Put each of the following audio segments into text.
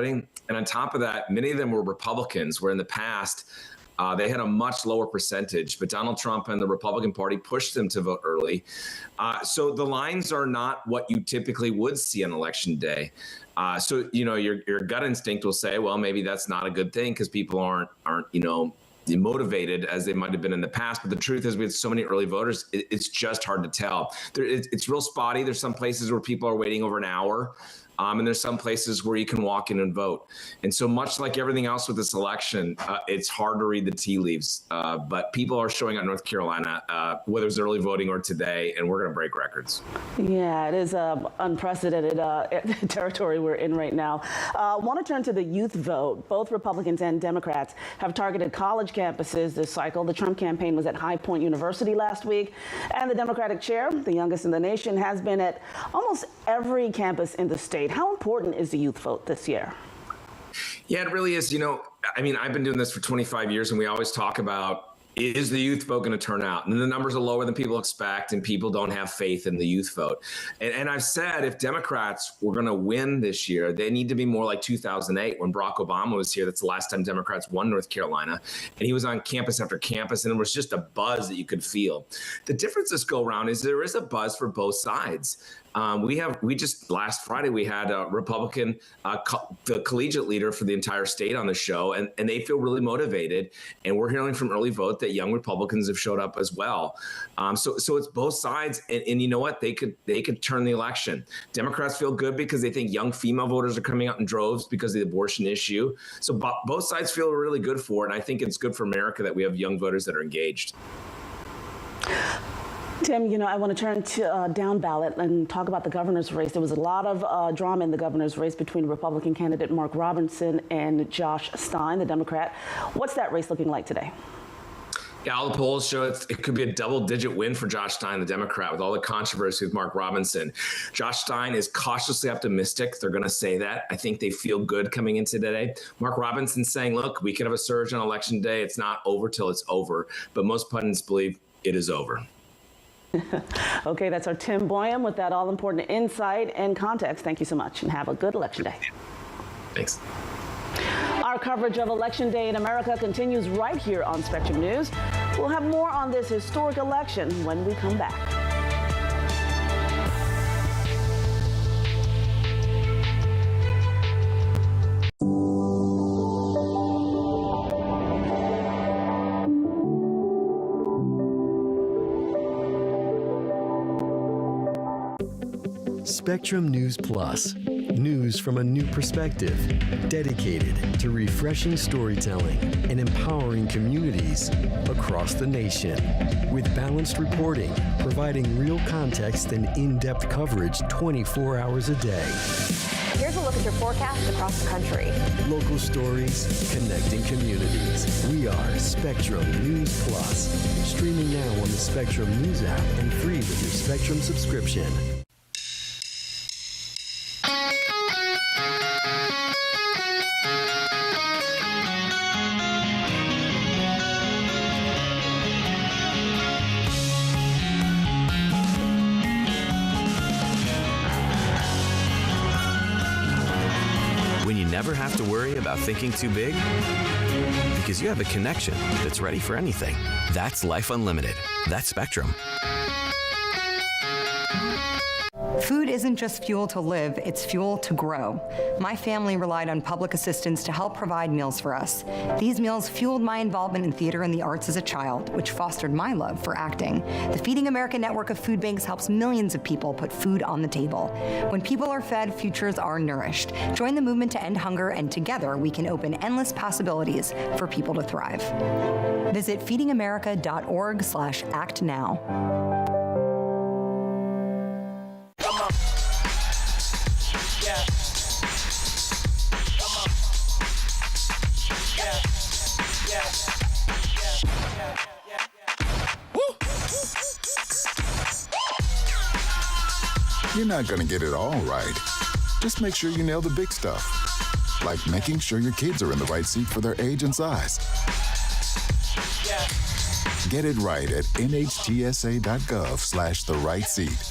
already. And on top of that, many of them were Republicans, where in the past, they had a much lower percentage, but Donald Trump and the Republican Party pushed them to vote early. So the lines are not what you typically would see on election day. So, your gut instinct will say, well, maybe that's not a good thing because people aren't motivated as they might have been in the past. But the truth is, we have so many early voters, it's just hard to tell. It's real spotty. There's some places where people are waiting over an hour. And there's some places where you can walk in and vote. And so much like everything else with this election, it's hard to read the tea leaves. But people are showing up in North Carolina, whether it's early voting or today, and we're going to break records. Yeah, it is unprecedented territory we're in right now. I want to turn to the youth vote. Both Republicans and Democrats have targeted college campuses this cycle. The Trump campaign was at High Point University last week, and the Democratic chair, the youngest in the nation, has been at almost every campus in the state. How important is the youth vote this year? Yeah, it really is. I've been doing this for 25 years, and we always talk about, is the youth vote going to turn out? And the numbers are lower than people expect, and people don't have faith in the youth vote. And I've said, if Democrats were going to win this year, they need to be more like 2008 when Barack Obama was here. That's the last time Democrats won North Carolina. And he was on campus after campus, and it was just a buzz that you could feel. The difference this go around is there is a buzz for both sides. We just last Friday, we had a Republican, the collegiate leader for the entire state on the show, and they feel really motivated. And we're hearing from early vote that young Republicans have showed up as well. So it's both sides. And you know what? They could turn the election. Democrats feel good because they think young female voters are coming out in droves because of the abortion issue. So both sides feel really good for it. And I think it's good for America that we have young voters that are engaged. Tim, I want to turn to down-ballot and talk about the governor's race. There was a lot of drama in the governor's race between Republican candidate Mark Robinson and Josh Stein, the Democrat. What's that race looking like today? Yeah, all the polls show it could be a double-digit win for Josh Stein, the Democrat, with all the controversy with Mark Robinson. Josh Stein is cautiously optimistic. They're going to say that. I think they feel good coming into today. Mark Robinson's saying, look, we could have a surge on Election Day. It's not over till it's over. But most pundits believe it is over. Okay, that's our Tim Boyum with that all-important insight and context. Thank you so much, and have a good Election Day. Thanks. Our coverage of Election Day in America continues right here on Spectrum News. We'll have more on this historic election when we come back. Spectrum News Plus. News from a new perspective, dedicated to refreshing storytelling and empowering communities across the nation. With balanced reporting, providing real context and in-depth coverage 24 hours a day. Here's a look at your forecast across the country. Local stories, connecting communities. We are Spectrum News Plus. Streaming now on the Spectrum News app and free with your Spectrum subscription. Never have to worry about thinking too big? Because you have a connection that's ready for anything. That's Life Unlimited. That's Spectrum. Food isn't just fuel to live, it's fuel to grow. My family relied on public assistance to help provide meals for us. These meals fueled my involvement in theater and the arts as a child, which fostered my love for acting. The Feeding America network of food banks helps millions of people put food on the table. When people are fed, futures are nourished. Join the movement to end hunger, and together we can open endless possibilities for people to thrive. Visit feedingamerica.org/act now. You're not going to get it all right. Just make sure you nail the big stuff, like making sure your kids are in the right seat for their age and size. Get it right at nhtsa.gov/the-right-seat.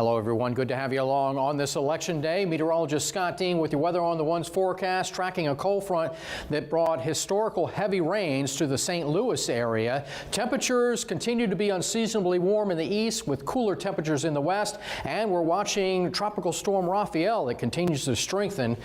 Hello, everyone. Good to have you along on this election day. Meteorologist Scott Dean with your Weather on the One's forecast, tracking a cold front that brought historical heavy rains to the St. Louis area. Temperatures continue to be unseasonably warm in the east with cooler temperatures in the west. And we're watching Tropical Storm Raphael that continues to strengthen,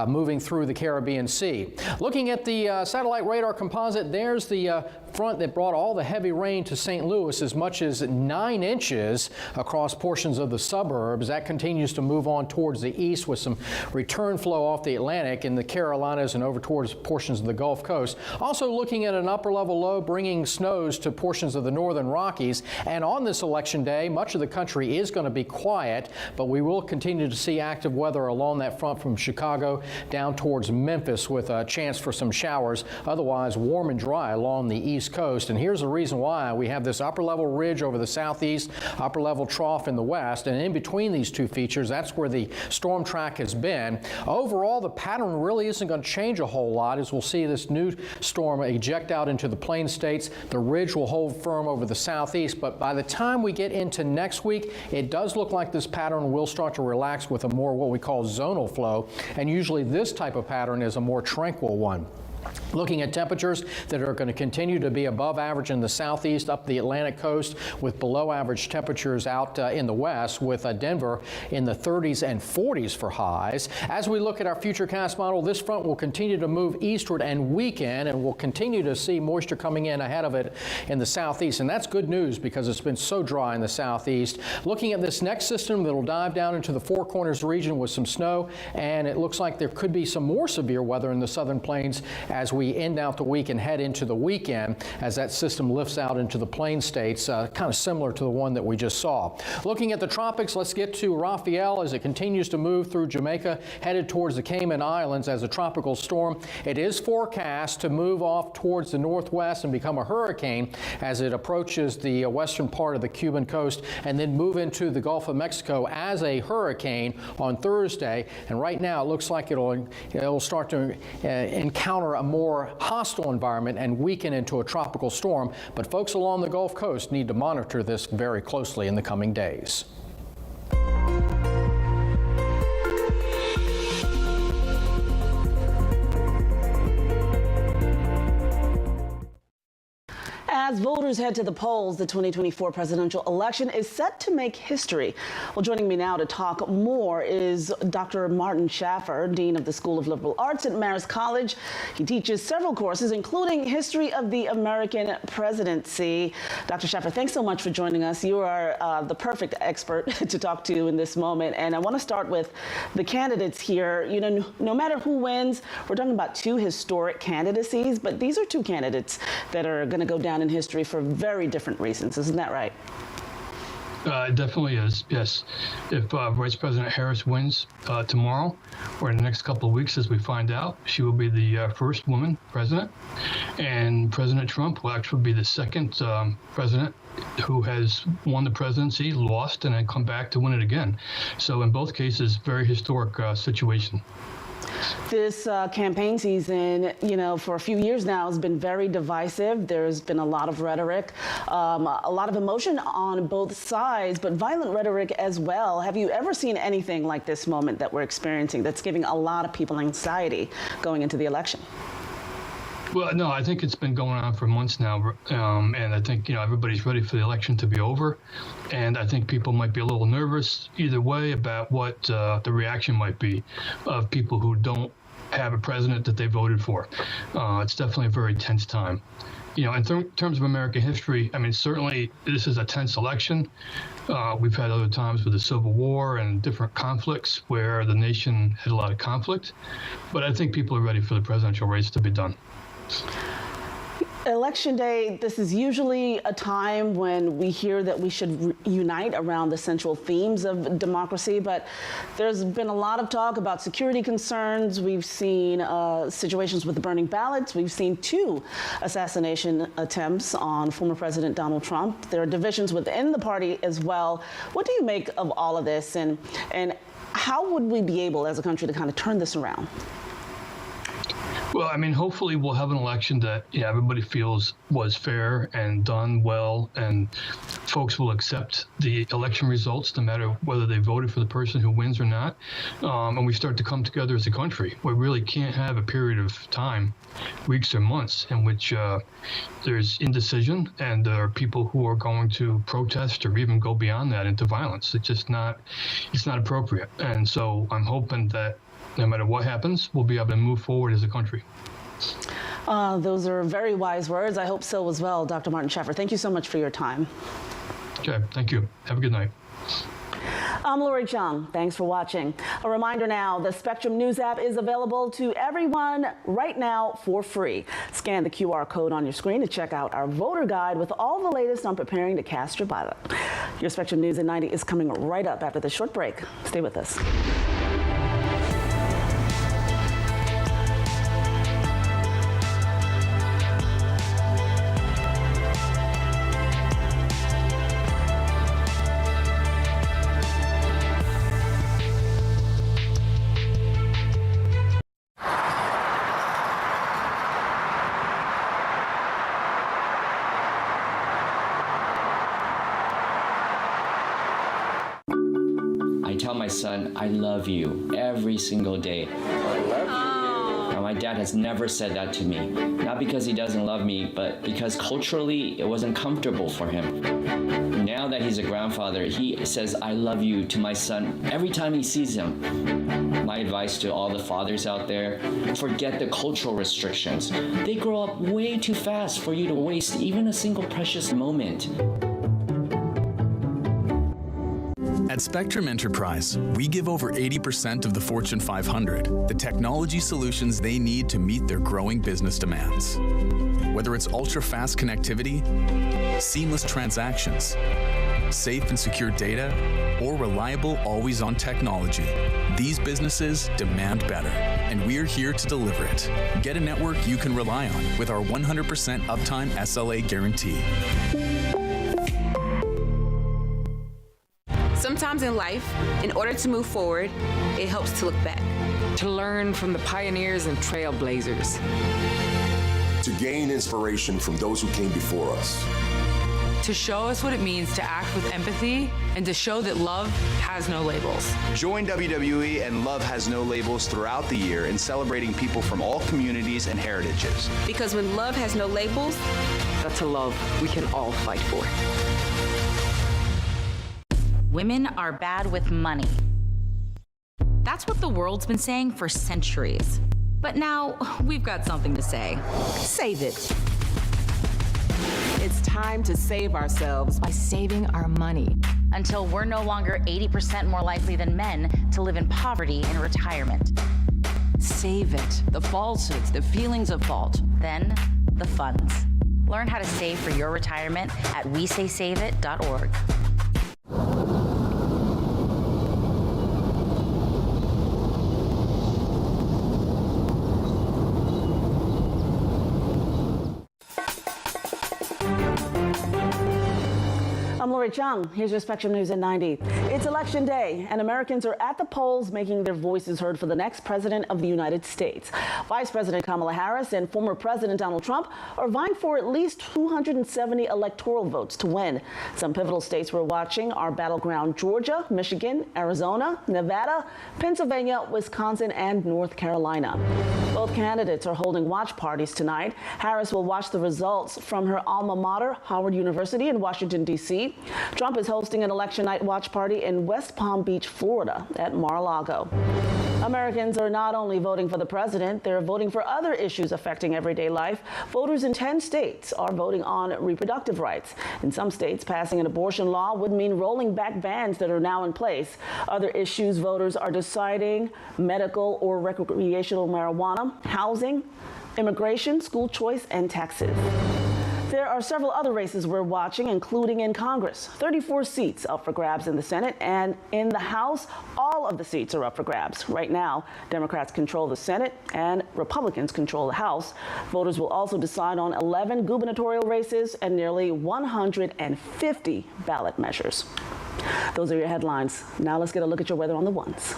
moving through the Caribbean Sea. Looking at the satellite radar composite, there's the front that brought all the heavy rain to St. Louis, as much as 9 inches across portions of the suburbs. That continues to move on towards the east with some return flow off the Atlantic in the Carolinas and over towards portions of the Gulf Coast. Also looking at an upper level low bringing snows to portions of the northern Rockies. And on this election day, much of the country is going to be quiet, but we will continue to see active weather along that front from Chicago down towards Memphis with a chance for some showers. Otherwise warm and dry along the east coast. And here's the reason why. We have this upper level ridge over the southeast, upper level trough in the west, and in between these two features, that's where the storm track has been. Overall, the pattern really isn't going to change a whole lot as we'll see this new storm eject out into the plain states. The ridge will hold firm over the southeast, but by the time we get into next week, it does look like this pattern will start to relax with a more what we call zonal flow, and usually this type of pattern is a more tranquil one. Looking at temperatures that are going to continue to be above average in the southeast up the Atlantic coast, with below average temperatures out in the west, with Denver in the 30s and 40s for highs. As we look at our futurecast model, this front will continue to move eastward and weaken, and we'll continue to see moisture coming in ahead of it in the southeast. And that's good news because it's been so dry in the southeast. Looking at this next system that will dive down into the Four Corners region with some snow, and it looks like there could be some more severe weather in the southern plains as we end out the week and head into the weekend as that system lifts out into the plain states, kind of similar to the one that we just saw. Looking at the tropics, let's get to Raphael as it continues to move through Jamaica, headed towards the Cayman Islands as a tropical storm. It is forecast to move off towards the northwest and become a hurricane as it approaches the western part of the Cuban coast and then move into the Gulf of Mexico as a hurricane on Thursday. And right now it looks like it'll start to encounter a more hostile environment and weaken into a tropical storm, but folks along the Gulf Coast need to monitor this very closely in the coming days. As voters head to the polls, the 2024 presidential election is set to make history. Well, joining me now to talk more is Dr. Martin Schaffer, Dean of the School of Liberal Arts at Marist College. He teaches several courses, including History of the American Presidency. Dr. Schaffer, thanks so much for joining us. You are the perfect expert to talk to in this moment. And I want to start with the candidates here. You know, no matter who wins, we're talking about two historic candidacies, but these are two candidates that are going to go down in history for very different reasons. Isn't that right? It definitely is, yes. If Vice President Harris wins tomorrow or in the next couple of weeks, as we find out, she will be the first woman president. And President Trump will actually be the second president who has won the presidency, lost, and then come back to win it again. So in both cases, very historic situation. This campaign season, you know, for a few years now has been very divisive. There's been a lot of rhetoric, a lot of emotion on both sides, but violent rhetoric as well. Have you ever seen anything like this moment that we're experiencing that's giving a lot of people anxiety going into the election? Well, no, I think it's been going on for months now, and I think, you know, everybody's ready for the election to be over, and I think people might be a little nervous either way about what the reaction might be of people who don't have a president that they voted for. It's definitely a very tense time. You know, in terms of American history, I mean, certainly this is a tense election. We've had other times with the Civil War and different conflicts where the nation had a lot of conflict, but I think people are ready for the presidential race to be done. Election day, this is usually a time when we hear that we should unite around the central themes of democracy, but there's been a lot of talk about security concerns. We've seen situations with the burning ballots. We've seen 2 assassination attempts on former President Donald Trump. There are divisions within the party as well. What do you make of all of this, and how would we be able as a country to kind of turn this around? Well, I mean, hopefully we'll have an election that everybody feels was fair and done well and folks will accept the election results, no matter whether they voted for the person who wins or not. And we start to come together as a country. We really can't have a period of time, weeks or months, in which there's indecision and there are people who are going to protest or even go beyond that into violence. It's not appropriate. And so I'm hoping that no matter what happens, we'll be able to move forward as a country. Those are very wise words. I hope so as well, Dr. Martin Scheffer. Thank you so much for your time. Okay, thank you. Have a good night. I'm Lori Chung. Thanks for watching. A reminder now, the Spectrum News app is available to everyone right now for free. Scan the QR code on your screen to check out our voter guide with all the latest on preparing to cast your ballot. Your Spectrum News at 90 is coming right up after this short break. Stay with us. I tell my son, I love you every single day. I love you. Now, my dad has never said that to me. Not because he doesn't love me, but because culturally it wasn't comfortable for him. Now that he's a grandfather, he says, I love you to my son every time he sees him. My advice to all the fathers out there, forget the cultural restrictions. They grow up way too fast for you to waste even a single precious moment. At Spectrum Enterprise, we give over 80% of the Fortune 500 the technology solutions they need to meet their growing business demands. Whether it's ultra-fast connectivity, seamless transactions, safe and secure data, or reliable always-on technology, these businesses demand better, and we're here to deliver it. Get a network you can rely on with our 100% uptime SLA guarantee. Sometimes in life, in order to move forward, it helps to look back. To learn from the pioneers and trailblazers. To gain inspiration from those who came before us. To show us what it means to act with empathy and to show that love has no labels. Join WWE and Love Has No Labels throughout the year in celebrating people from all communities and heritages. Because when love has no labels, that's a love we can all fight for. Women are bad with money. That's what the world's been saying for centuries. But now we've got something to say. Save it. It's time to save ourselves by saving our money. Until we're no longer 80% more likely than men to live in poverty in retirement. Save it. The falsehoods, the feelings of fault. Then the funds. Learn how to save for your retirement at wesaysaveit.org. I'm Lori Chung. Here's your Spectrum News at 90. It's Election Day, and Americans are at the polls making their voices heard for the next president of the United States. Vice President Kamala Harris and former President Donald Trump are vying for at least 270 electoral votes to win. Some pivotal states we're watching are battleground Georgia, Michigan, Arizona, Nevada, Pennsylvania, Wisconsin, and North Carolina. Both candidates are holding watch parties tonight. Harris will watch the results from her alma mater, Howard University in Washington, D.C. Trump is hosting an election night watch party in West Palm Beach, Florida at Mar-a-Lago. Americans are not only voting for the president, they're voting for other issues affecting everyday life. Voters in 10 states are voting on reproductive rights. In some states, passing an abortion law would mean rolling back bans that are now in place. Other issues voters are deciding: medical or recreational marijuana, housing, immigration, school choice, and taxes. There are several other races we're watching, including in Congress. 34 seats up for grabs in the Senate, and in the House, all of the seats are up for grabs. Right now, Democrats control the Senate and Republicans control the House. Voters will also decide on 11 gubernatorial races and nearly 150 ballot measures. Those are your headlines. Now let's get a look at your weather on the ones.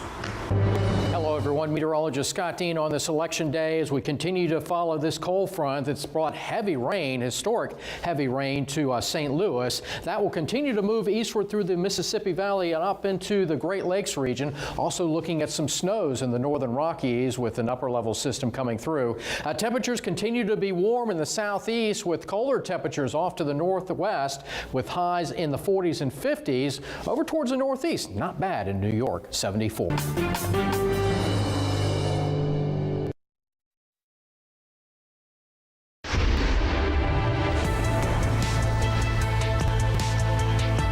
Hello, everyone. Meteorologist Scott Dean on this election day as we continue to follow this cold front that's brought heavy rain, historic heavy rain to St. Louis. That will continue to move eastward through the Mississippi Valley and up into the Great Lakes region. Also looking at some snows in the northern Rockies with an upper level system coming through. Temperatures continue to be warm in the southeast with colder temperatures off to the northwest with highs in the 40s and 50s. Over towards the northeast, not bad in New York, 74.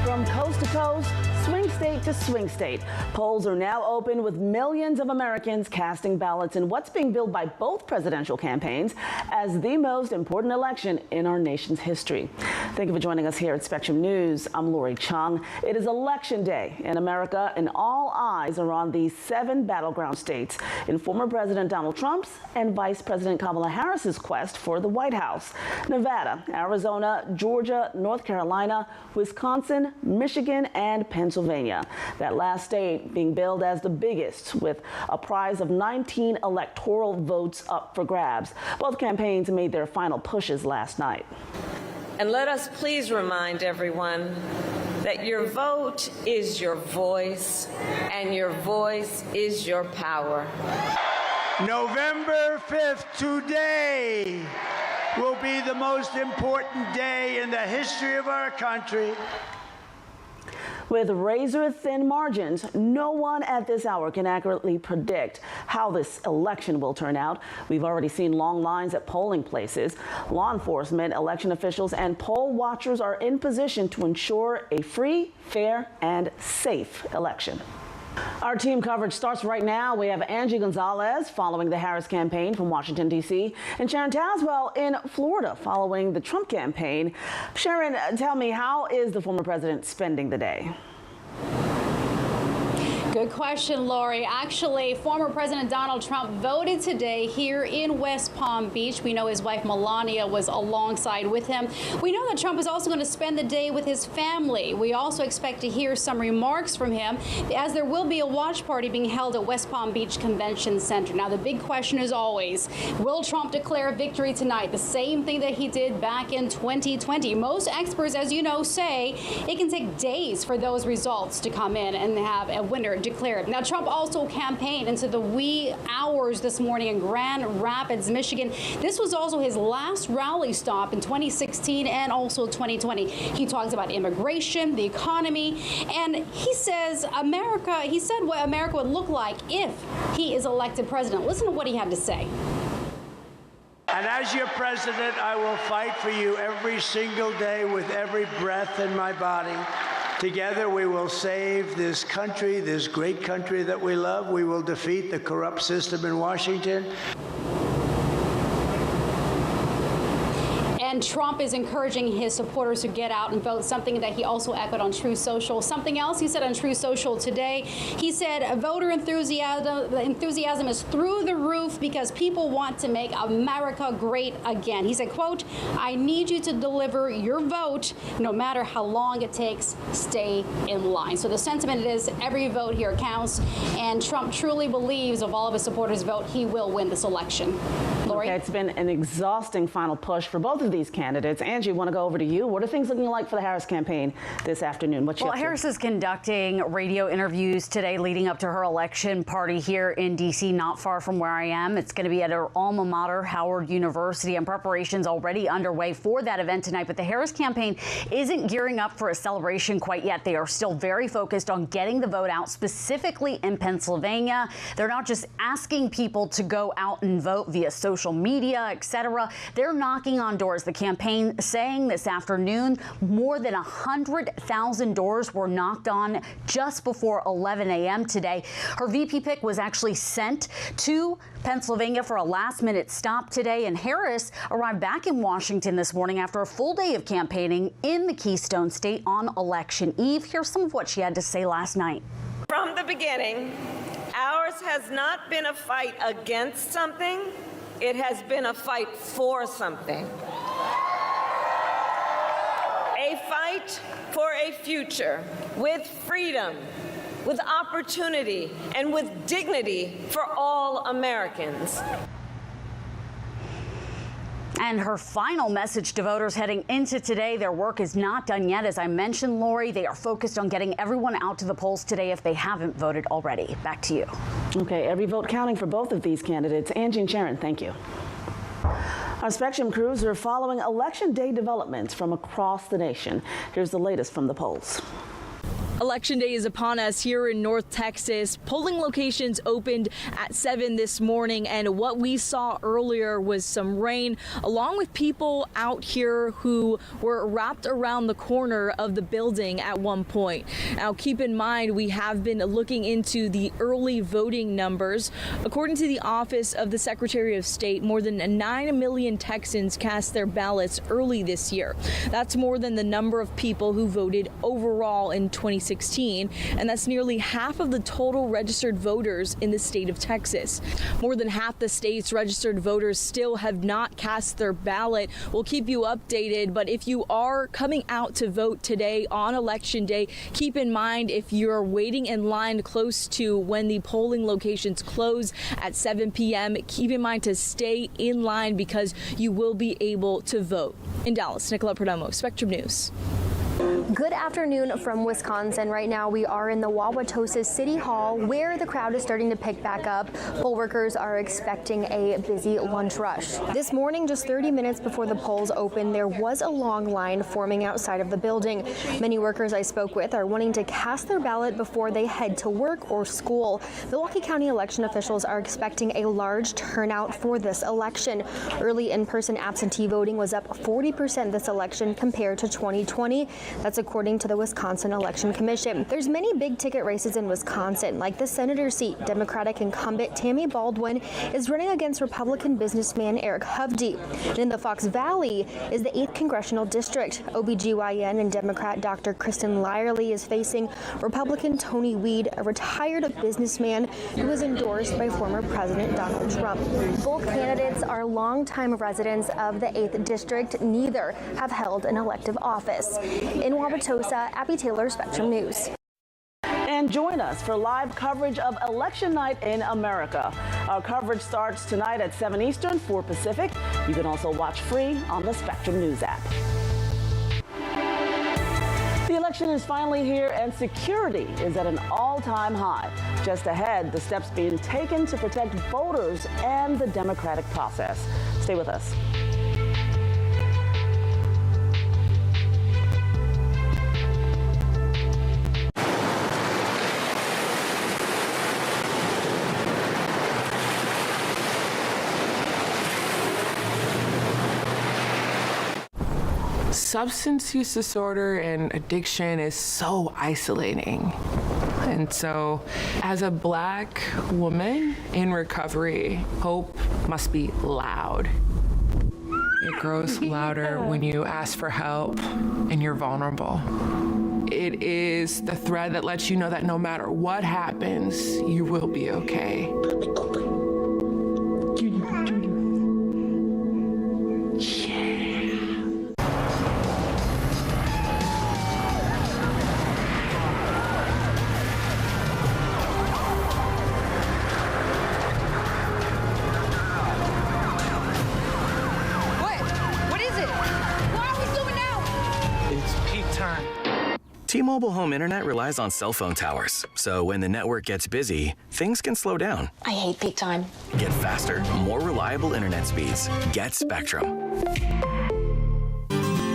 From coast to coast, swing state to swing state, polls are now open with millions of Americans casting ballots in what's being billed by both presidential campaigns as the most important election in our nation's history. Thank you for joining us here at Spectrum News. I'm Lori Chung. It is Election Day in America, and all eyes are on these 7 battleground states in former President Donald Trump's and Vice President Kamala Harris's quest for the White House. Nevada, Arizona, Georgia, North Carolina, Wisconsin, Michigan, and Pennsylvania. That last state being billed as the biggest, with a prize of 19 electoral votes up for grabs. Both campaigns made their final pushes last night. And let us please remind everyone that your vote is your voice, and your voice is your power. November 5th, today, will be the most important day in the history of our country. With razor-thin margins, no one at this hour can accurately predict how this election will turn out. We've already seen long lines at polling places. Law enforcement, election officials, and poll watchers are in position to ensure a free, fair, and safe election. Our team coverage starts right now. We have Angie Gonzalez following the Harris campaign from Washington, D.C., and Sharon Tazwell in Florida following the Trump campaign. Sharon, tell me, how is the former president spending the day? Good question, Lori. Actually, former President Donald Trump voted today here in West Palm Beach. We know his wife Melania was alongside with him. We know that Trump is also going to spend the day with his family. We also expect to hear some remarks from him, as there will be a watch party being held at West Palm Beach Convention Center. Now, the big question is always, will Trump declare victory tonight? The same thing that he did back in 2020. Most experts, as you know, say it can take days for those results to come in and have a winner declared. Now, Trump also campaigned into the wee hours this morning in Grand Rapids, Michigan. This was also his last rally stop in 2016 and also 2020. He talks about immigration, the economy, and he says he said what America would look like if he is elected president. Listen to what he had to say. And as your president, I will fight for you every single day with every breath in my body. Together we will save this country, this great country that we love. We will defeat the corrupt system in Washington. And Trump is encouraging his supporters to get out and vote, something that he also echoed on Truth Social. Something else he said on Truth Social today, he said voter enthusiasm is through the roof because people want to make America great again. He said, quote, I need you to deliver your vote no matter how long it takes. Stay in line. So the sentiment is every vote here counts, and Trump truly believes if all of his supporters vote, he will win this election. Lori? Okay, it's been an exhausting final push for both of these candidates. Angie, want to go over to you. What are things looking like for the Harris campaign this afternoon? Well, Harris is conducting radio interviews today leading up to her election party here in D.C., not far from where I am. It's going to be at her alma mater, Howard University, and preparations already underway for that event tonight. But the Harris campaign isn't gearing up for a celebration quite yet. They are still very focused on getting the vote out, specifically in Pennsylvania. They're not just asking people to go out and vote via social media, etc. They're knocking on doors. The campaign saying this afternoon more than 100,000 doors were knocked on just before 11 a.m. today. Her VP pick was actually sent to Pennsylvania for a last-minute stop today, and Harris arrived back in Washington this morning after a full day of campaigning in the Keystone State on Election Eve. Here's some of what she had to say last night. From the beginning, ours has not been a fight against something. It has been a fight for something. A fight for a future with freedom, with opportunity, and with dignity for all Americans. And her final message to voters heading into today: their work is not done yet. As I mentioned, Lori, they are focused on getting everyone out to the polls today if they haven't voted already. Back to you. Okay, every vote counting for both of these candidates. Angie and Sharon, thank you. Our Spectrum crews are following Election Day developments from across the nation. Here's the latest from the polls. Election Day is upon us here in North Texas. Polling locations opened at 7 this morning, and what we saw earlier was some rain, along with people out here who were wrapped around the corner of the building at one point. Now, keep in mind, we have been looking into the early voting numbers. According to the Office of the Secretary of State, more than 9 million Texans cast their ballots early this year. That's more than the number of people who voted overall in 2016, and that's nearly half of the total registered voters in the state of Texas. More than half the state's registered voters still have not cast their ballot. We'll keep you updated, but if you are coming out to vote today on Election Day, keep in mind, if you're waiting in line close to when the polling locations close at 7 p.m., keep in mind to stay in line because you will be able to vote. In Dallas, Nicolette Perdomo, Spectrum News. Good afternoon from Wisconsin. Right now we are in the Wauwatosa City Hall where the crowd is starting to pick back up. Poll workers are expecting a busy lunch rush. This morning, just 30 minutes before the polls open, there was a long line forming outside of the building. Many workers I spoke with are wanting to cast their ballot before they head to work or school. Milwaukee County election officials are expecting a large turnout for this election. Early in-person absentee voting was up 40% this election compared to 2020. That's according to the Wisconsin Election Commission. There's many big ticket races in Wisconsin, like the senator seat. Democratic incumbent Tammy Baldwin is running against Republican businessman Eric Hovde. And in the Fox Valley is the 8th Congressional District. OBGYN and Democrat Dr. Kristen Lyerly is facing Republican Tony Weed, a retired businessman who was endorsed by former President Donald Trump. Both candidates are longtime residents of the 8th District. Neither have held an elective office. In Wauwatosa, Abby Taylor, Spectrum News. And join us for live coverage of Election Night in America. Our coverage starts tonight at 7 Eastern, 4 Pacific. You can also watch free on the Spectrum News app. The election is finally here and security is at an all-time high. Just ahead, the steps being taken to protect voters and the democratic process. Stay with us. Substance use disorder and addiction is so isolating. And so, as a Black woman in recovery, hope must be loud. It grows louder when you ask for help and you're vulnerable. It is the thread that lets you know that no matter what happens, you will be okay. T-Mobile Home Internet relies on cell phone towers, so when the network gets busy, things can slow down. I hate peak time. Get faster, more reliable internet speeds. Get Spectrum.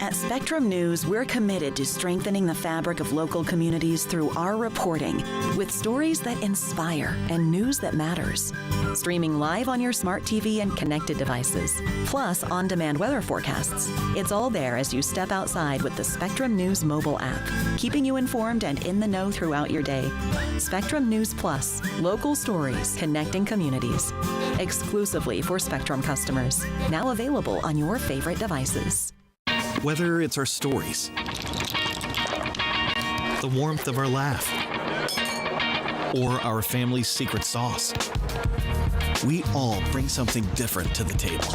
At Spectrum News, we're committed to strengthening the fabric of local communities through our reporting, with stories that inspire and news that matters. Streaming live on your smart TV and connected devices, plus on-demand weather forecasts. It's all there as you step outside with the Spectrum News mobile app, keeping you informed and in the know throughout your day. Spectrum News Plus, local stories connecting communities. Exclusively for Spectrum customers. Now available on your favorite devices. Whether it's our stories, the warmth of our laugh, or our family's secret sauce, we all bring something different to the table.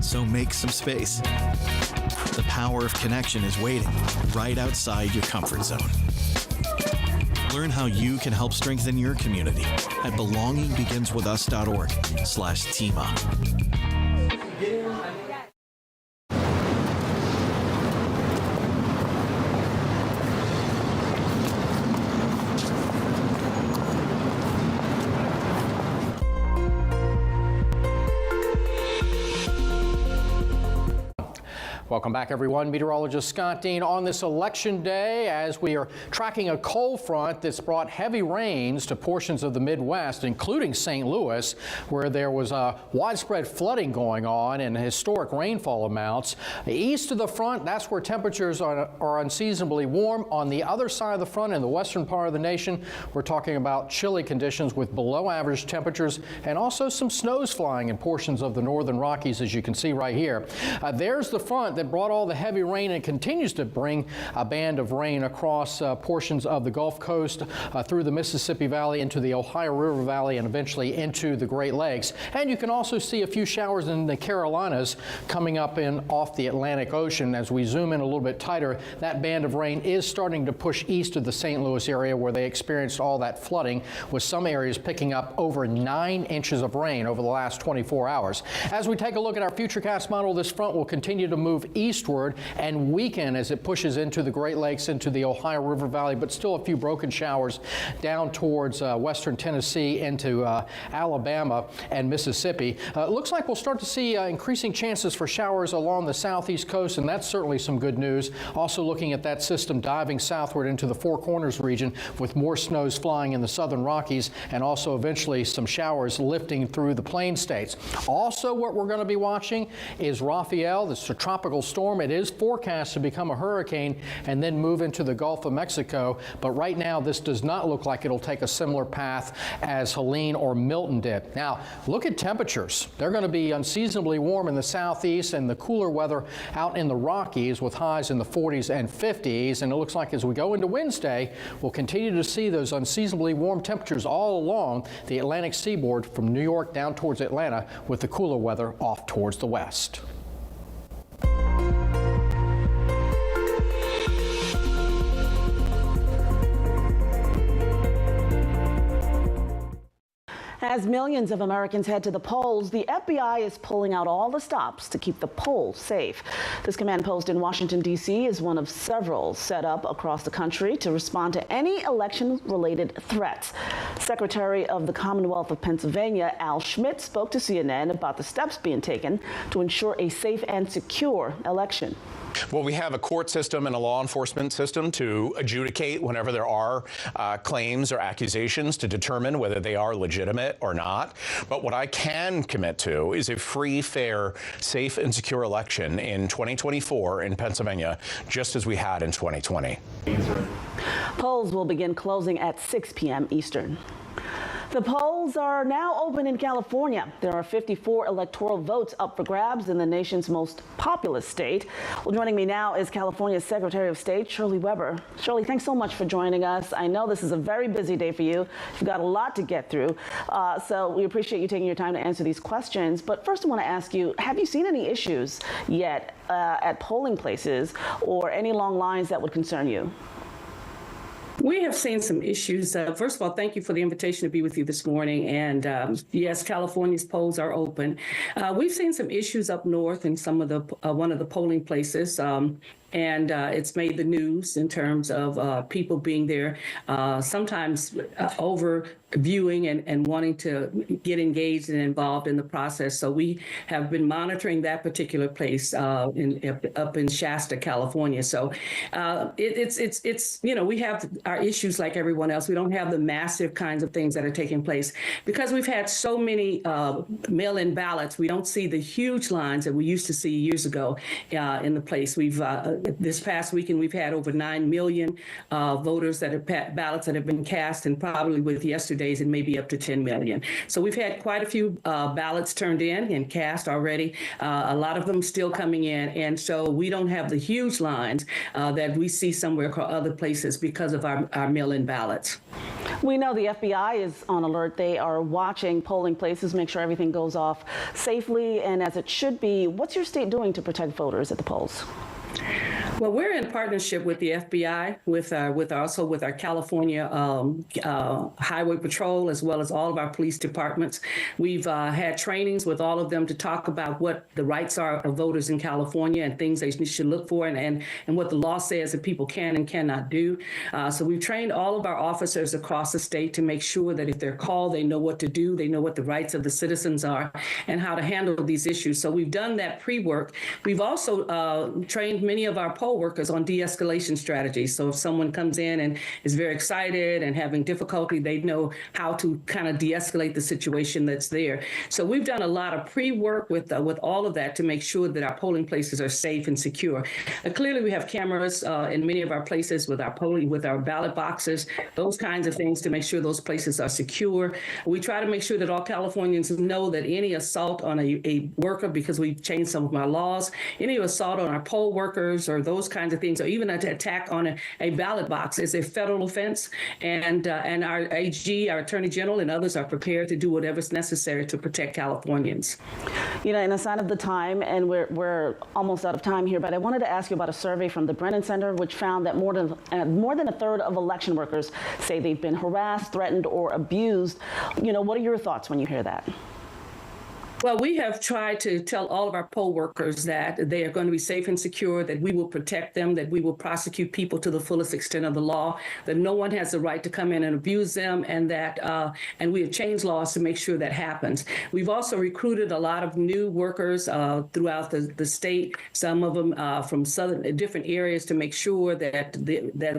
So make some space. The power of connection is waiting right outside your comfort zone. Learn how you can help strengthen your community at belongingbeginswithus.org/teamup. Welcome back, everyone. Meteorologist Scott Dean on this election day as we are tracking a cold front that's brought heavy rains to portions of the Midwest, including St. Louis, where there was widespread flooding going on and historic rainfall amounts. East of the front, that's where temperatures are unseasonably warm. On the other side of the front, in the western part of the nation, we're talking about chilly conditions with below average temperatures and also some snows flying in portions of the northern Rockies, as you can see right here. There's the front that brought all the heavy rain and continues to bring a band of rain across portions of the Gulf Coast through the Mississippi Valley into the Ohio River Valley and eventually into the Great Lakes. And you can also see a few showers in the Carolinas coming up in off the Atlantic Ocean. As we zoom in a little bit tighter, that band of rain is starting to push east of the St. Louis area where they experienced all that flooding, with some areas picking up over 9 inches of rain over the last 24 hours. As we take a look at our futurecast model, this front will continue to move eastward and weaken as it pushes into the Great Lakes, into the Ohio River Valley, but still a few broken showers down towards western Tennessee into Alabama and Mississippi. It looks like we'll start to see increasing chances for showers along the southeast coast, and that's certainly some good news. Also looking at that system diving southward into the Four Corners region with more snows flying in the southern Rockies and also eventually some showers lifting through the plain states. Also, what we're going to be watching is Rafael. This is a tropical storm. It is forecast to become a hurricane and then move into the Gulf of Mexico, but right now this does not look like it'll take a similar path as Helene or Milton did. Now, look at temperatures. They're going to be unseasonably warm in the southeast and the cooler weather out in the Rockies with highs in the 40s and 50s, and it looks like as we go into Wednesday, we'll continue to see those unseasonably warm temperatures all along the Atlantic seaboard from New York down towards Atlanta, with the cooler weather off towards the west. As millions of Americans head to the polls, the FBI is pulling out all the stops to keep the polls safe. This command post in Washington, D.C. is one of several set up across the country to respond to any election-related threats. Secretary of the Commonwealth of Pennsylvania, Al Schmidt, spoke to CNN about the steps being taken to ensure a safe and secure election. Well, we have a court system and a law enforcement system to adjudicate whenever there are claims or accusations to determine whether they are legitimate or not. But what I can commit to is a free, fair, safe, and secure election in 2024 in Pennsylvania, just as we had in 2020. Polls will begin closing at 6 p.m. Eastern. The polls are now open in California. There are 54 electoral votes up for grabs in the nation's most populous state. Well, joining me now is California's Secretary of State, Shirley Weber. Shirley, thanks so much for joining us. I know this is a very busy day for you. You've got a lot to get through. So we appreciate you taking your time to answer these questions. But first, I want to ask you, have you seen any issues yet at polling places or any long lines that would concern you? We have seen some issues. First of all, thank you for the invitation to be with you this morning. And yes, California's polls are open. We've seen some issues up north in some of the one of the polling places. And it's made the news in terms of people being there, sometimes over viewing and wanting to get engaged and involved in the process. So we have been monitoring that particular place up in Shasta, California. So it's you know, we have our issues like everyone else. We don't have the massive kinds of things that are taking place because we've had so many mail-in ballots. We don't see the huge lines that we used to see years ago in the place. We've this past weekend, we've had over 9 million voters that have ballots that have been cast, and probably with yesterday's, it may be up to 10 million. So we've had quite a few ballots turned in and cast already. A lot of them still coming in, and so we don't have the huge lines that we see somewhere across other places because of our mail-in ballots. We know the FBI is on alert. They are watching polling places, make sure everything goes off safely and as it should be. What's your state doing to protect voters at the polls? Well, we're in partnership with the FBI, with our California Highway Patrol, as well as all of our police departments. We've had trainings with all of them to talk about what the rights are of voters in California and things they should look for, and what the law says that people can and cannot do. So we've trained all of our officers across the state to make sure that if they're called, they know what to do, they know what the rights of the citizens are, and how to handle these issues. So we've done that pre-work. We've also trained many of our poll workers on de-escalation strategies. So if someone comes in and is very excited and having difficulty, they know how to kind of de-escalate the situation that's there. So we've done a lot of pre-work with all of that to make sure that our polling places are safe and secure. Clearly, we have cameras in many of our places with our ballot boxes, those kinds of things to make sure those places are secure. We try to make sure that all Californians know that any assault on a worker, because we've changed some of our laws, any assault on our poll workers or those kinds of things, or even an attack on a ballot box is a federal offense. And our AG, our Attorney General, and others are prepared to do whatever's necessary to protect Californians. You know, in a sign of the time, and we're almost out of time here, but I wanted to ask you about a survey from the Brennan Center, which found that more than a third of election workers say they've been harassed, threatened, or abused. You know, what are your thoughts when you hear that? Well, we have tried to tell all of our poll workers that they are going to be safe and secure, that we will protect them, that we will prosecute people to the fullest extent of the law, that no one has the right to come in and abuse them, and that and we have changed laws to make sure that happens. We've also recruited a lot of new workers throughout the state, some of them from different areas, to make sure that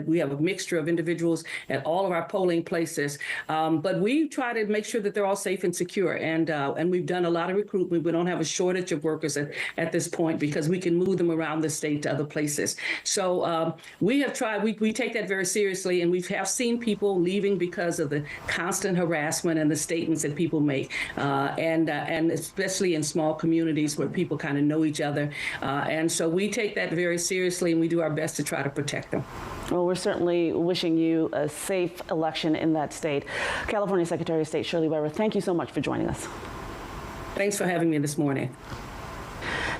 we have a mixture of individuals at all of our polling places. But we try to make sure that they're all safe and secure, and we've done a lot of recruitment. We don't have a shortage of workers at this point because we can move them around the state to other places. So we have tried, we take that very seriously, and we have seen people leaving because of the constant harassment and the statements that people make, and especially in small communities where people kind of know each other. And so we take that very seriously, and we do our best to try to protect them. Well, we're certainly wishing you a safe election in that state. California Secretary of State Shirley Weber, thank you so much for joining us. Thanks for having me this morning.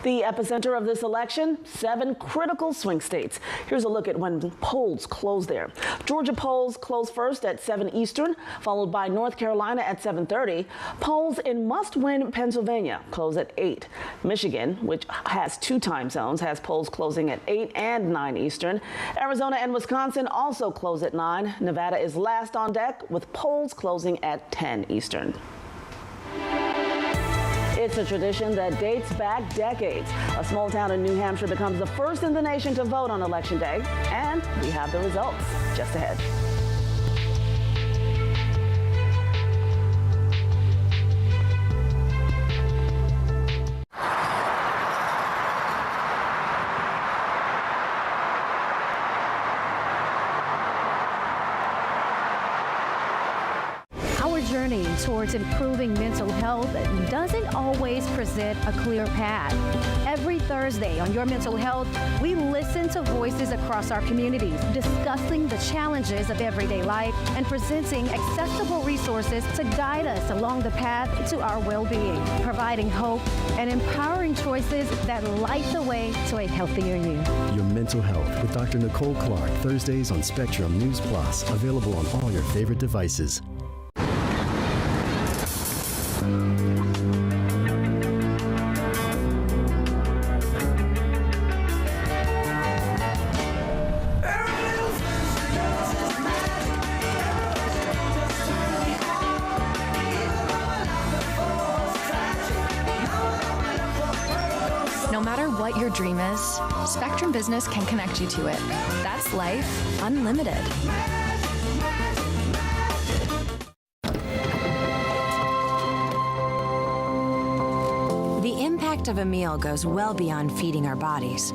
The epicenter of this election, 7 critical swing states. Here's a look at when polls close there. Georgia polls close first at 7 Eastern, followed by North Carolina at 7:30. Polls in must-win Pennsylvania close at 8. Michigan, which has 2 time zones, has polls closing at 8 and 9 Eastern. Arizona and Wisconsin also close at 9. Nevada is last on deck with polls closing at 10 Eastern. It's a tradition that dates back decades. A small town in New Hampshire becomes the first in the nation to vote on Election Day, and we have the results just ahead. Journey towards improving mental health doesn't always present a clear path. Every Thursday on Your Mental Health, we listen to voices across our communities, discussing the challenges of everyday life and presenting accessible resources to guide us along the path to our well-being, providing hope and empowering choices that light the way to a healthier you. Your Mental Health with Dr. Nicole Clark, Thursdays on Spectrum News Plus, available on all your favorite devices. No matter what your dream is, Spectrum Business can connect you to it. That's life unlimited. The impact of a meal goes well beyond feeding our bodies.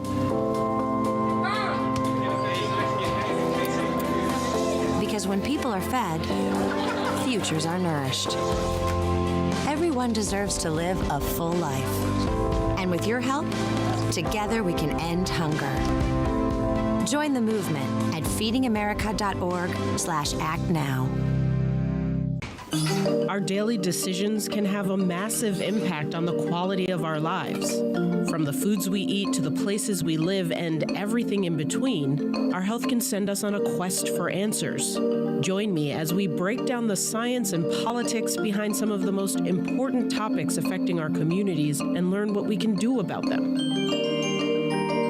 Because when people are fed, futures are nourished. Everyone deserves to live a full life. And with your help, together we can end hunger. Join the movement at feedingamerica.org/actnow. Our daily decisions can have a massive impact on the quality of our lives. From the foods we eat to the places we live and everything in between, our health can send us on a quest for answers. Join me as we break down the science and politics behind some of the most important topics affecting our communities and learn what we can do about them.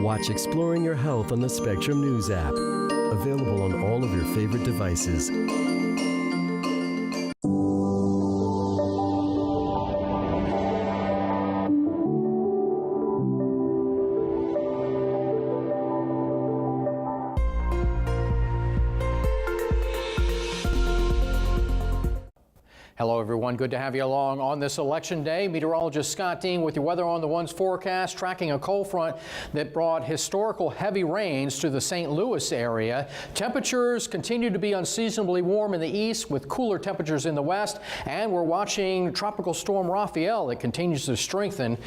Watch Exploring Your Health on the Spectrum News app. Available on all of your favorite devices. Hello, everyone. Good to have you along on this election day. Meteorologist Scott Dean with your Weather on the Ones forecast, tracking a cold front that brought historical heavy rains to the St. Louis area. Temperatures continue to be unseasonably warm in the east with cooler temperatures in the west. And we're watching Tropical Storm Raphael that continues to strengthen,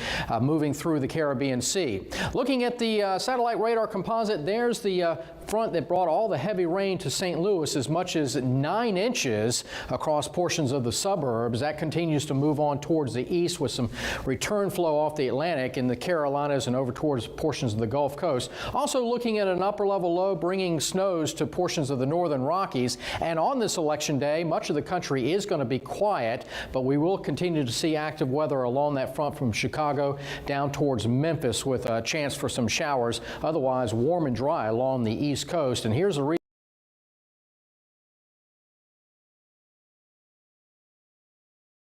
moving through the Caribbean Sea. Looking at the satellite radar composite, there's the front that brought all the heavy rain to St. Louis, as much as 9 inches across portions of the suburbs. That continues to move on towards the east with some return flow off the Atlantic in the Carolinas and over towards portions of the Gulf Coast. Also looking at an upper level low bringing snows to portions of the northern Rockies. And on this election day, much of the country is going to be quiet, but we will continue to see active weather along that front from Chicago down towards Memphis with a chance for some showers. Otherwise warm and dry along the East Coast. And here's a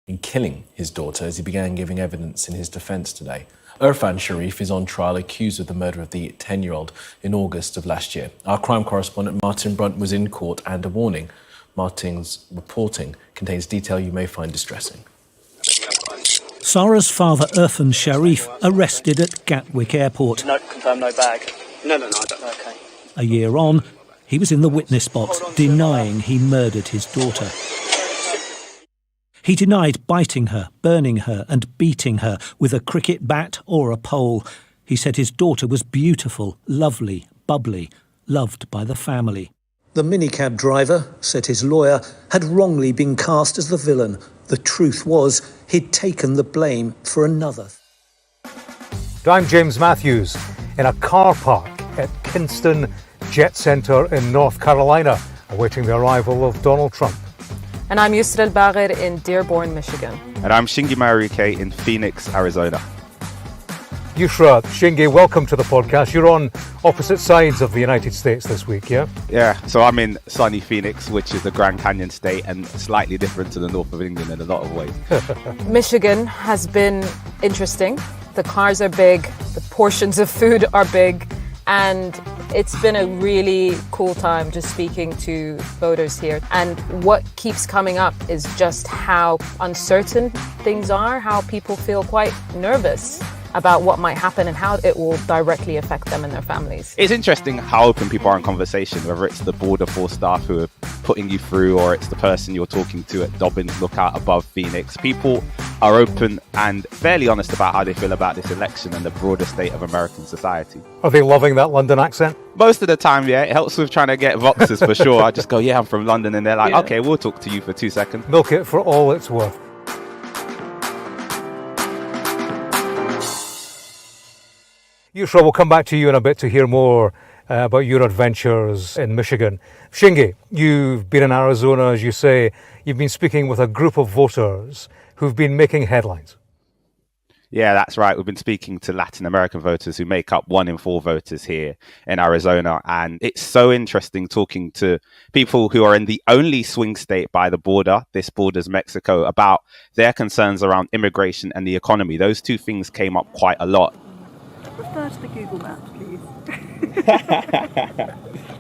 in killing his daughter as he began giving evidence in his defence today. Irfan Sharif is on trial accused of the murder of the 10-year-old in August of last year. Our crime correspondent Martin Brunt was in court, and a warning. Martin's reporting contains detail you may find distressing. Sarah's father, Irfan Sharif, arrested at Gatwick Airport. No, confirm no bag. No, I don't. Okay. A year on, he was in the witness box denying he murdered his daughter. He denied biting her, burning her and beating her with a cricket bat or a pole. He said his daughter was beautiful, lovely, bubbly, loved by the family. The minicab driver, said his lawyer, had wrongly been cast as the villain. The truth was he'd taken the blame for another. I'm James Matthews in a car park at Kinston Jet Center in North Carolina, awaiting the arrival of Donald Trump. And I'm Yusra Al-Bagher in Dearborn, Michigan. And I'm Shingi Marike in Phoenix, Arizona. Yusra, Shingi, welcome to the podcast. You're on opposite sides of the United States this week, yeah? Yeah, so I'm in sunny Phoenix, which is the Grand Canyon state, and slightly different to the north of England in a lot of ways. Michigan has been interesting. The cars are big, the portions of food are big, and it's been a really cool time just speaking to voters here. And what keeps coming up is just how uncertain things are, how people feel quite nervous about what might happen and how it will directly affect them and their families. It's interesting how open people are in conversation, whether it's the border force staff who are putting you through or it's the person you're talking to at Dobbins Lookout above Phoenix. People are open and fairly honest about how they feel about this election and the broader state of American society. Are they loving that London accent? Most of the time, yeah. It helps with trying to get voxes for sure. I just go, yeah, I'm from London. And they're like, okay, we'll talk to you for 2 seconds. Milk it for all it's worth. Yusra, we'll come back to you in a bit to hear more about your adventures in Michigan. Shingi, you've been in Arizona, as you say. You've been speaking with a group of voters who've been making headlines. Yeah, that's right. We've been speaking to Latin American voters who make up 1 in 4 voters here in Arizona. And it's so interesting talking to people who are in the only swing state by the border, this borders Mexico, about their concerns around immigration and the economy. Those 2 things came up quite a lot. Refer to the Google Maps, please.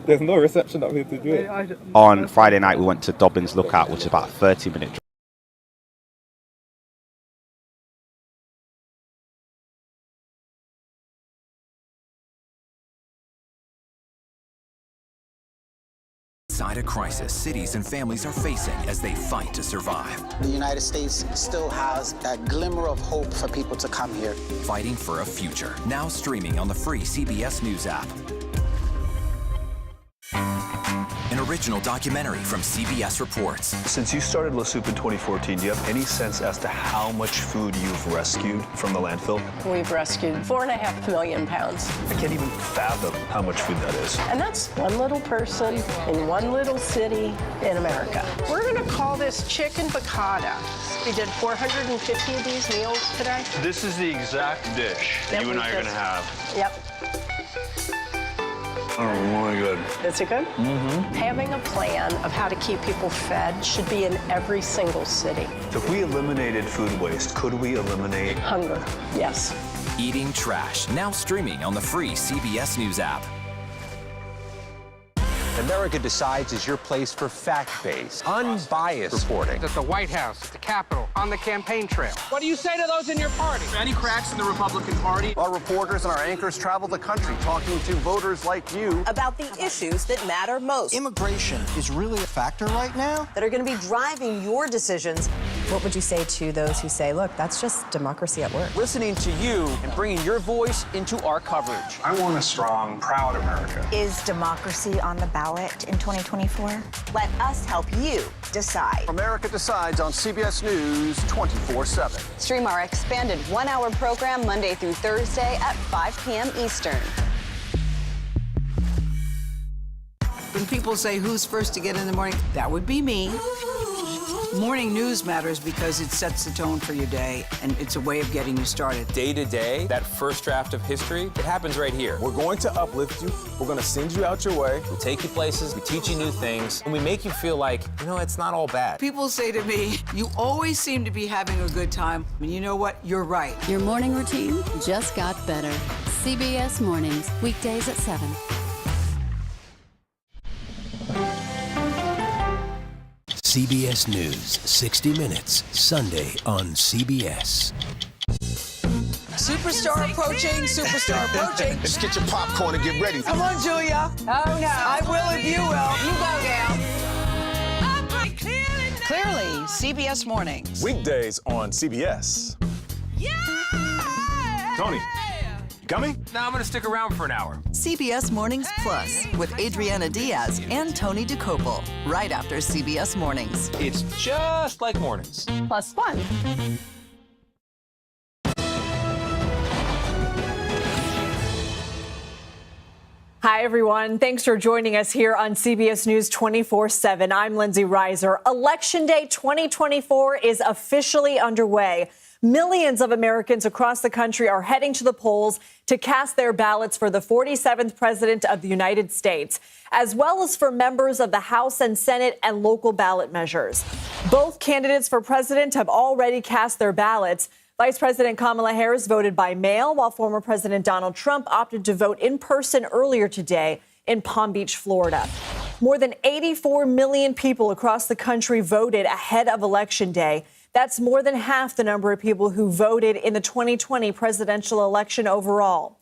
There's no reception up here to do it. On Friday night, we went to Dobbins Lookout, which is about a 30-minute drive. Inside a crisis cities and families are facing as they fight to survive. The United States still has that glimmer of hope for people to come here. Fighting for a future. Now streaming on the free CBS News app. An original documentary from CBS Reports. Since you started La Soup in 2014, do you have any sense as to how much food you've rescued from the landfill? We've rescued 4.5 million pounds. I can't even fathom how much food that is. And that's one little person in one little city in America. We're going to call this chicken piccata. We did 450 of these meals today. This is the exact dish that you and I are going to have. Yep. Oh my God. Is it good? Mm-hmm. Having a plan of how to keep people fed should be in every single city. So if we eliminated food waste, could we eliminate hunger? Yes. Eating Trash, now streaming on the free CBS News app. America Decides is your place for fact-based, unbiased reporting. At the White House, at the Capitol, on the campaign trail. What do you say to those in your party? Any cracks in the Republican Party? Our reporters and our anchors travel the country talking to voters like you about the issues that matter most. Immigration is really a factor right now that are going to be driving your decisions. What would you say to those who say, look, that's just democracy at work? Listening to you and bringing your voice into our coverage. I want a strong, proud America. Is democracy on the ballot in 2024? Let us help you decide. America Decides on CBS News 24/7. Stream our expanded one-hour program Monday through Thursday at 5 p.m. Eastern. When people say who's first to get in the morning, that would be me. Morning news matters because it sets the tone for your day, and it's a way of getting you started. Day to day, that first draft of history, it happens right here. We're going to uplift you. We're going to send you out your way. We'll take you places. We teach you new things. And we make you feel like, you know, it's not all bad. People say to me, you always seem to be having a good time. And you know what? You're right. Your morning routine just got better. CBS Mornings, weekdays at 7. CBS News, 60 Minutes, Sunday on CBS. Superstar approaching, superstar approaching. Just get your popcorn and get ready. Come on, Julia. Oh, no. I will if you will. You go down. Clearly, CBS Mornings. Weekdays on CBS. Yeah! Tony, you coming? No, I'm going to stick around for an hour. CBS Mornings Plus with Adriana Diaz and Tony DeCopel, right after CBS Mornings. It's just like mornings. Plus fun. Hi, everyone. Thanks for joining us here on CBS News 24/7. I'm Lindsay Reiser. Election Day 2024 is officially underway. Millions of Americans across the country are heading to the polls to cast their ballots for the 47th President of the United States, as well as for members of the House and Senate and local ballot measures. Both candidates for president have already cast their ballots. Vice President Kamala Harris voted by mail, while former President Donald Trump opted to vote in person earlier today in Palm Beach, Florida. More than 84 million people across the country voted ahead of Election Day. That's more than half the number of people who voted in the 2020 presidential election overall.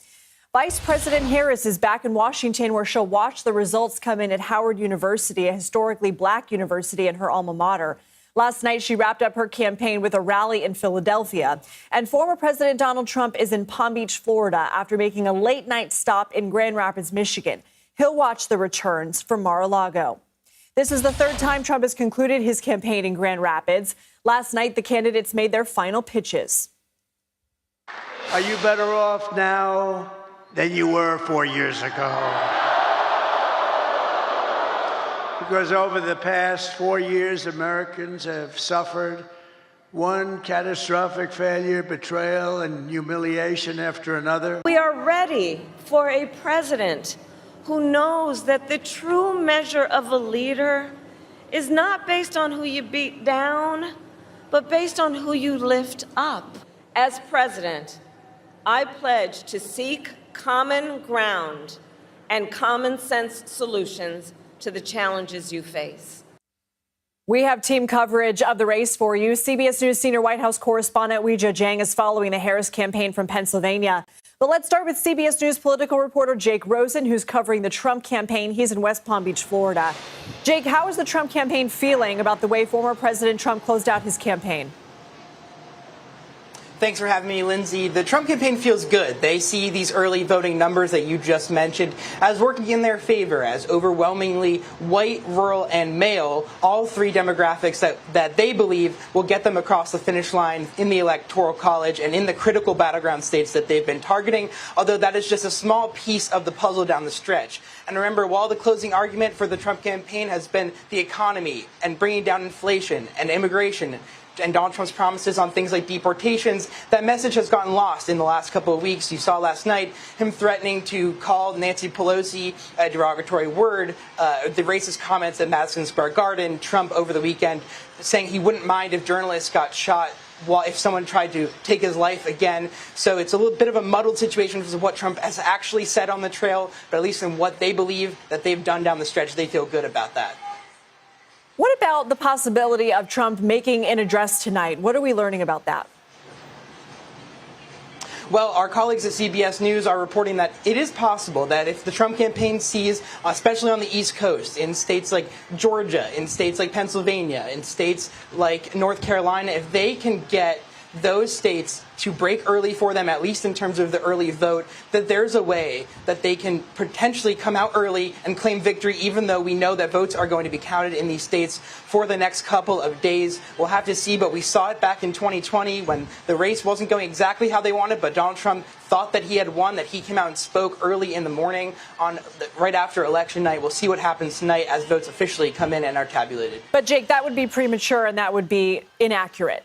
Vice President Harris is back in Washington, where she'll watch the results come in at Howard University, a historically black university in her alma mater. Last night, she wrapped up her campaign with a rally in Philadelphia. And former President Donald Trump is in Palm Beach, Florida, after making a late-night stop in Grand Rapids, Michigan. He'll watch the returns from Mar-a-Lago. This is the third time Trump has concluded his campaign in Grand Rapids. Last night, the candidates made their final pitches. Are you better off now than you were 4 years ago? Because over the past 4 years, Americans have suffered one catastrophic failure, betrayal, and humiliation after another. We are ready for a president who knows that the true measure of a leader is not based on who you beat down, but based on who you lift up. As president, I pledge to seek common ground and common sense solutions to the challenges you face. We have team coverage of the race for you. CBS News senior White House correspondent Weijia Jiang is following the Harris campaign from Pennsylvania. But let's start with CBS News political reporter Jake Rosen, who's covering the Trump campaign. He's in West Palm Beach, Florida. Jake, how is the Trump campaign feeling about the way former President Trump closed out his campaign? Thanks for having me, Lindsay. The Trump campaign feels good. They see these early voting numbers that you just mentioned as working in their favor, as overwhelmingly white, rural, and male, all three demographics that they believe will get them across the finish line in the Electoral College and in the critical battleground states that they've been targeting, although that is just a small piece of the puzzle down the stretch. And remember, while the closing argument for the Trump campaign has been the economy and bringing down inflation and immigration, and Donald Trump's promises on things like deportations, that message has gotten lost in the last couple of weeks. You saw last night him threatening to call Nancy Pelosi a derogatory word, the racist comments at Madison Square Garden, Trump over the weekend saying he wouldn't mind if journalists got shot if someone tried to take his life again. So it's a little bit of a muddled situation because of what Trump has actually said on the trail, but at least in what they believe that they've done down the stretch, they feel good about that. What about the possibility of Trump making an address tonight? What are we learning about that? Well, our colleagues at CBS News are reporting that it is possible that if the Trump campaign sees, especially on the East Coast, in states like Georgia, in states like Pennsylvania, in states like North Carolina, if they can get those states to break early for them, at least in terms of the early vote, that there's a way that they can potentially come out early and claim victory, even though we know that votes are going to be counted in these states for the next couple of days. We'll have to see, but we saw it back in 2020 when the race wasn't going exactly how they wanted, but Donald Trump thought that he had won, that he came out and spoke early in the morning right after election night. We'll see what happens tonight as votes officially come in and are tabulated. But, Jake, that would be premature and that would be inaccurate.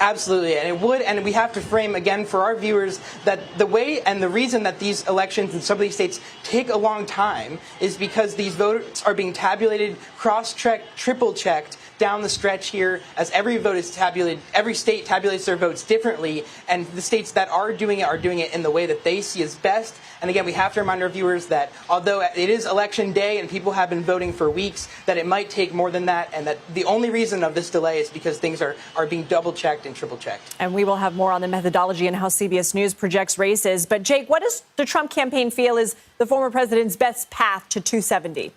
Absolutely, and it would, and we have to frame again for our viewers that the way and the reason that these elections in some of these states take a long time is because these votes are being tabulated, cross-checked, triple-checked down the stretch here as every vote is tabulated. Every state tabulates their votes differently, and the states that are doing it in the way that they see as best. And again, we have to remind our viewers that although it is election day and people have been voting for weeks, that it might take more than that, and that the only reason of this delay is because things are being double-checked and triple-checked. And we will have more on the methodology and how CBS News projects races. But, Jake, what does the Trump campaign feel is the former president's best path to 270?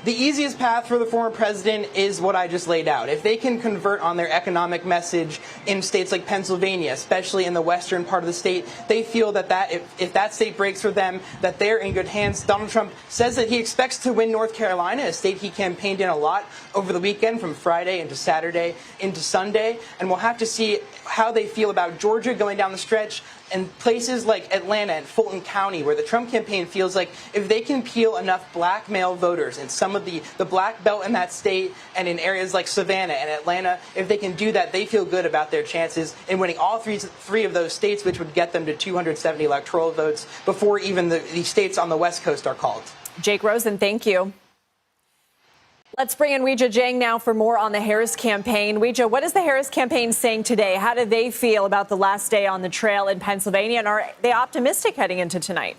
The easiest path for the former president is what I just laid out. If they can convert on their economic message in states like Pennsylvania, especially in the western part of the state, they feel that if that state breaks for them, that they're in good hands. Donald Trump says that he expects to win North Carolina, a state he campaigned in a lot over the weekend from Friday into Saturday into Sunday. And we'll have to see how they feel about Georgia going down the stretch, and places like Atlanta and Fulton County, where the Trump campaign feels like if they can peel enough black male voters in some of the black belt in that state and in areas like Savannah and Atlanta, if they can do that, they feel good about their chances in winning all three of those states, which would get them to 270 electoral votes before even the states on the West Coast are called. Jake Rosen, thank you. Let's bring in Weijia Jiang now for more on the Harris campaign. Weijia, what is the Harris campaign saying today? How do they feel about the last day on the trail in Pennsylvania? And are they optimistic heading into tonight?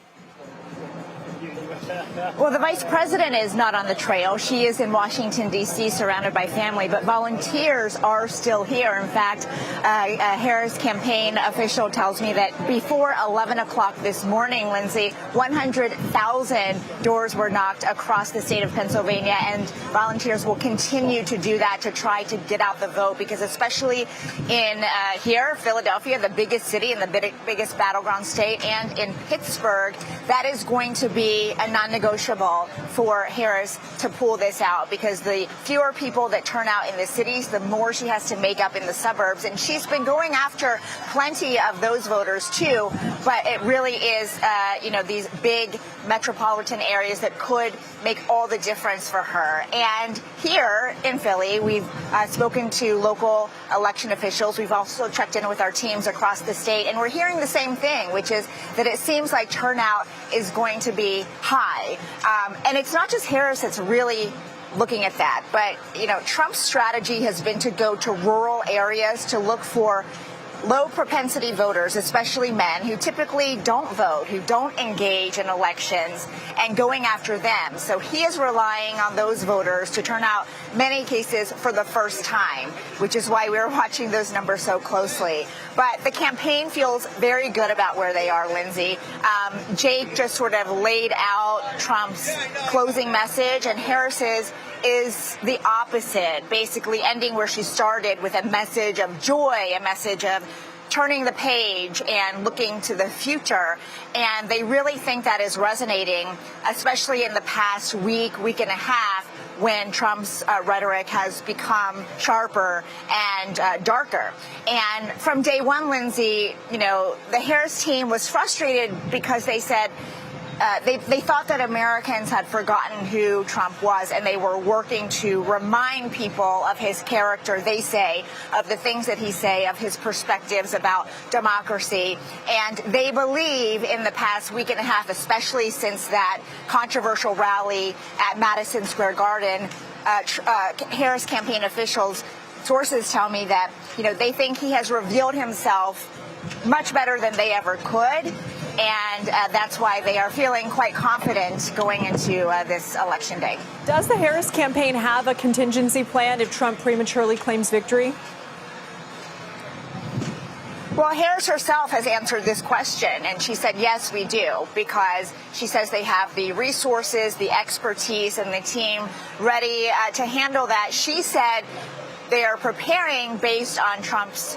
Well, the vice president is not on the trail. She is in Washington, D.C., surrounded by family, but volunteers are still here. In fact, a Harris campaign official tells me that before 11 o'clock this morning, Lindsay, 100,000 doors were knocked across the state of Pennsylvania, and volunteers will continue to do that to try to get out the vote, because especially in here, Philadelphia, the biggest city and the biggest battleground state, and in Pittsburgh, that is going to be a non-negotiable for Harris to pull this out, because the fewer people that turn out in the cities, the more she has to make up in the suburbs. And she's been going after plenty of those voters, too. But it really is, these big metropolitan areas that could make all the difference for her. And here in Philly, we've spoken to local election officials. We've also checked in with our teams across the state, and we're hearing the same thing, which is that it seems like turnout is going to be high. And it's not just Harris that's really looking at that, but, Trump's strategy has been to go to rural areas to look for low propensity voters, especially men who typically don't vote, who don't engage in elections, and going after them. So he is relying on those voters to turn out, many cases, for the first time, which is why we're watching those numbers so closely. But the campaign feels very good about where they are, Lindsay. Jake just sort of laid out Trump's closing message, and Harris's is the opposite, basically ending where she started with a message of joy, a message of turning the page and looking to the future. And they really think that is resonating, especially in the past week and a half, when Trump's rhetoric has become sharper and darker. And from day one, Lindsay, the Harris team was frustrated because they said they thought that Americans had forgotten who Trump was, and they were working to remind people of his character, they say, of the things that he say, of his perspectives about democracy. And they believe in the past week and a half, especially since that controversial rally at Madison Square Garden, Harris campaign officials, sources tell me that, they think he has revealed himself much better than they ever could. And that's why they are feeling quite confident going into this election day. Does the Harris campaign have a contingency plan if Trump prematurely claims victory? Well, Harris herself has answered this question, and she said, yes, we do, because she says they have the resources, the expertise, and the team ready to handle that. She said they are preparing based on Trump's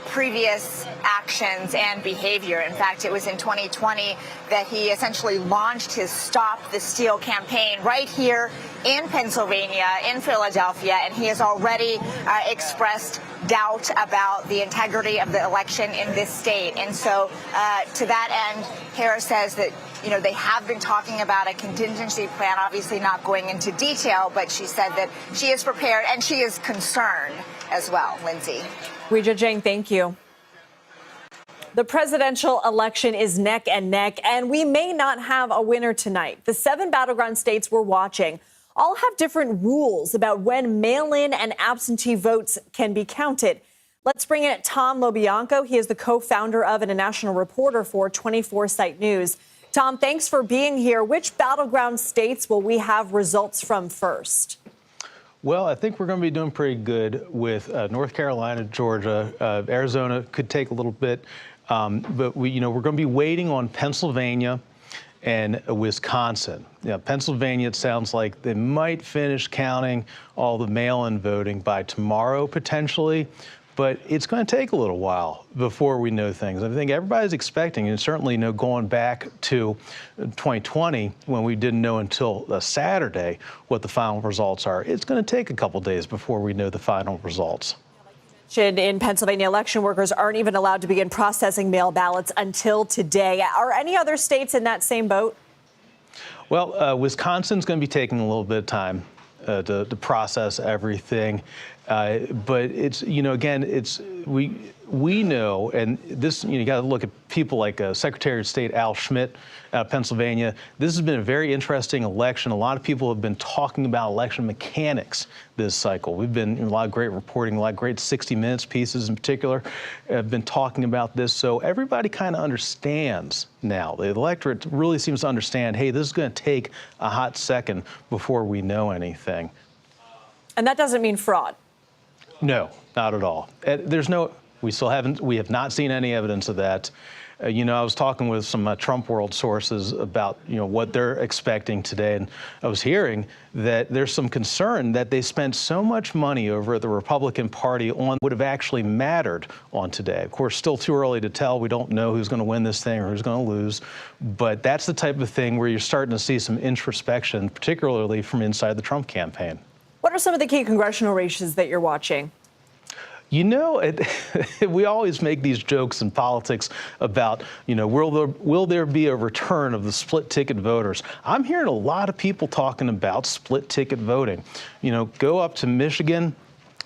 previous actions and behavior. In fact, it was in 2020 that he essentially launched his Stop the Steal campaign right here in Pennsylvania, in Philadelphia, and he has already expressed doubt about the integrity of the election in this state. And so to that end, Harris says that they have been talking about a contingency plan, obviously not going into detail, but she said that she is prepared and she is concerned as well. Lindsay. Weijia Jiang, thank you. The presidential election is neck and neck, and we may not have a winner tonight. The 7 battleground states we're watching all have different rules about when mail-in and absentee votes can be counted. Let's bring in Tom LoBianco. He is the co-founder of and a national reporter for 24/7 News. Tom, thanks for being here. Which battleground states will we have results from first? Well, I think we're going to be doing pretty good with North Carolina, Georgia. Arizona could take a little bit, but we're going to be waiting on Pennsylvania and Wisconsin. Pennsylvania, it sounds like they might finish counting all the mail-in voting by tomorrow, potentially. But it's going to take a little while before we know things. I think everybody's expecting, and certainly going back to 2020 when we didn't know until Saturday what the final results are. It's going to take a couple days before we know the final results. In Pennsylvania, election workers aren't even allowed to begin processing mail ballots until today. Are any other states in that same boat? Well, Wisconsin's going to be taking a little bit of time to process everything. But it's, again, it's we know, and this, you got to look at people like Secretary of State Al Schmidt out of Pennsylvania. This has been a very interesting election. A lot of people have been talking about election mechanics this cycle. We've been a lot of great reporting, a lot of great 60 Minutes pieces in particular have been talking about this. So everybody kind of understands now. The electorate really seems to understand, hey, this is going to take a hot second before we know anything. And that doesn't mean fraud. No, not at all. We have not seen any evidence of that. I was talking with some Trump world sources about, what they're expecting today. And I was hearing that there's some concern that they spent so much money over at the Republican Party on what would have actually mattered on today. Of course, still too early to tell. We don't know who's going to win this thing or who's going to lose. But that's the type of thing where you're starting to see some introspection, particularly from inside the Trump campaign. What are some of the key congressional races that you're watching? We always make these jokes in politics about, will there be a return of the split ticket voters? I'm hearing a lot of people talking about split ticket voting. Go up to Michigan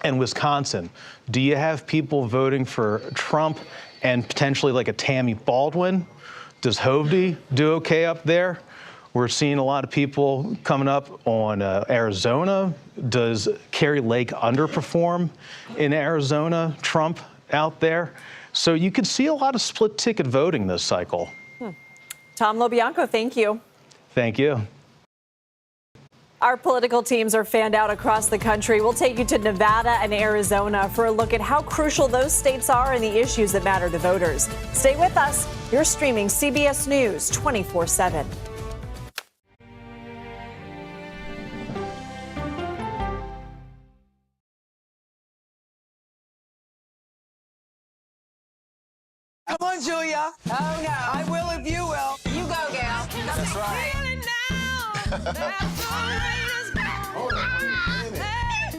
and Wisconsin. Do you have people voting for Trump and potentially like a Tammy Baldwin? Does Hovde do okay up there? We're seeing a lot of people coming up on Arizona. Does Kerry Lake underperform in Arizona? Trump out there? So you could see a lot of split ticket voting this cycle. Tom LoBianco, thank you. Thank you. Our political teams are fanned out across the country. We'll take you to Nevada and Arizona for a look at how crucial those states are and the issues that matter to voters. Stay with us. You're streaming CBS News 24/7. Come on, Julia. Oh, no. I will if you will. You go, gal. That's right.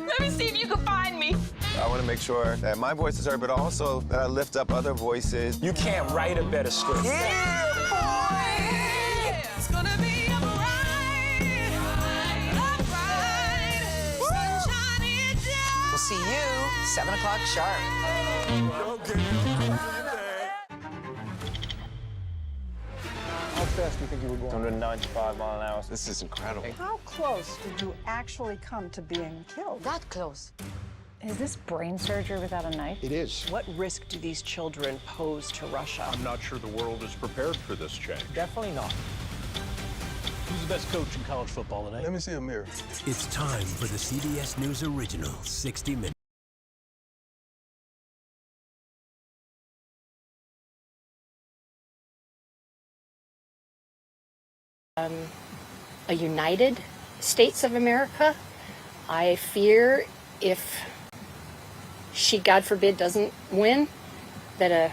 Let me see if you can find me. I want to make sure that my voice is heard, but also that I lift up other voices. You can't write a better script. Yeah, boy! It's gonna be a ride. Sunshine down. We'll see you 7 o'clock sharp. How fast do you think you were going? 195 miles an hour. This is incredible. How close did you actually come to being killed? That close. Is this brain surgery without a knife? It is. What risk do these children pose to Russia? I'm not sure the world is prepared for this change. Definitely not. Who's the best coach in college football today? Let me see a mirror. It's time for the CBS News Original 60 Minutes. A united States of America. I fear if she, God forbid, doesn't win, that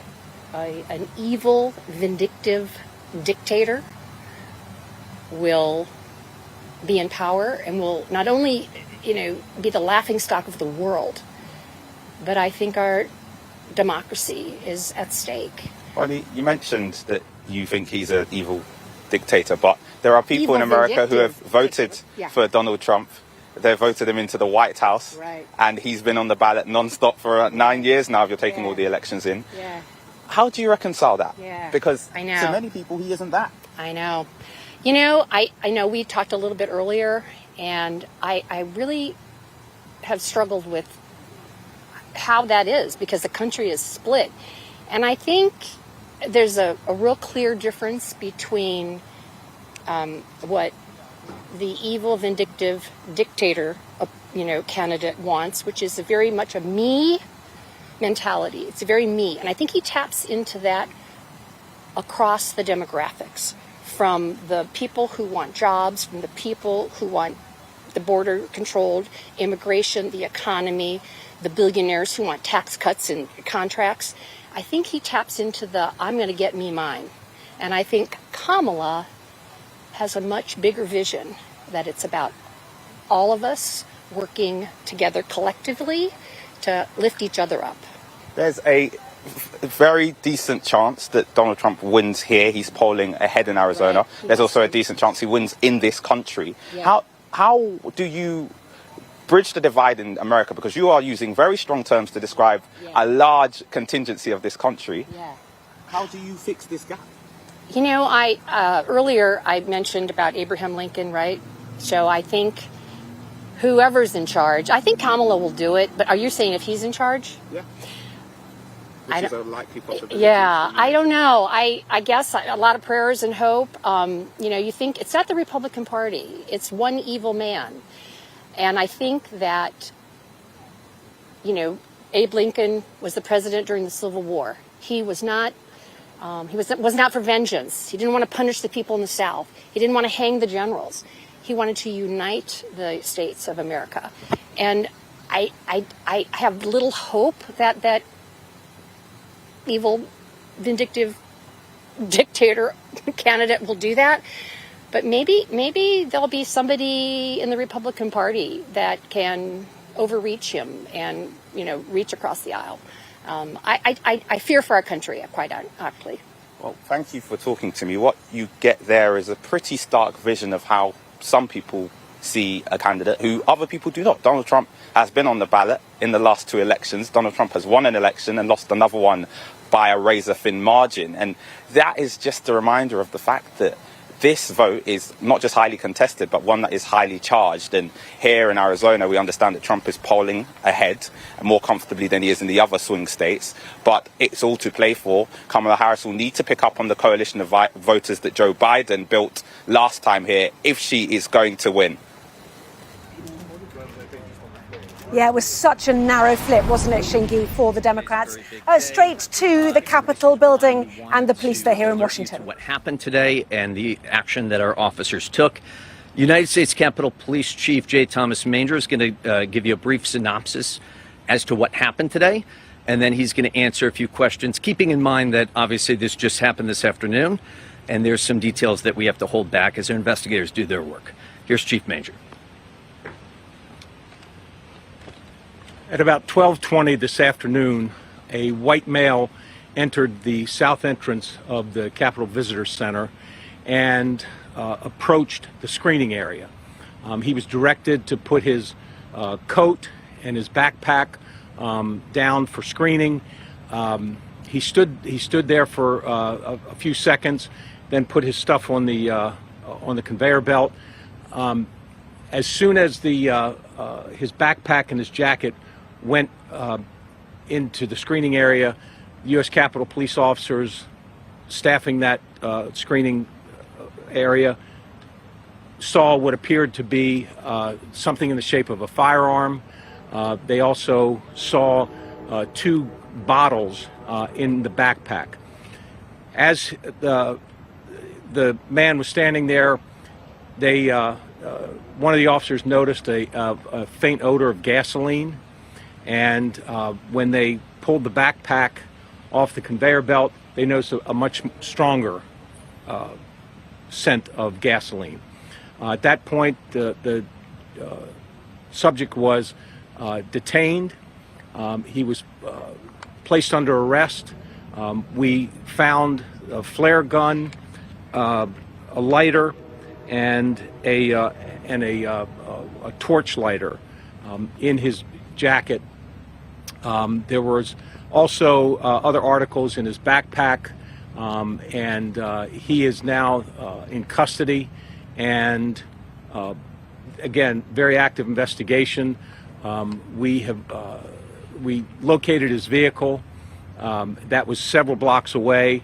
an evil, vindictive dictator will be in power and will not only, be the laughingstock of the world, but I think our democracy is at stake. Well, you mentioned that you think he's an evil dictator, but there are people in America who have voted for Donald Trump. They voted him into the White House, and he's been on the ballot non-stop for 9 years now, if you're taking all the elections in. How do you reconcile that? Because I know. to many people, he isn't that. I know. I know we talked a little bit earlier, and I really have struggled with how that is, because the country is split. And I think there's a real clear difference between what the evil, vindictive dictator, candidate wants, which is very much a me mentality. It's very me. And I think he taps into that across the demographics, from the people who want jobs, from the people who want the border controlled, immigration, the economy, the billionaires who want tax cuts and contracts. I think he taps into the I'm going to get me mine. And I think Kamala has a much bigger vision, that it's about all of us working together collectively to lift each other up. There's a very decent chance that Donald Trump wins here. He's polling ahead in Arizona. There's also a decent chance he wins in this country. How do you bridge the divide in America? Because you are using very strong terms to describe a large contingency of this country. How do you fix this gap? Earlier I mentioned about Abraham Lincoln, right? So I think whoever's in charge, I think Kamala will do it. But are you saying if he's in charge? Yeah. Which is a likely possibility. Yeah, I don't know. I guess a lot of prayers and hope. You think it's not the Republican Party. It's one evil man. And I think that, Abe Lincoln was the president during the Civil War. He was not wasn't out for vengeance. He didn't want to punish the people in the South. He didn't want to hang the generals. He wanted to unite the states of America. And I have little hope that that evil, vindictive dictator candidate will do that. But maybe there'll be somebody in the Republican Party that can overreach him and, reach across the aisle. I fear for our country, quite honestly. Well, thank you for talking to me. What you get there is a pretty stark vision of how some people see a candidate who other people do not. Donald Trump has been on the ballot in the last 2 elections. Donald Trump has won an election and lost another one by a razor-thin margin. And that is just a reminder of the fact that this vote is not just highly contested, but one that is highly charged. And here in Arizona, we understand that Trump is polling ahead more comfortably than he is in the other swing states. But it's all to play for. Kamala Harris will need to pick up on the coalition of voters that Joe Biden built last time here if she is going to win. Yeah, it was such a narrow flip, wasn't it, Shingy, for the Democrats? Straight to the Capitol building and the police there here in Washington. What happened today and the action that our officers took. United States Capitol Police Chief J. Thomas Manger is going to give you a brief synopsis as to what happened today. and then he's going to answer a few questions, keeping in mind that obviously this just happened this afternoon, and there's some details that we have to hold back as our investigators do their work. Here's Chief Major. At about 12:20 this afternoon, a white male entered the south entrance of the Capitol Visitor Center and approached the screening area. He was directed to put his coat and his backpack down for screening. He stood there for a few seconds, then put his stuff on the conveyor belt. As soon as his backpack and his jacket went into the screening area, U.S. Capitol police officers staffing that screening area saw what appeared to be something in the shape of a firearm. They also saw 2 bottles in the backpack. As the man was standing there, one of the officers noticed a faint odor of gasoline, and when they pulled the backpack off the conveyor belt, they noticed a much stronger scent of gasoline. At that point, the subject was detained. He was placed under arrest. We found a flare gun, a lighter, and a torch lighter in his jacket. There was also other articles in his backpack, and he is now in custody. And again, very active investigation. We located his vehicle. That was several blocks away.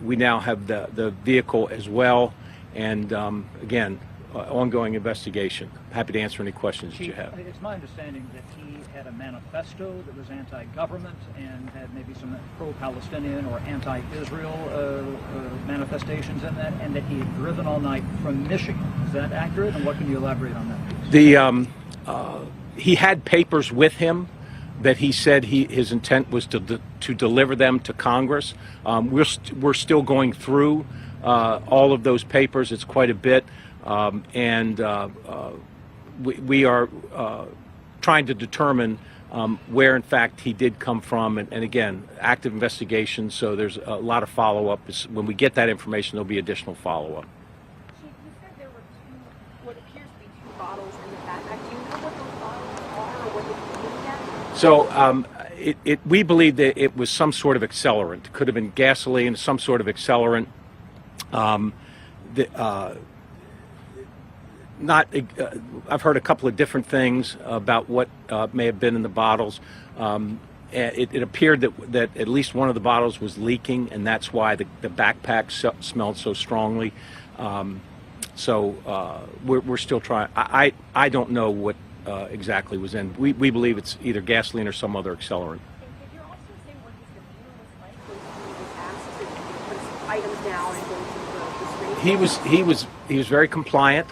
We now have the vehicle as well. And again, ongoing investigation. Happy to answer any questions that you have. It's my understanding that he had a manifesto that was anti-government and had maybe some pro-Palestinian or anti-Israel manifestations in that, and that he had driven all night from Michigan. Is that accurate? And what can you elaborate on that? He had papers with him that he said his intent was to deliver them to Congress. We're still going through all of those papers. It's quite a bit. We are trying to determine where, in fact, he did come from. And again, active investigation, so there's a lot of follow-up. When we get that information, there'll be additional follow-up. Chief, you said there were what appears to be 2 bottles in the backpack. Do you know what those bottles are or what they mean yet? So we believe that it was some sort of accelerant. It could have been gasoline, some sort of accelerant. I've heard a couple of different things about what may have been in the bottles. It appeared that at least one of the bottles was leaking, and that's why the backpack smelled so strongly. We're still trying. I don't know what exactly was in. We believe it's either gasoline or some other accelerant. Did you also say what his demeanor was like when he was asked to put his items down and go to the screen? He was very compliant.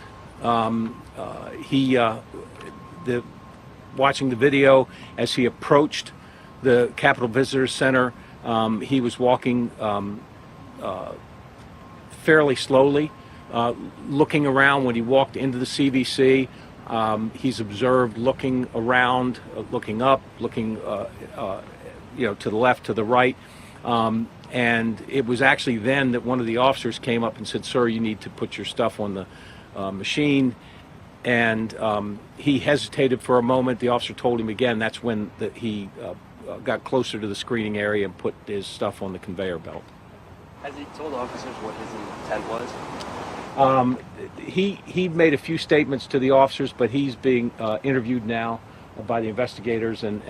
Watching the video, as he approached the Capitol Visitor Center, he was walking fairly slowly, looking around. When he walked into the CVC, he's observed looking around, looking up, looking to the left, to the right. And it was actually then that one of the officers came up and said, "Sir, you need to put your stuff on the machine." And he hesitated for a moment. The officer told him again. That's when he got closer to the screening area and put his stuff on the conveyor belt. Has he told officers what his intent was? He made a few statements to the officers, but he's being interviewed now by the investigators, and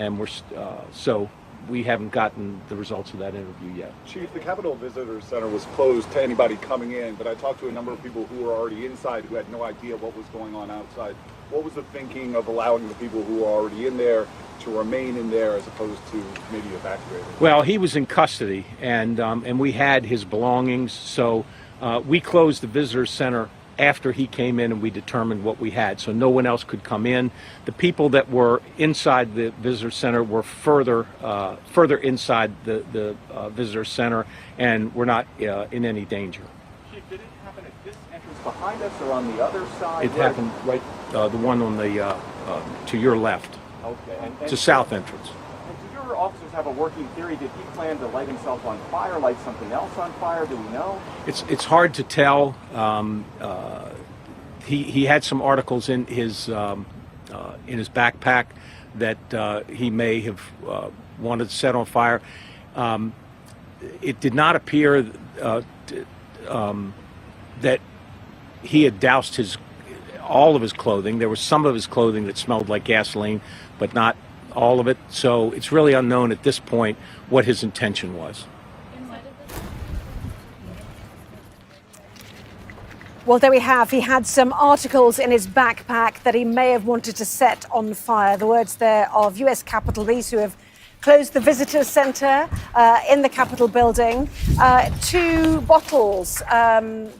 so we haven't gotten the results of that interview yet. Chief, the Capitol Visitor Center was closed to anybody coming in, but I talked to a number of people who were already inside who had no idea what was going on outside. What was the thinking of allowing the people who were already in there to remain in there as opposed to maybe evacuating? Well, he was in custody, and we had his belongings, so we closed the Visitor Center after he came in and we determined what we had. So no one else could come in. The people that were inside the visitor center were further inside the visitor center and were not in any danger. Chief, did it happen at this entrance behind us or on the other side? It happened right, the one on the to your left. Okay. It's a south entrance. And do your officers have a working theory? Did he plan to light himself on fire, light something else on fire? Do we know? It's hard to tell. He had some articles in his backpack that he may have wanted to set on fire. It did not appear that he had doused all of his clothing. There was some of his clothing that smelled like gasoline, but not all of it. So it's really unknown at this point what his intention was. Well, there we have. He had some articles in his backpack that he may have wanted to set on fire. The words there of US Capitol Police, who have closed the visitor center in the Capitol building. 2 bottles,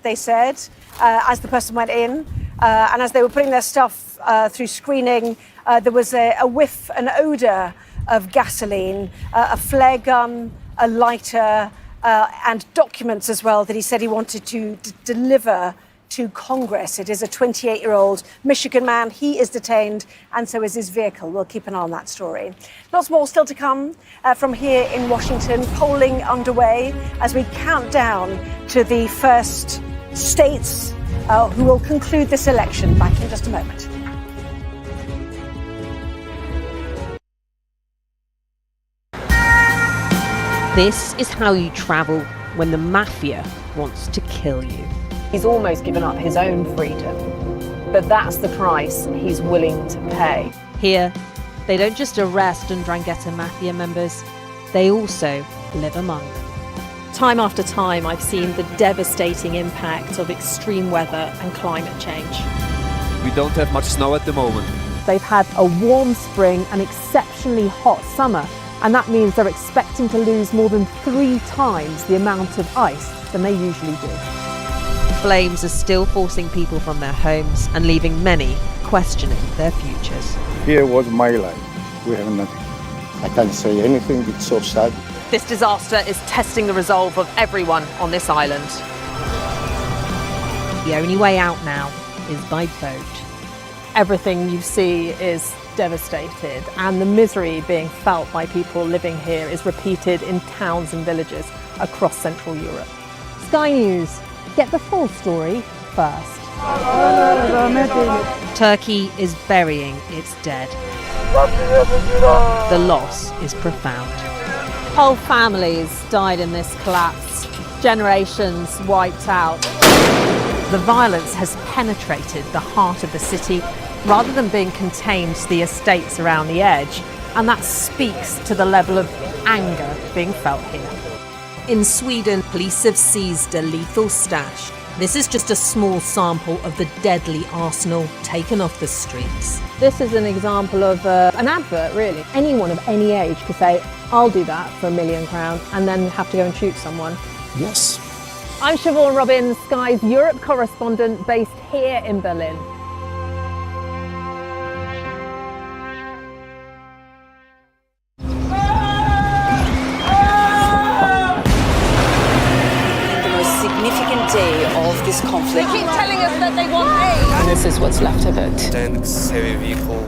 they said, as the person went in. And as they were putting their stuff through screening, there was a whiff, an odor of gasoline, a flare gun, a lighter, and documents as well that he said he wanted to deliver to Congress. It is a 28-year-old Michigan man. He is detained, and so is his vehicle. We'll keep an eye on that story. Lots more still to come from here in Washington. Polling underway as we count down to the first states who will conclude this election. Back in just a moment. This is how you travel when the mafia wants to kill you. He's almost given up his own freedom, but that's the price he's willing to pay. Here, they don't just arrest and Ndrangheta mafia members, they also live among them. Time after time, I've seen the devastating impact of extreme weather and climate change. We don't have much snow at the moment. They've had a warm spring and exceptionally hot summer, and that means they're expecting to lose more than 3 times the amount of ice than they usually do. Flames are still forcing people from their homes and leaving many questioning their futures. Here was my life. We have nothing. I can't say anything. It's so sad. This disaster is testing the resolve of everyone on this island. The only way out now is by boat. Everything you see is devastated, and the misery being felt by people living here is repeated in towns and villages across Central Europe. Sky News, get the full story first. Turkey is burying its dead. The loss is profound. Whole families died in this collapse, generations wiped out. The violence has penetrated the heart of the city rather than being contained to the estates around the edge, and that speaks to the level of anger being felt here. In Sweden, police have seized a lethal stash. This is just a small sample of the deadly arsenal taken off the streets. This is an example of an advert, really. Anyone of any age could say, I'll do that for £1 million, and then have to go and shoot someone. Yes. I'm Siobhan Robbins, Sky's Europe correspondent based here in Berlin. Significant day of this conflict. They keep telling us that they want aid. And this is what's left of it. Tanks, heavy vehicle.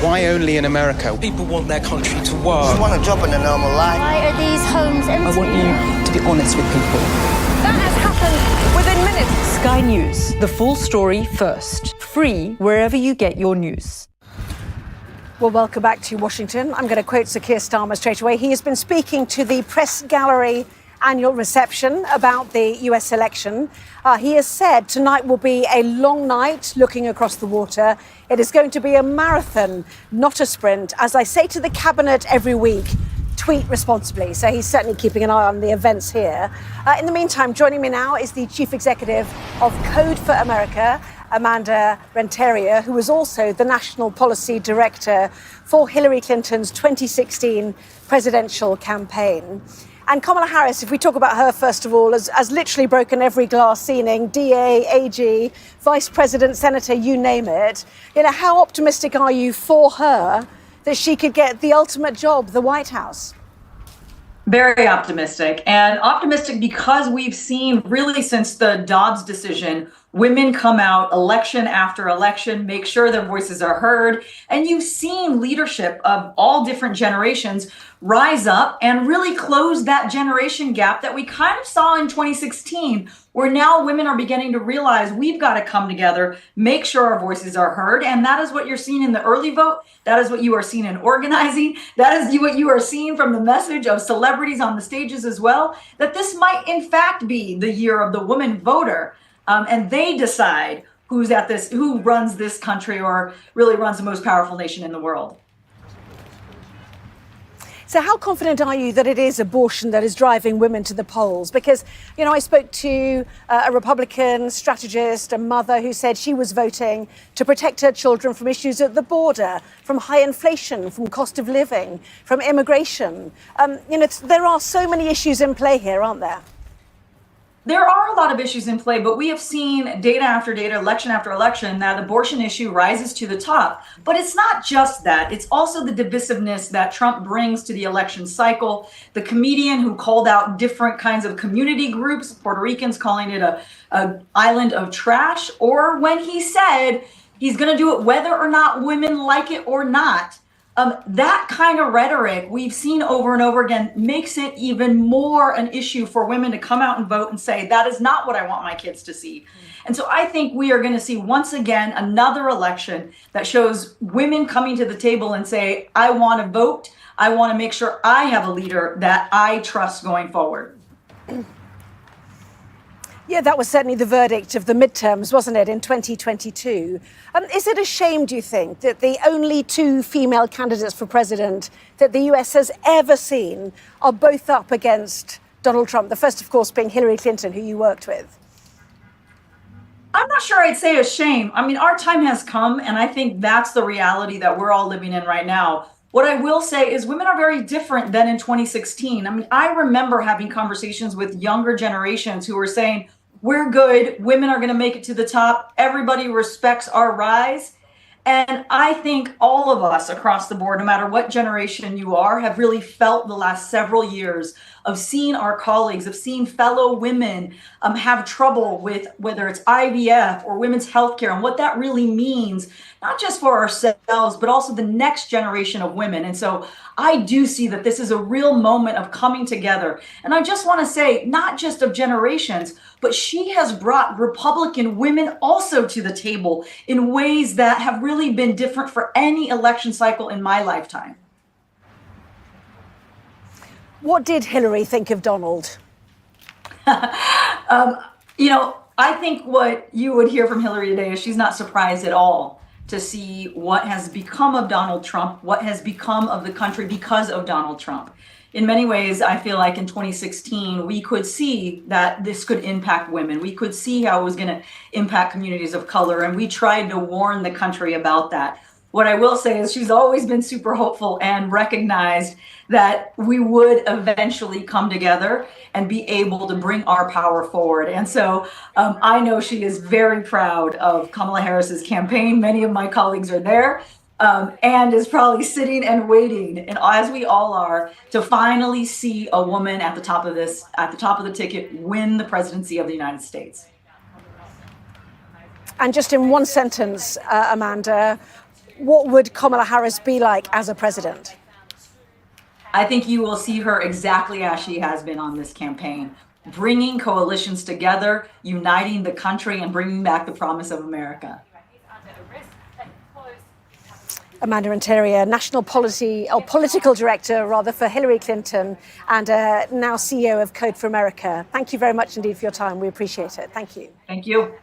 Why only in America? People want their country to work. You want a job in a normal life? Why are these homes empty? I want you to be honest with people. That has happened within minutes. Sky News, the full story first. Free wherever you get your news. Well, welcome back to Washington. I'm going to quote Sir Keir Starmer straight away. He has been speaking to the press gallery annual reception about the US election. He has said tonight will be a long night looking across the water. It is going to be a marathon, not a sprint. As I say to the cabinet every week, tweet responsibly. So he's certainly keeping an eye on the events here. In the meantime, joining me now is the chief executive of Code for America, Amanda Renteria, who was also the national policy director for Hillary Clinton's 2016 presidential campaign. And Kamala Harris, if we talk about her first of all, has literally broken every glass ceiling, DA, AG, Vice President, Senator, you name it. You know, how optimistic are you for her that she could get the ultimate job, the White House? Very optimistic, and optimistic because we've seen really since the Dobbs decision, women come out election after election, make sure their voices are heard. And you've seen leadership of all different generations rise up and really close that generation gap that we kind of saw in 2016, where now women are beginning to realize we've got to come together, make sure our voices are heard. And that is what you're seeing in the early vote. That is what you are seeing in organizing. That is what you are seeing from the message of celebrities on the stages as well, that this might in fact be the year of the woman voter. And they decide who's at this, who runs this country or really runs the most powerful nation in the world. So how confident are you that it is abortion that is driving women to the polls? Because, you know, I spoke to a Republican strategist, a mother who said she was voting to protect her children from issues at the border, from high inflation, from cost of living, from immigration. You know, there are so many issues in play here, aren't there? There are a lot of issues in play, but we have seen data after data, election after election, that abortion issue rises to the top. But it's not just that. It's also the divisiveness that Trump brings to the election cycle. The comedian who called out different kinds of community groups, Puerto Ricans calling it a island of trash, or when he said he's going to do it whether or not women like it or not. That kind of rhetoric we've seen over and over again makes it even more an issue for women to come out and vote and say, that is not what I want my kids to see. And so I think we are going to see once again another election that shows women coming to the table and say, I want to vote. I want to make sure I have a leader that I trust going forward. Yeah, that was certainly the verdict of the midterms, wasn't it, in 2022? Is it a shame, do you think, that the only two female candidates for president that the US has ever seen are both up against Donald Trump? The first, of course, being Hillary Clinton, who you worked with. I'm not sure I'd say a shame. I mean, our time has come, and I think that's the reality that we're all living in right now. What I will say is women are very different than in 2016. I mean, I remember having conversations with younger generations who were saying, we're good. Women are going to make it to the top. Everybody respects our rise. And I think all of us across the board, no matter what generation you are, have really felt the last several years of seeing our colleagues, of seeing fellow women have trouble with whether it's IVF or women's healthcare and what that really means, not just for ourselves, but also the next generation of women. And so I do see that this is a real moment of coming together. And I just want to say, not just of generations, but she has brought Republican women also to the table in ways that have really been different for any election cycle in my lifetime. What did Hillary think of Donald? You know, I think what you would hear from Hillary today is she's not surprised at all to see what has become of Donald Trump, what has become of the country because of Donald Trump. In many ways, I feel like in 2016, we could see that this could impact women. We could see how it was going to impact communities of color, and we tried to warn the country about that. What I will say is she's always been super hopeful and recognized that we would eventually come together and be able to bring our power forward. And so I know she is very proud of Kamala Harris's campaign. Many of my colleagues are there. And is probably sitting and waiting, and as we all are, to finally see a woman at the top of the ticket, win the presidency of the United States. And just in one sentence, Amanda, what would Kamala Harris be like as a president? I think you will see her exactly as she has been on this campaign, bringing coalitions together, uniting the country, and bringing back the promise of America. Amanda Interior, National Political Director, for Hillary Clinton, and now CEO of Code for America. Thank you very much indeed for your time. We appreciate it. Thank you. Thank you.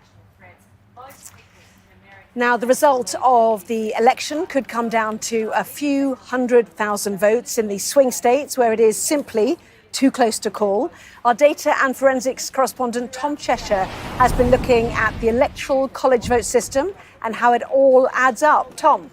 Now, the result of the election could come down to a few 100,000 votes in the swing states where it is simply too close to call. Our data and forensics correspondent Tom Cheshire has been looking at the Electoral college vote system and how it all adds up. Tom.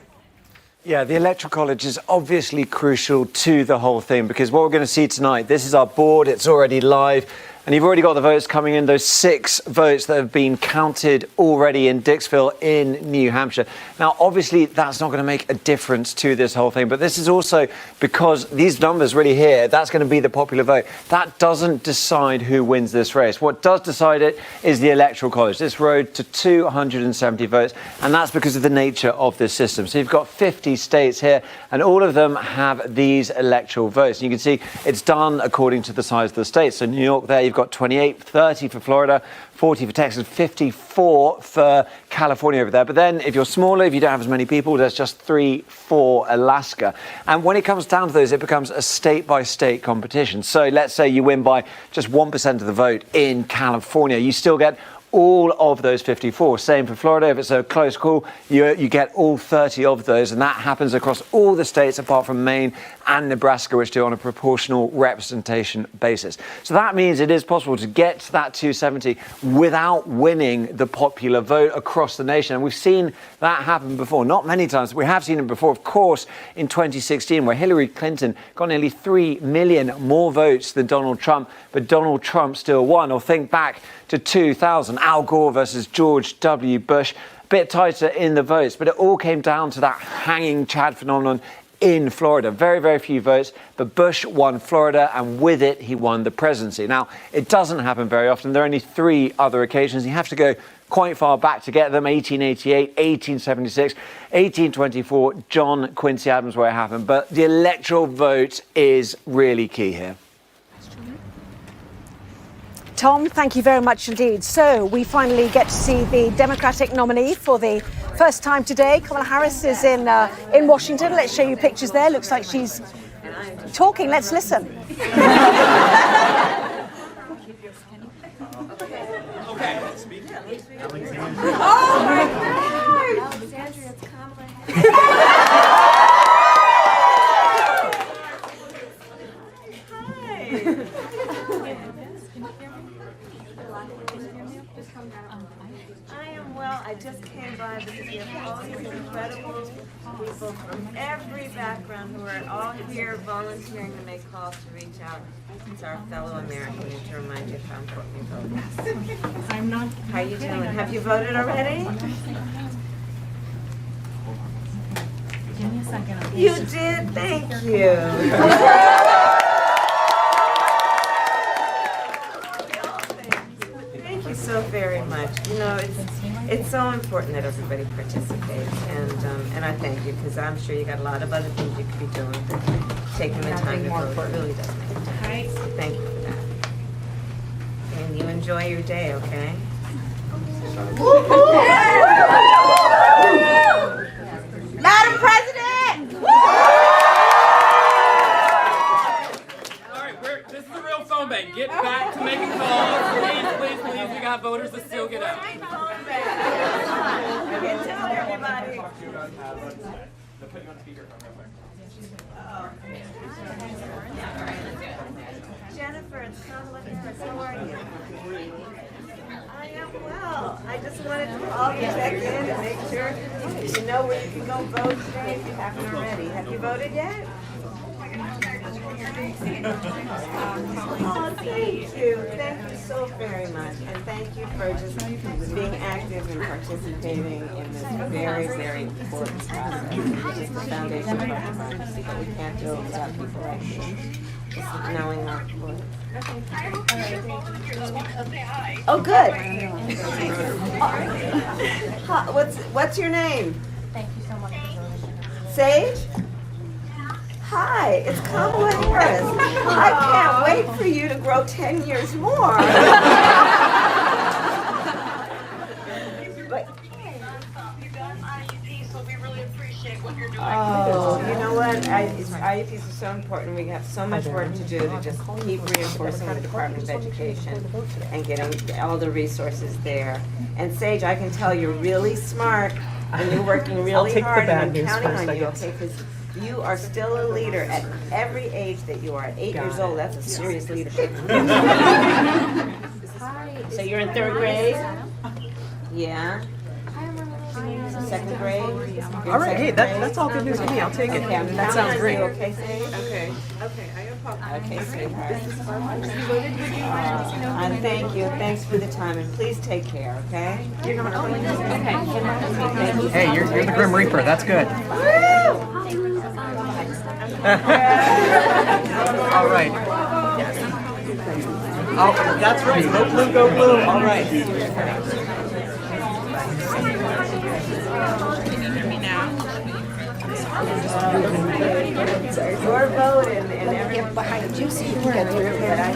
Yeah, the Electoral College is obviously crucial to the whole thing, because what we're going to see tonight, this is our board, it's already live, and you've already got the votes coming in, those 6 votes that have been counted already in Dixville in New Hampshire. Now, obviously, that's not going to make a difference to this whole thing, but this is also because these numbers really here, that's going to be the popular vote. That doesn't decide who wins this race. What does decide it is the Electoral College. This road to 270 votes, and that's because of the nature of this system. So you've got 50 states here, and all of them have these electoral votes. And you can see it's done according to the size of the state. So New York there, you've got 28, 30 for Florida, 40 for Texas, 54 for California over there. But then if you're smaller, if you don't have as many people, there's just 3 for Alaska. And when it comes down to those, it becomes a state-by-state competition. So let's say you win by just 1% of the vote in California. You still get all of those 54. Same for Florida. If it's a close call, you get all 30 of those, and that happens across all the states apart from Maine and Nebraska, which do on a proportional representation basis. So that means it is possible to get to that 270 without winning the popular vote across the nation. And we've seen that happen before. Not many times, but we have seen it before, of course, in 2016, where Hillary Clinton got nearly 3 million more votes than Donald Trump, but Donald Trump still won. Or think back to 2000, Al Gore versus George W. Bush, a bit tighter in the votes, but it all came down to that hanging Chad phenomenon in Florida. Very, very few votes, but Bush won Florida, and with it, he won the presidency. Now, it doesn't happen very often. There are only 3 other occasions. You have to go quite far back to get them: 1888, 1876, 1824, John Quincy Adams, where it happened. But the electoral vote is really key here. Tom, thank you very much indeed. So we finally get to see the Democratic nominee for the first time today. Kamala Harris is in Washington. Let's show you pictures there. Looks like she's talking. Let's listen. Oh my God! Alexandria, it's Kamala. I am well. I just came by because we have all these incredible people from every background who are all here volunteering to make calls to reach out to our fellow Americans to remind you of how important you vote is. I'm not. How are you doing? Have you voted already? Give me a second. You did? Thank you. So very much. You know, it's so important that everybody participates, and I thank you, because I'm sure you got a lot of other things you could be doing, but taking the time to vote really does make a difference. So thank you for that. And you enjoy your day, okay? Madam President! This is the real phone bank. Get back to making calls. Please, we got voters that still get out. I can tell everybody. Jennifer, it's Kamala Harris. How are you? I am well. I just wanted to call you, check in, and make sure you know where you can go vote today if you haven't already. Have you voted yet? Oh, thank you. Thank you so very much. And thank you for just being active and participating in this very, very important process. It's the foundation of our democracy, but we can't do it without people like you. Just knowing our work. Oh, good. What's your name? Thank you so much. Sage? Hi, it's Kamala Harris. I can't wait for you to grow 10 years more. Oh, you know what? IEPs are so important. We have so much work to do to just keep reinforcing the Department of Education and getting all the resources there. And Sage, I can tell you're really smart and you're working really hard, and I'm counting on you, okay? Because you are still a leader at every age that you are. At 8 years old, that's a serious leadership. So you're in 3rd grade? Yeah. Second grade. All right, hey, that's all good news to me. I'll take it. Okay, That sounds great. Okay, Sage? Okay, I apologize. Okay, sweetheart. You voted, would you mind just, And thank you. Thanks for the time, and please take care, okay? Okay. Hey, you're the Grim Reaper. That's good. All right. Oh, that's right. Go blue, go blue. All right. Can you hear me now? Your vote and everyone behind you so you can get through. but I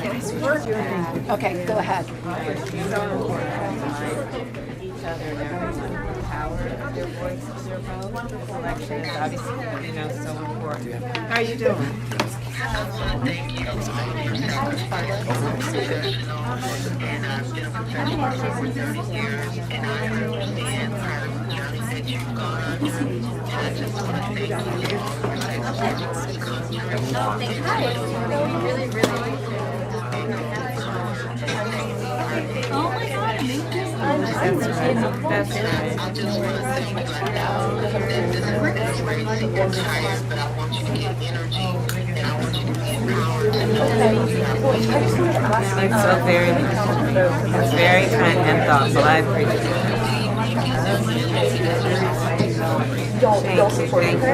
think Okay, go ahead. so important each other and everyone power of their voice, their vote. This election is obviously, so important. How are you doing? Oh my God, That's It's so very, it's very kind and thoughtful. I appreciate it.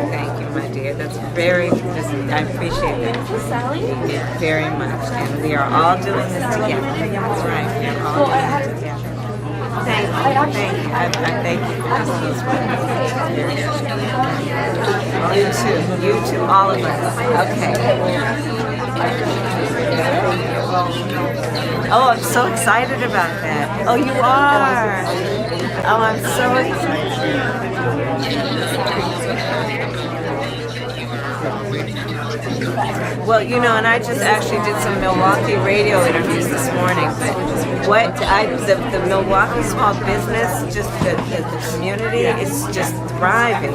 Thank you, my dear. That's very, I appreciate it very much. And we are all doing this together. That's right. We are all doing it together. Thank you. I thank you for just those words. You too, all of us. Okay. Oh, I'm so excited about that. Oh, you are. Oh, I'm so excited. Well, and I just actually did some Milwaukee radio interviews this morning, but the Milwaukee small business, just the community is just thriving.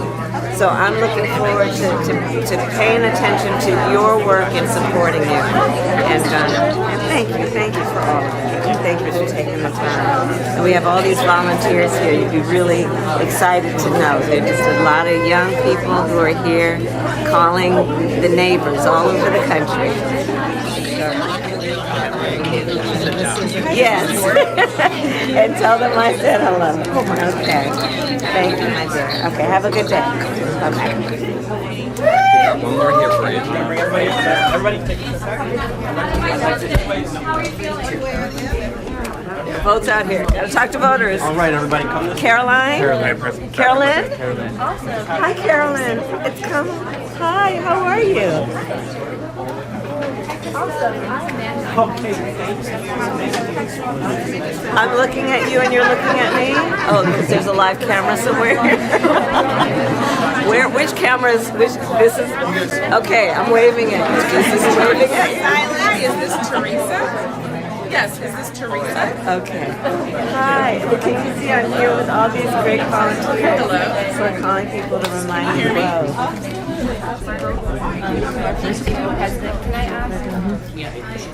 So I'm looking forward to paying attention to your work and supporting you. And thank you for all of that. Thank you for taking the time. And we have all these volunteers here. You'd be really excited to know. There are just a lot of young people who are here calling the neighbors all over the country. Yes. And tell them I said hello. Okay. Thank you, my dear. Okay, have a good day. Okay. One more here for you. Everybody take a How are you feeling? Votes out here. Gotta talk to voters. All right, everybody, come. Caroline? Carolyn? Awesome. Hi, Carolyn. It's come. Hi, how are you? I'm looking at you and you're looking at me? Oh, because there's a live camera somewhere. Which camera is, this is, okay, I'm waving at you. This is waving at you. Is this Teresa? Yes, is this Teresa? Okay. Hi. Well, can you see I'm here with all these great volunteers? Hello. So we're calling people to remind you to vote. Can I ask?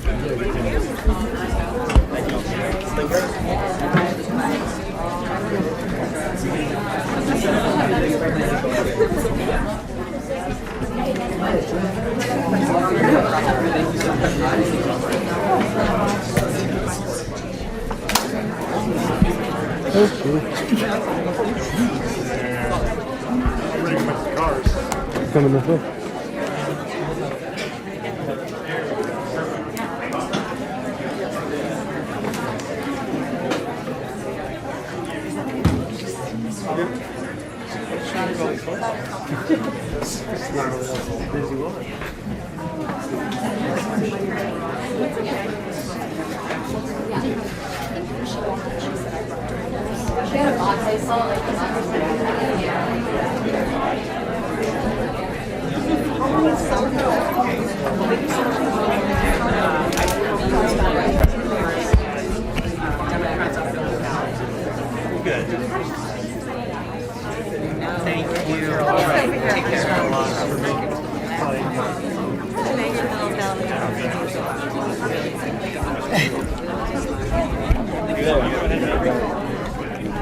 Coming this way.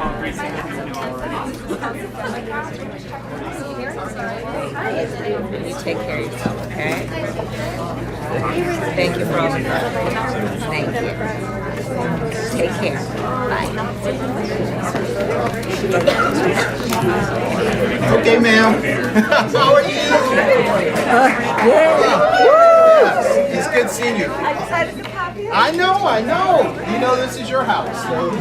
Concrete You take care of yourself, okay? Thank you for all the love. Thank you. Take care. Bye. Okay, ma'am. How are you? It's good seeing you. I know. You know this is your house. So.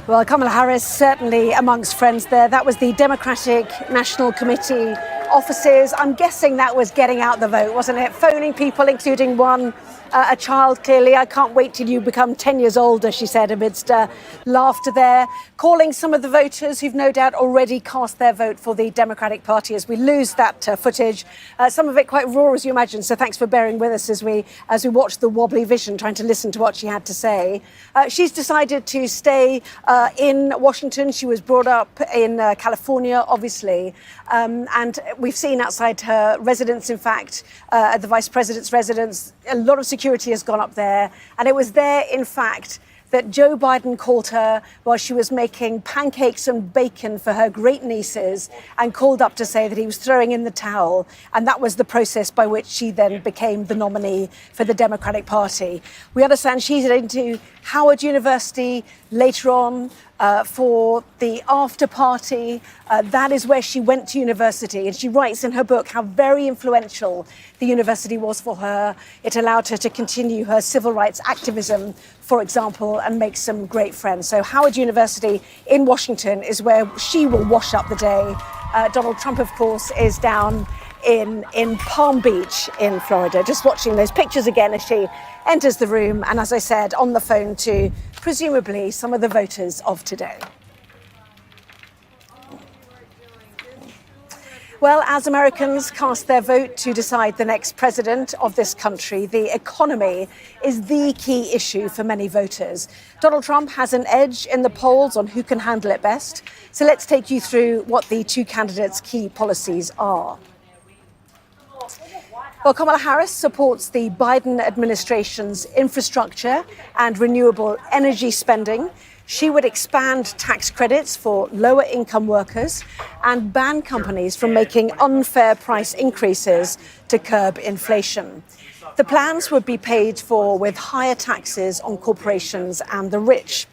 Well, Kamala Harris certainly amongst friends there. That was the Democratic National Committee offices. I'm guessing that was getting out the vote, wasn't it? Phoning people, including one, a child, clearly. I can't wait till you become 10 years older, she said, amidst laughter there. Calling some of the voters who've no doubt already cast their vote for the Democratic Party as we lose that footage. Some of it quite raw, as you imagine, so thanks for bearing with us as we watch the wobbly vision, trying to listen to what she had to say. She's decided to stay in Washington. She was brought up in California, obviously, and we've seen outside her residence, in fact, at the Vice President's residence, a lot of security has gone up there. And it was there, in fact, that Joe Biden called her while she was making pancakes and bacon for her great nieces and called up to say that he was throwing in the towel. And that was the process by which she then became the nominee for the Democratic Party. We understand she's heading to Howard University later on for the after party. That is where she went to university. And she writes in her book how very influential the university was for her. It allowed her to continue her civil rights activism, for example, and make some great friends. So Howard University in Washington is where she will wash up the day. Donald Trump, of course, is down in Palm Beach in Florida, just watching those pictures again as she enters the room. And as I said, on the phone to presumably some of the voters of today. Well, as Americans cast their vote to decide the next president of this country, the economy is the key issue for many voters. Donald Trump has an edge in the polls on who can handle it best. So let's take you through what the two candidates' key policies are. Well, Kamala Harris supports the Biden administration's infrastructure and renewable energy spending. She would expand tax credits for lower income workers and ban companies from making unfair price increases to curb inflation. The plans would be paid for with higher taxes on corporations and the rich.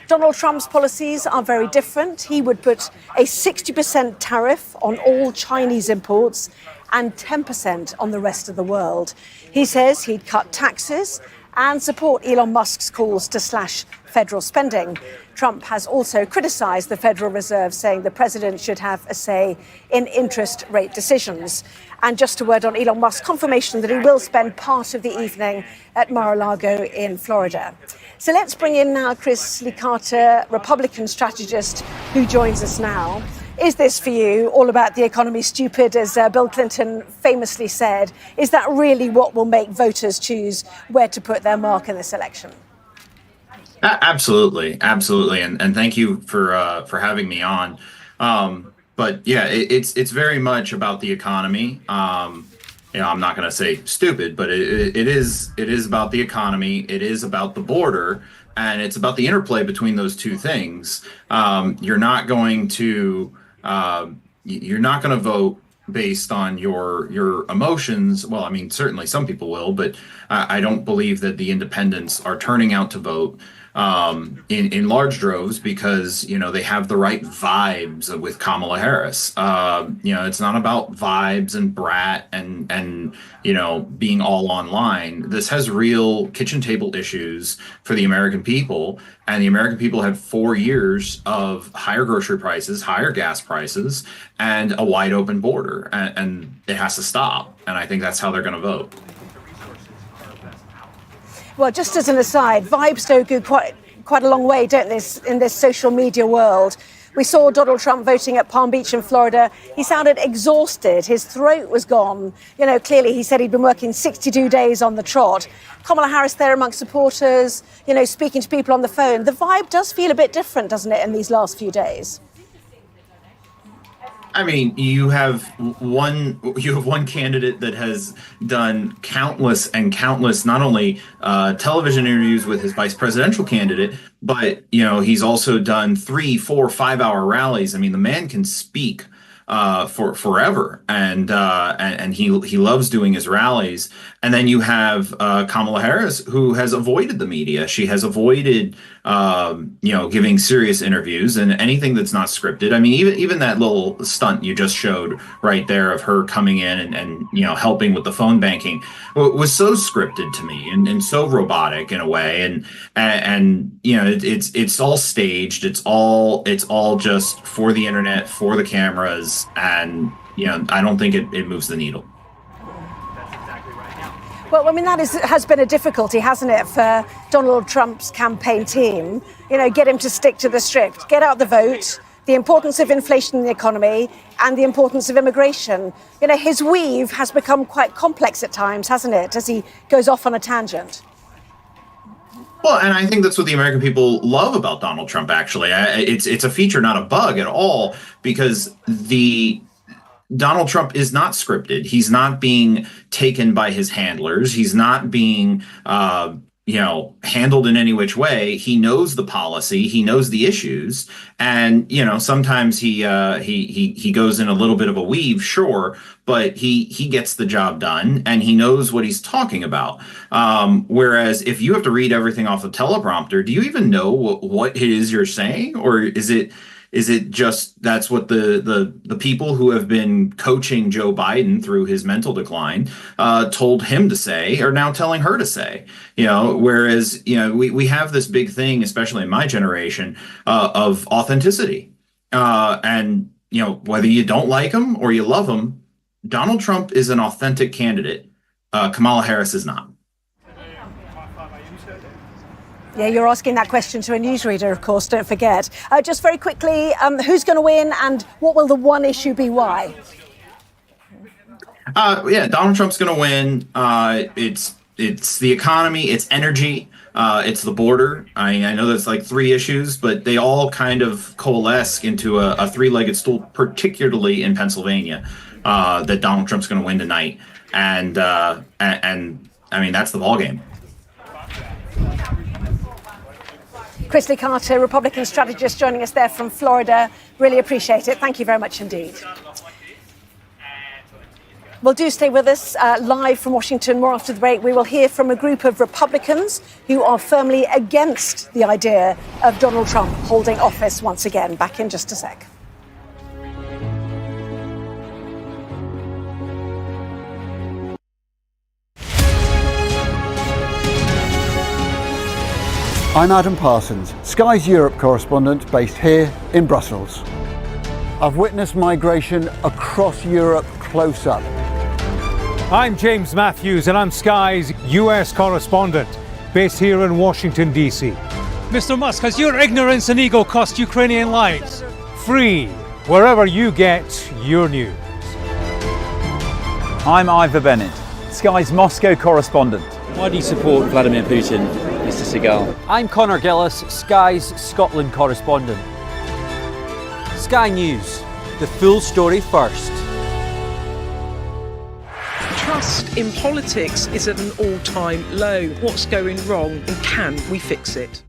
Donald Trump's policies are very different. He would put a 60% tariff on all Chinese imports and 10% on the rest of the world. He says he'd cut taxes and support Elon Musk's calls to slash federal spending. Trump has also criticized the Federal Reserve, saying the president should have a say in interest rate decisions. And just a word on Elon Musk's confirmation that he will spend part of the evening at Mar-a-Lago in Florida. So let's bring in now Chris Licata, Republican strategist, who joins us now. Is this for you all about the economy stupid, as Bill Clinton famously said? Is that really what will make voters choose where to put their mark in this election? Absolutely. And thank you for having me on. But yeah, it's very much about the economy. I'm not going to say stupid, but it is about the economy. It is about the border, and it's about the interplay between those two things. You're not going to vote based on your emotions. Well, I mean, certainly some people will, but I don't believe that the independents are turning out to vote in large droves because, they have the right vibes with Kamala Harris. It's not about vibes and brat and being all online. This has real kitchen table issues for the American people. And the American people have 4 years of higher grocery prices, higher gas prices, and a wide open border. And it has to stop. And I think that's how they're going to vote. Well, just as an aside, vibes do go quite a long way, don't they, in this social media world. We saw Donald Trump voting at Palm Beach in Florida. He sounded exhausted. His throat was gone. You know, clearly he said he'd been working 62 days on the trot. Kamala Harris there amongst supporters, you know, speaking to people on the phone. The vibe does feel a bit different, doesn't it, in these last few days? I mean, you have one candidate that has done countless and countless, not only television interviews with his vice presidential candidate, but, you know, he's also done 3, 4, 5 hour rallies. I mean, the man can speak for forever, and he loves doing his rallies. And then you have Kamala Harris, who has avoided the media. She has avoided giving serious interviews and anything that's not scripted. I mean, even that little stunt you just showed right there of her coming in and helping with the phone banking was so scripted to me and so robotic in a way. And it's all staged. It's all just for the internet, for the cameras. And, I don't think it moves the needle. Well, I mean, that has been a difficulty, hasn't it, for Donald Trump's campaign team? Get him to stick to the script, get out the vote, the importance of inflation in the economy and the importance of immigration. His weave has become quite complex at times, hasn't it, as he goes off on a tangent? Well, and I think that's what the American people love about Donald Trump, actually. It's a feature, not a bug at all, because Donald Trump is not scripted. He's not being taken by his handlers. He's not being, handled in any which way. He knows the policy. He knows the issues. And, sometimes he goes in a little bit of a weave, sure, but he gets the job done and he knows what he's talking about. Whereas if you have to read everything off the teleprompter, do you even know what it is you're saying? Or is it just that's what the people who have been coaching Joe Biden through his mental decline told him to say, are now telling her to say? Whereas we have this big thing, especially in my generation, of authenticity, and whether you don't like him or you love him, Donald Trump is an authentic candidate. Kamala Harris is not. Yeah, you're asking that question to a newsreader, of course, don't forget. Just very quickly, who's going to win and what will the one issue be? Why? Donald Trump's going to win. It's the economy, it's energy, it's the border. I know that's like 3 issues, but they all kind of coalesce into a 3-legged stool, particularly in Pennsylvania, that Donald Trump's going to win tonight. And I mean, that's the ballgame. Chrisley Carter, Republican strategist, joining us there from Florida. Really appreciate it. Thank you very much indeed. Well, do stay with us live from Washington. More after the break. We will hear from a group of Republicans who are firmly against the idea of Donald Trump holding office once again. Back in just a sec. I'm Adam Parsons, Sky's Europe correspondent based here in Brussels. I've witnessed migration across Europe close up. I'm James Matthews and I'm Sky's US correspondent based here in Washington, D.C. Mr. Musk, has your ignorance and ego cost Ukrainian lives? Free, wherever you get your news. I'm Ivor Bennett, Sky's Moscow correspondent. Why do you support Vladimir Putin, Mr. Seagal? I'm Conor Gillis, Sky's Scotland correspondent. Sky News, the full story first. Trust in politics is at an all-time low. What's going wrong and can we fix it?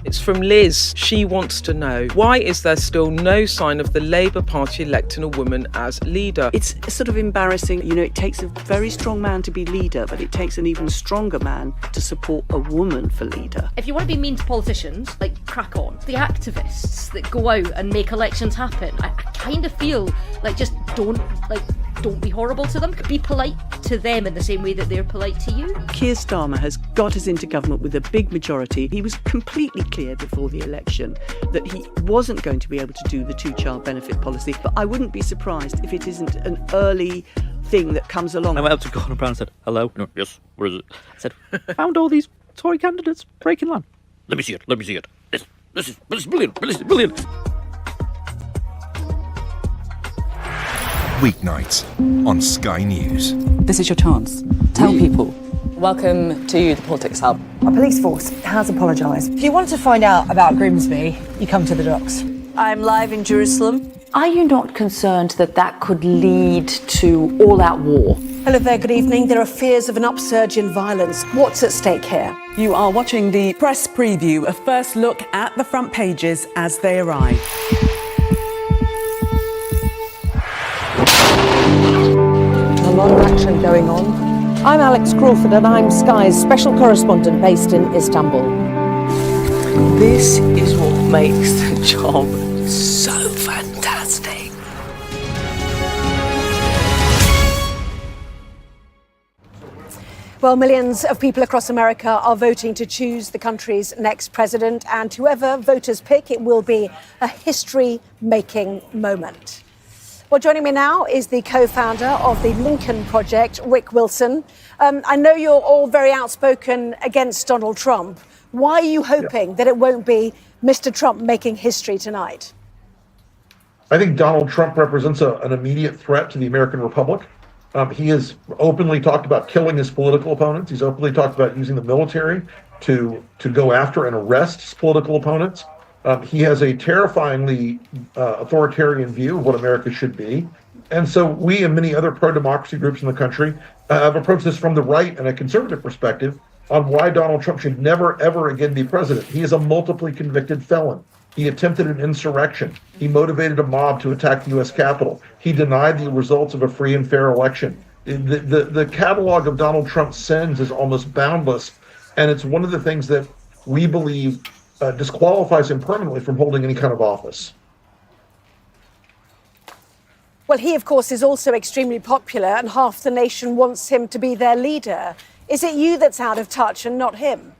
It's from Liz. She wants to know, why is there still no sign of the Labour Party electing a woman as leader? It's sort of embarrassing. It takes a very strong man to be leader, but it takes an even stronger man to support a woman for leader. If you want to be mean to politicians, crack on. The activists that go out and make elections happen, I kind of feel just don't be horrible to them. Be polite to them in the same way that they're polite to you. Keir Starmer has got us into government with a big majority. He was completely clear before the election that he wasn't going to be able to do the 2-child benefit policy, but I wouldn't be surprised if it isn't an early thing that comes along. I went up to Gordon Brown and said, hello? No, yes, where is it? I said, found all these Tory candidates breaking land. Let me see it. This is brilliant. weeknights on Sky News. This is your chance. Tell people. Welcome to the Politics Hub. Our police force has apologised. If you want to find out about Grimsby, you come to the docks. I'm live in Jerusalem. Are you not concerned that that could lead to all-out war? Hello there, good evening. There are fears of an upsurge in violence. What's at stake here? You are watching the press preview, a first look at the front pages as they arrive. A lot of action going on. I'm Alex Crawford and I'm Sky's special correspondent based in Istanbul. This is what makes the job so fantastic. Well, millions of people across America are voting to choose the country's next president, and whoever voters pick, it will be a history-making moment. Well, joining me now is the co-founder of the Lincoln Project, Rick Wilson. I know you're all very outspoken against Donald Trump. Why are you hoping that it won't be Mr. Trump making history tonight? I think Donald Trump represents an immediate threat to the American Republic. He has openly talked about killing his political opponents. He's openly talked about using the military to go after and arrest his political opponents. He has a terrifyingly authoritarian view of what America should be. And so we and many other pro-democracy groups in the country have approached this from the right and a conservative perspective on why Donald Trump should never, ever again be president. He is a multiply convicted felon. He attempted an insurrection. He motivated a mob to attack the U.S. Capitol. He denied the results of a free and fair election. The catalog of Donald Trump's sins is almost boundless, and it's one of the things that we believe disqualifies him permanently from holding any kind of office. Well, he, of course, is also extremely popular, and half the nation wants him to be their leader. Is it you that's out of touch and not him?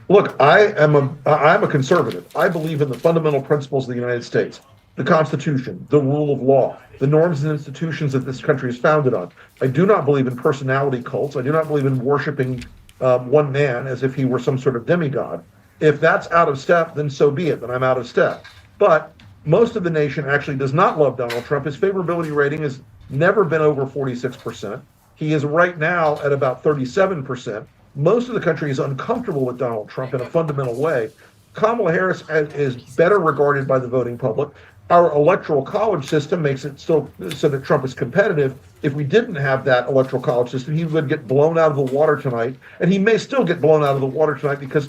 Look, I'm a conservative. I believe in the fundamental principles of the United States, the Constitution, the rule of law, the norms and institutions that this country is founded on. I do not believe in personality cults. I do not believe in worshiping one man as if he were some sort of demigod. If that's out of step, then so be it, then I'm out of step. But most of the nation actually does not love Donald Trump. His favorability rating has never been over 46%. He is right now at about 37%. Most of the country is uncomfortable with Donald Trump in a fundamental way. Kamala Harris is better regarded by the voting public. Our electoral college system makes it still so that Trump is competitive. If we didn't have that electoral college system, he would get blown out of the water tonight. And he may still get blown out of the water tonight because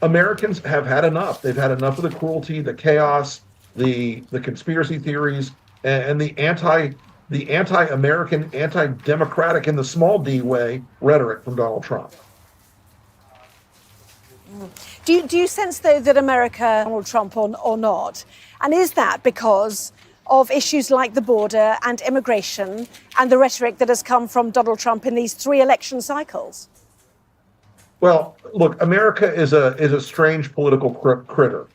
Americans have had enough. They've had enough of the cruelty, the chaos, the conspiracy theories, and the anti-American, anti-democratic in the small d way rhetoric from Donald Trump. Do you sense, though, that America, Donald Trump or not? And is that because of issues like the border and immigration and the rhetoric that has come from Donald Trump in these 3 election cycles? Well, look, America is a strange political critter.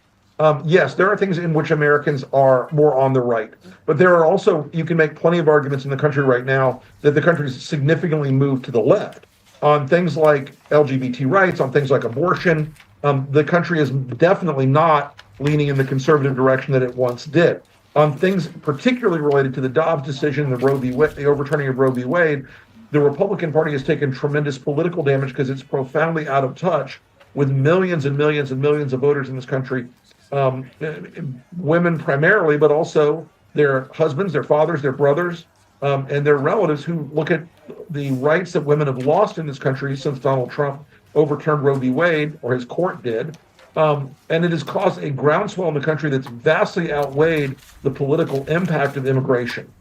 Yes, there are things in which Americans are more on the right, but there are also, you can make plenty of arguments in the country right now that the country's significantly moved to the left on things like LGBT rights, on things like abortion. The country is definitely not leaning in the conservative direction that it once did. On things particularly related to the Dobbs decision, the overturning of Roe v. Wade, the Republican Party has taken tremendous political damage because it's profoundly out of touch with millions and millions and millions of voters in this country, women primarily, but also their husbands, their fathers, their brothers, and their relatives who look at the rights that women have lost in this country since Donald Trump overturned Roe v. Wade, or his court did. And it has caused a groundswell in the country that's vastly outweighed the political impact of immigration.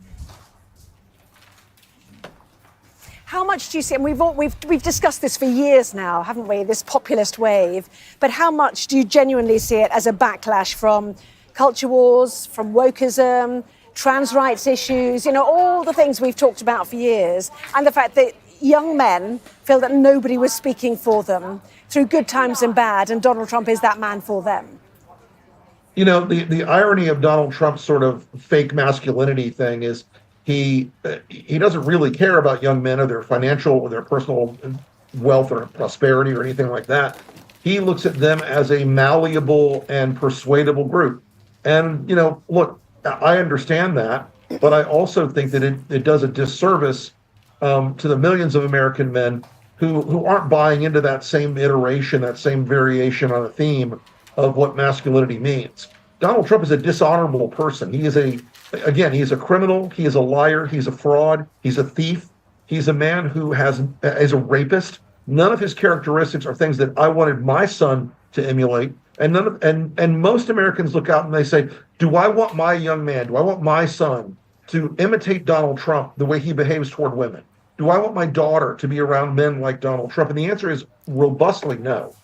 How much do you see, and we've discussed this for years now, haven't we, this populist wave, but how much do you genuinely see it as a backlash from culture wars, from wokeism, trans rights issues, all the things we've talked about for years, and the fact that young men feel that nobody was speaking for them through good times and bad, and Donald Trump is that man for them? The irony of Donald Trump's sort of fake masculinity thing is he doesn't really care about young men or their financial or their personal wealth or prosperity or anything like that. He looks at them as a malleable and persuadable group. And, look, I understand that. but I also think that it does a disservice to the millions of American men who aren't buying into that same iteration, that same variation on a theme of what masculinity means. Donald Trump is a dishonorable person. He is he's a criminal. He is a liar. He's a fraud. He's a thief. He's a man who is a rapist. None of his characteristics are things that I wanted my son to emulate. And most Americans look out and they say, do I want my young man, do I want my son to imitate Donald Trump the way he behaves toward women? Do I want my daughter to be around men like Donald Trump? And the answer is robustly no.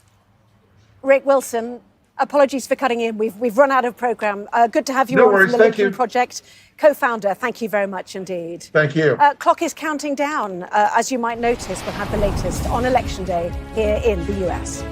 Rick Wilson, apologies for cutting in. We've run out of programme. Good to have you No on worries, from the thank Lincoln you. Project, co-founder. Thank you very much indeed. Thank you. Clock is counting down. As you might notice, we'll have the latest on Election Day here in the US.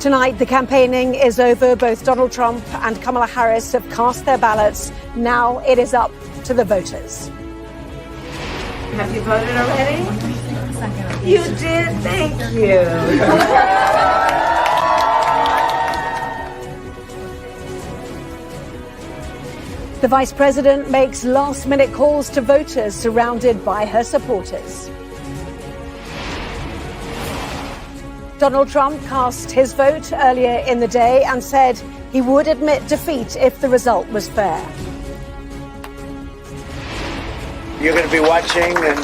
Tonight, the campaigning is over. Both Donald Trump and Kamala Harris have cast their ballots. Now it is up to the voters. Have you voted already? You did, thank you. The Vice President makes last-minute calls to voters surrounded by her supporters. Donald Trump cast his vote earlier in the day and said he would admit defeat if the result was fair. You're going to be watching, and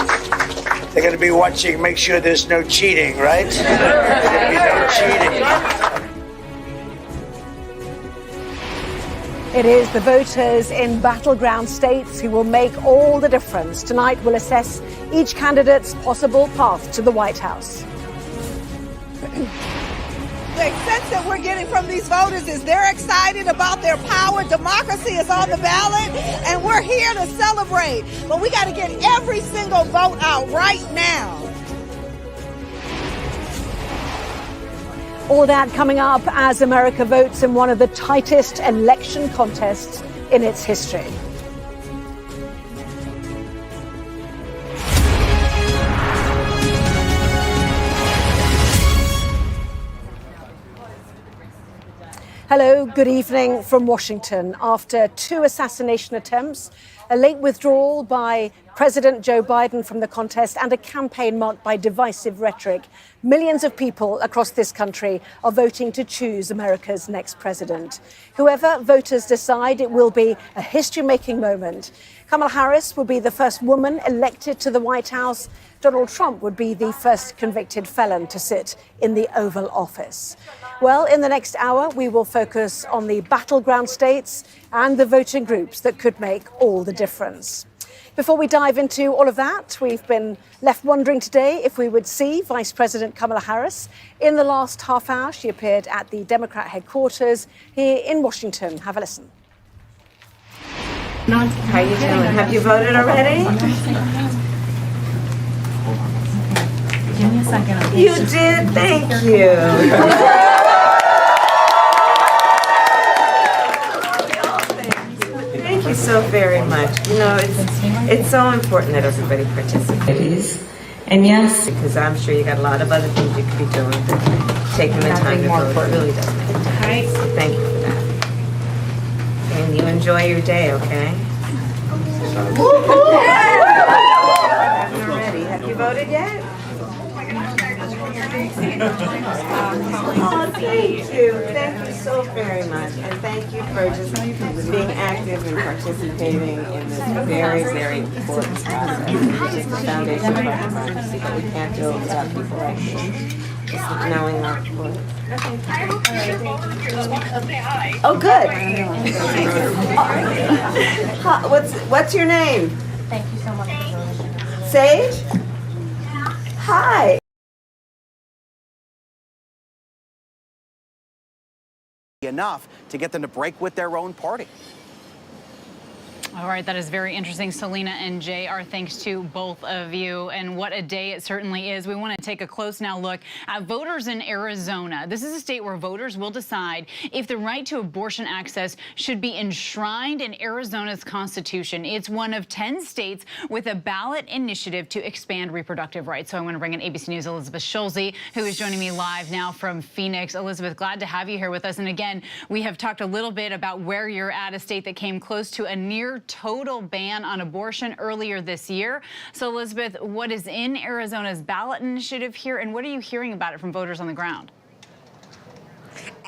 they're going to be watching. Make sure there's no cheating, right? There's going to be no cheating. It is the voters in battleground states who will make all the difference. Tonight we'll assess each candidate's possible path to the White House. The sense that we're getting from these voters is they're excited about their power. Democracy is on the ballot, and we're here to celebrate. But we got to get every single vote out right now. All that coming up as America votes in one of the tightest election contests in its history. Hello, good evening from Washington. After 2 assassination attempts, a late withdrawal by President Joe Biden from the contest, and a campaign marked by divisive rhetoric, millions of people across this country are voting to choose America's next president. Whoever voters decide, it will be a history-making moment. Kamala Harris will be the first woman elected to the White House. Donald Trump would be the first convicted felon to sit in the Oval Office. Well, in the next hour, we will focus on the battleground states and the voting groups that could make all the difference. Before we dive into all of that, we've been left wondering today if we would see Vice President Kamala Harris. In the last half hour, she appeared at the Democrat headquarters here in Washington. Have a listen. How you doing? Have you voted already? Give me a second. You did, thank you. Thank you so very much. You know, it's so important that everybody participates. And yes, because I'm sure you got a lot of other things you could be doing, but taking the time to vote really does matter. Right. So thank you for that. And you enjoy your day, okay? You're ready. Have you voted yet? Oh, thank you. Thank you so very much. And thank you for just being active and participating in this very, very important process. It's just the foundation of our democracy, but we can't do it without people like you. Just knowing our work. Oh, good. What's your name? Thank you so much. Sage? Hi. Enough to get them to break with their own party. All right, that is very interesting. Selena and Jay, our thanks to both of you. And what a day it certainly is. We want to take a close now look at voters in Arizona. This is a state where voters will decide if the right to abortion access should be enshrined in Arizona's constitution. It's one of 10 states with a ballot initiative to expand reproductive rights. So I want to bring in ABC News' Elizabeth Schulze, who is joining me live now from Phoenix. Elizabeth, glad to have you here with us. And again, we have talked a little bit about where you're at, a state that came close to a near total ban on abortion earlier this year. So, Elizabeth, what is in Arizona's ballot initiative here, and what are you hearing about it from voters on the ground?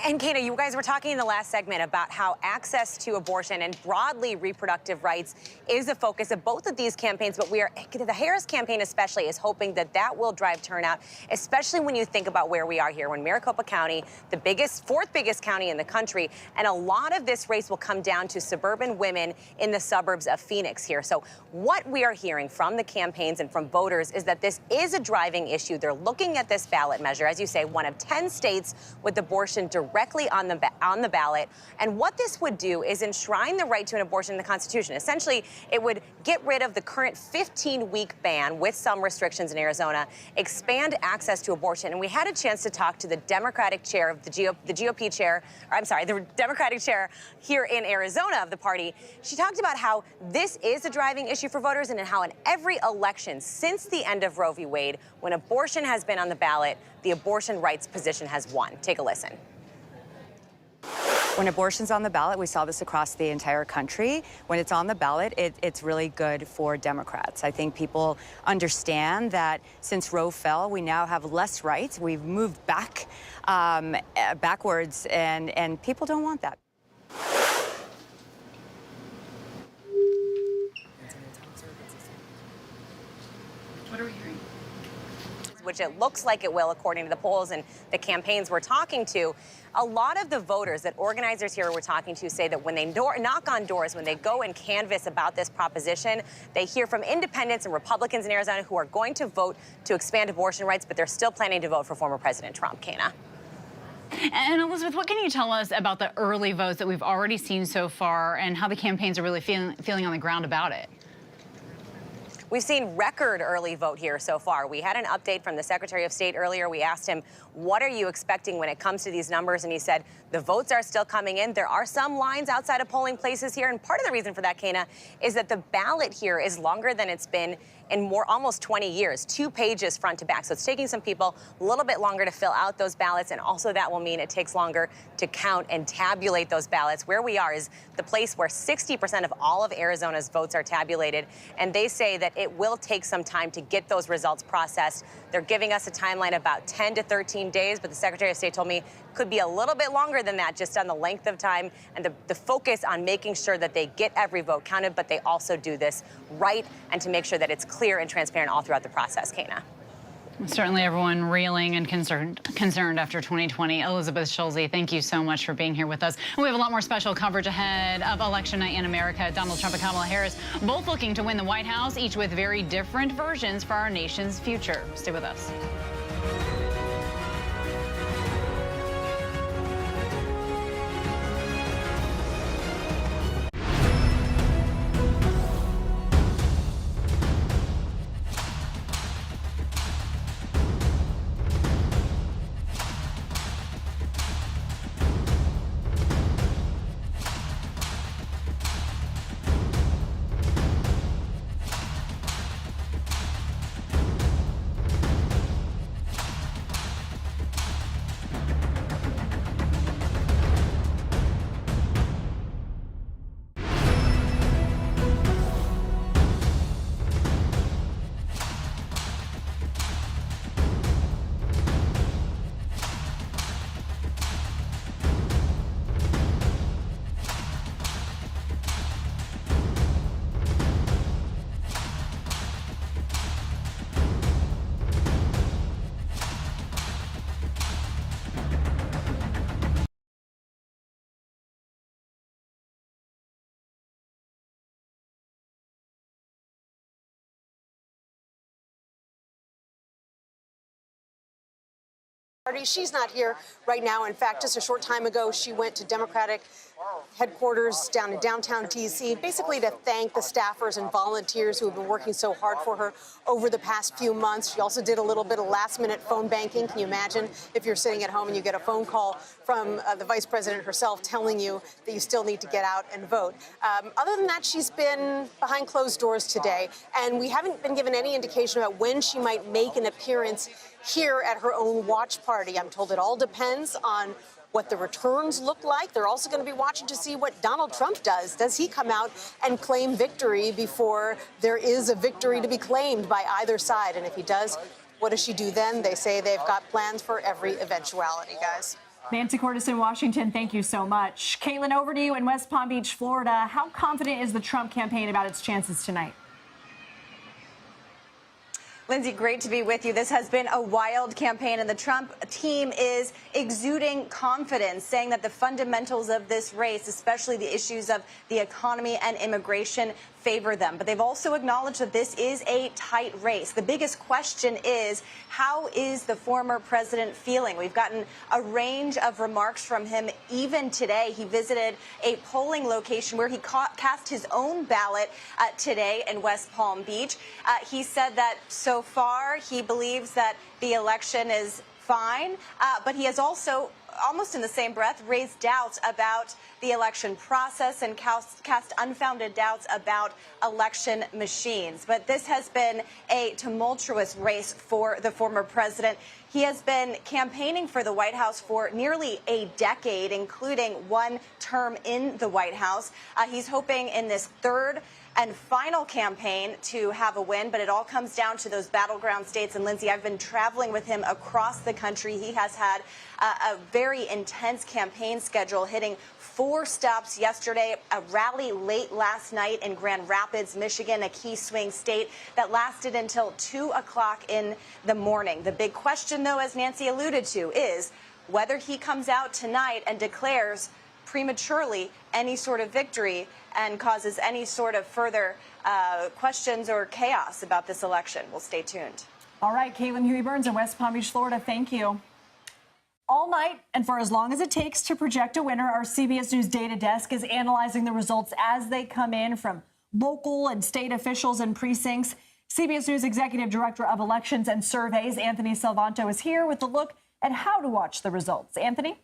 And Kana, you guys were talking in the last segment about how access to abortion and broadly reproductive rights is a focus of both of these campaigns, but the Harris campaign especially is hoping that that will drive turnout, especially when you think about where we are here. We're in Maricopa County, the fourth biggest county in the country, and a lot of this race will come down to suburban women in the suburbs of Phoenix here. So what we are hearing from the campaigns and from voters is that this is a driving issue. They're looking at this ballot measure, as you say, one of 10 states with abortion directly on the ballot. And what this would do is enshrine the right to an abortion in the Constitution. Essentially, it would get rid of the current 15-week ban with some restrictions in Arizona, expand access to abortion. And we had a chance to talk to the Democratic chair of the GOP chair, or I'm sorry, the Democratic chair here in Arizona of the party. She talked about how this is a driving issue for voters and how in every election since the end of Roe v. Wade, when abortion has been on the ballot, the abortion rights position has won. Take a listen. When abortion's on the ballot, we saw this across the entire country. When it's on the ballot, it's really good for Democrats. I think people understand that since Roe fell, we now have less rights. We've moved backwards, and people don't want that. What are we hearing? Which it looks like it will, according to the polls and the campaigns we're talking to. A lot of the voters that organizers here we're talking to say that when they knock on doors, when they go and canvass about this proposition, they hear from independents and Republicans in Arizona who are going to vote to expand abortion rights, but they're still planning to vote for former President Trump. Kana. And Elizabeth, what can you tell us about the early votes that we've already seen so far and how the campaigns are really feeling on the ground about it? We've seen record early vote here so far. We had an update from the Secretary of State earlier. We asked him, what are you expecting when it comes to these numbers? And he said, the votes are still coming in. There are some lines outside of polling places here. And part of the reason for that, Kana, is that the ballot here is longer than it's been in almost 20 years, 2 pages front to back. So it's taking some people a little bit longer to fill out those ballots. And also that will mean it takes longer to count and tabulate those ballots. Where we are is the place where 60% of all of Arizona's votes are tabulated. And they say that it will take some time to get those results processed. They're giving us a timeline about 10 to 13 days, but the Secretary of State told me could be a little bit longer than that, just on the length of time and the focus on making sure that they get every vote counted, but they also do this right and to make sure that it's clear and transparent all throughout the process, Kana. Certainly everyone reeling and concerned after 2020. Elizabeth Schulze, thank you so much for being here with us. And we have a lot more special coverage ahead of Election Night in America. Donald Trump and Kamala Harris both looking to win the White House, each with very different versions for our nation's future. Stay with us. She's not here right now. In fact, just a short time ago, she went to Democratic headquarters down in downtown D.C., basically to thank the staffers and volunteers who have been working so hard for her over the past few months. She also did a little bit of last-minute phone banking. Can you imagine if you're sitting at home and you get a phone call from the vice president herself telling you that you still need to get out and vote? Other than that, she's been behind closed doors today, and we haven't been given any indication about when she might make an appearance here at her own watch party. I'm told it all depends on what the returns look like. They're also going to be watching to see what Donald Trump does. Does he come out and claim victory before there is a victory to be claimed by either side? And if he does, what does she do then? They say they've got plans for every eventuality, guys. Nancy Cordes in Washington, thank you so much. Caitlin, over to you in West Palm Beach, Florida. How confident is the Trump campaign about its chances tonight? Lindsay, great to be with you. This has been a wild campaign, and the Trump team is exuding confidence, saying that the fundamentals of this race, especially the issues of the economy and immigration, favor them. But they've also acknowledged that this is a tight race. The biggest question is, how is the former president feeling? We've gotten a range of remarks from him. Even today, he visited a polling location where he cast his own ballot today in West Palm Beach. He said that so far he believes that the election is fine, but he has also, almost in the same breath, raised doubts about the election process and cast unfounded doubts about election machines. But this has been a tumultuous race for the former president. He has been campaigning for the White House for nearly a decade, including one term in the White House. He's hoping in this third and final campaign to have a win, but it all comes down to those battleground states. And Lindsay, I've been traveling with him across the country. He has had a very intense campaign schedule, hitting 4 stops yesterday, a rally late last night in Grand Rapids, Michigan, a key swing state that lasted until 2 o'clock in the morning. The big question, though, as Nancy alluded to, is whether he comes out tonight and declares prematurely any sort of victory and causes any sort of further questions or chaos about this election. We'll stay tuned. All right, Caitlin Huey-Burns in West Palm Beach, Florida. Thank you. All night and for as long as it takes to project a winner, our CBS News data desk is analyzing the results as they come in from local and state officials and precincts. CBS News Executive Director of Elections and Surveys, Anthony Salvanto, is here with a look at how to watch the results. Anthony?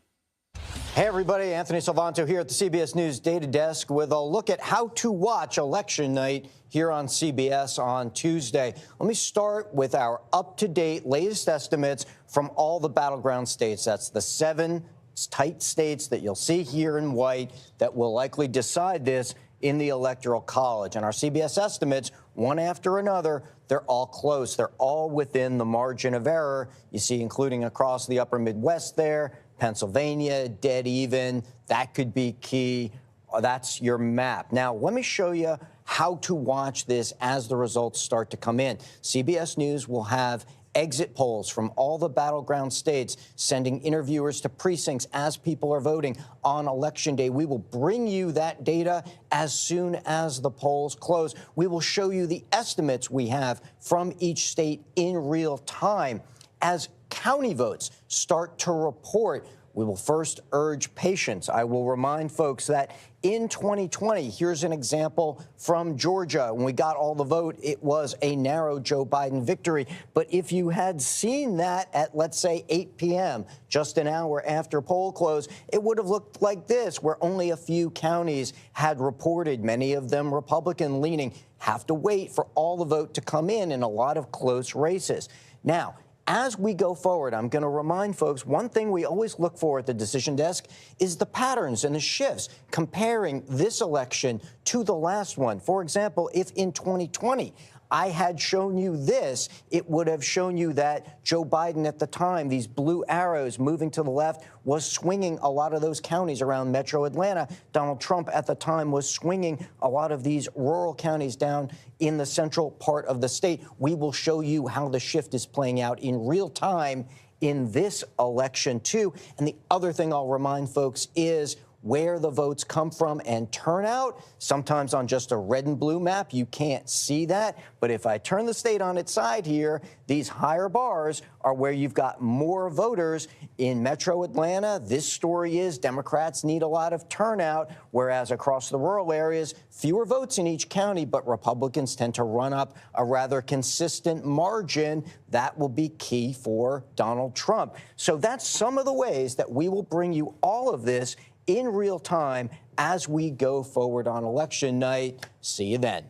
Hey, everybody. Anthony Salvanto here at the CBS News Data Desk with a look at how to watch election night here on CBS on Tuesday. Let me start with our up-to-date latest estimates from all the battleground states. That's the 7 tight states that you'll see here in white that will likely decide this in the Electoral College. And our CBS estimates, one after another, they're all close. They're all within the margin of error. You see, including across the upper Midwest there, Pennsylvania, dead even. That could be key. That's your map. Now, let me show you how to watch this as the results start to come in. CBS News will have exit polls from all the battleground states, sending interviewers to precincts as people are voting on Election Day. We will bring you that data as soon as the polls close. We will show you the estimates we have from each state in real time. As county votes start to report, we will first urge patience. I will remind folks that in 2020, here's an example from Georgia. When we got all the vote, it was a narrow Joe Biden victory. But if you had seen that at, let's say, 8 p.m., just an hour after poll close, it would have looked like this, where only a few counties had reported, many of them Republican-leaning. Have to wait for all the vote to come in a lot of close races. Now, as we go forward, I'm going to remind folks, one thing we always look for at the decision desk is the patterns and the shifts, comparing this election to the last one. For example, if in 2020 I had shown you this, it would have shown you that Joe Biden at the time, these blue arrows moving to the left, was swinging a lot of those counties around metro Atlanta. Donald Trump at the time was swinging a lot of these rural counties down in the central part of the state. We will show you how the shift is playing out in real time in this election, too. And the other thing I'll remind folks is where the votes come from and turnout. Sometimes on just a red and blue map, you can't see that. But if I turn the state on its side here, these higher bars are where you've got more voters. In metro Atlanta, this story is Democrats need a lot of turnout, whereas across the rural areas, fewer votes in each county, but Republicans tend to run up a rather consistent margin. That will be key for Donald Trump. So that's some of the ways that we will bring you all of this in real time as we go forward on election night. See you then.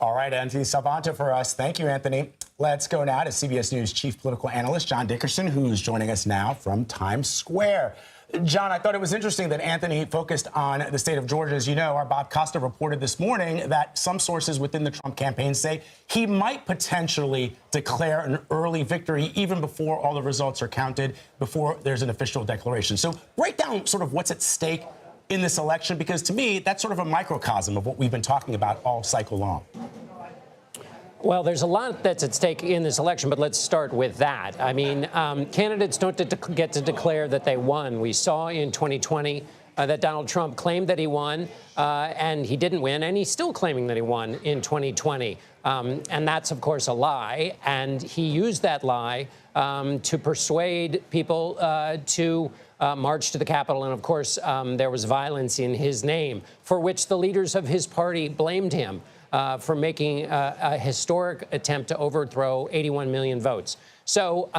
All right, Anthony Salvanto for us. Thank you, Anthony. Let's go now to CBS News chief political analyst John Dickerson, who's joining us now from Times Square. John, I thought it was interesting that Anthony focused on the state of Georgia. As you know, our Bob Costa reported this morning that some sources within the Trump campaign say he might potentially declare an early victory even before all the results are counted, before there's an official declaration. So break down sort of what's at stake in this election, because to me, that's sort of a microcosm of what we've been talking about all cycle long. Well, there's a lot that's at stake in this election, but let's start with that. I mean, candidates don't get to declare that they won. We saw in 2020 that Donald Trump claimed that he won, and he didn't win, and he's still claiming that he won in 2020. And that's, of course, a lie. And he used that lie to persuade people to march to the Capitol. And, of course, there was violence in his name, for which the leaders of his party blamed him. For making a historic attempt to overthrow 81 million votes. So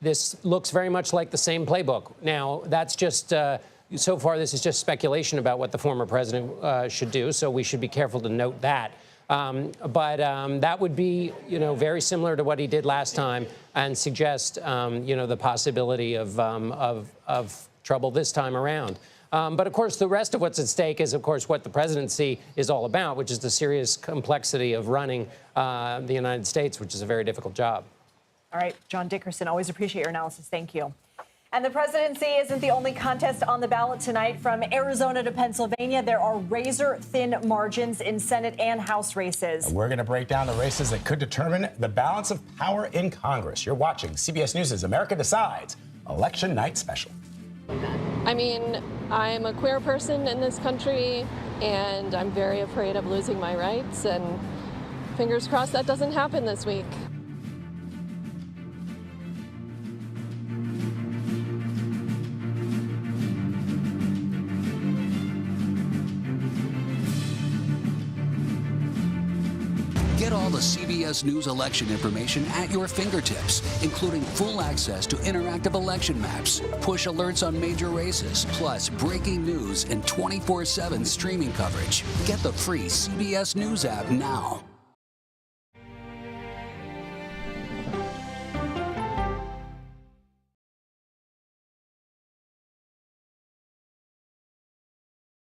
this looks very much like the same playbook. Now, that's just, so far, this is just speculation about what the former president should do, so we should be careful to note that. But that would be, very similar to what he did last time and suggest, the possibility of trouble this time around. But, of course, the rest of what's at stake is, of course, what the presidency is all about, which is the serious complexity of running the United States, which is a very difficult job. All right, John Dickerson, always appreciate your analysis. Thank you. And the presidency isn't the only contest on the ballot tonight. From Arizona to Pennsylvania, there are razor-thin margins in Senate and House races. We're going to break down the races that could determine the balance of power in Congress. You're watching CBS News' America Decides Election Night Special. I mean, I'm a queer person in this country, and I'm very afraid of losing my rights, and fingers crossed that doesn't happen this week. Get CBS News election information at your fingertips, including full access to interactive election maps, push alerts on major races, plus breaking news and 24/7 streaming coverage. Get the free CBS News app now.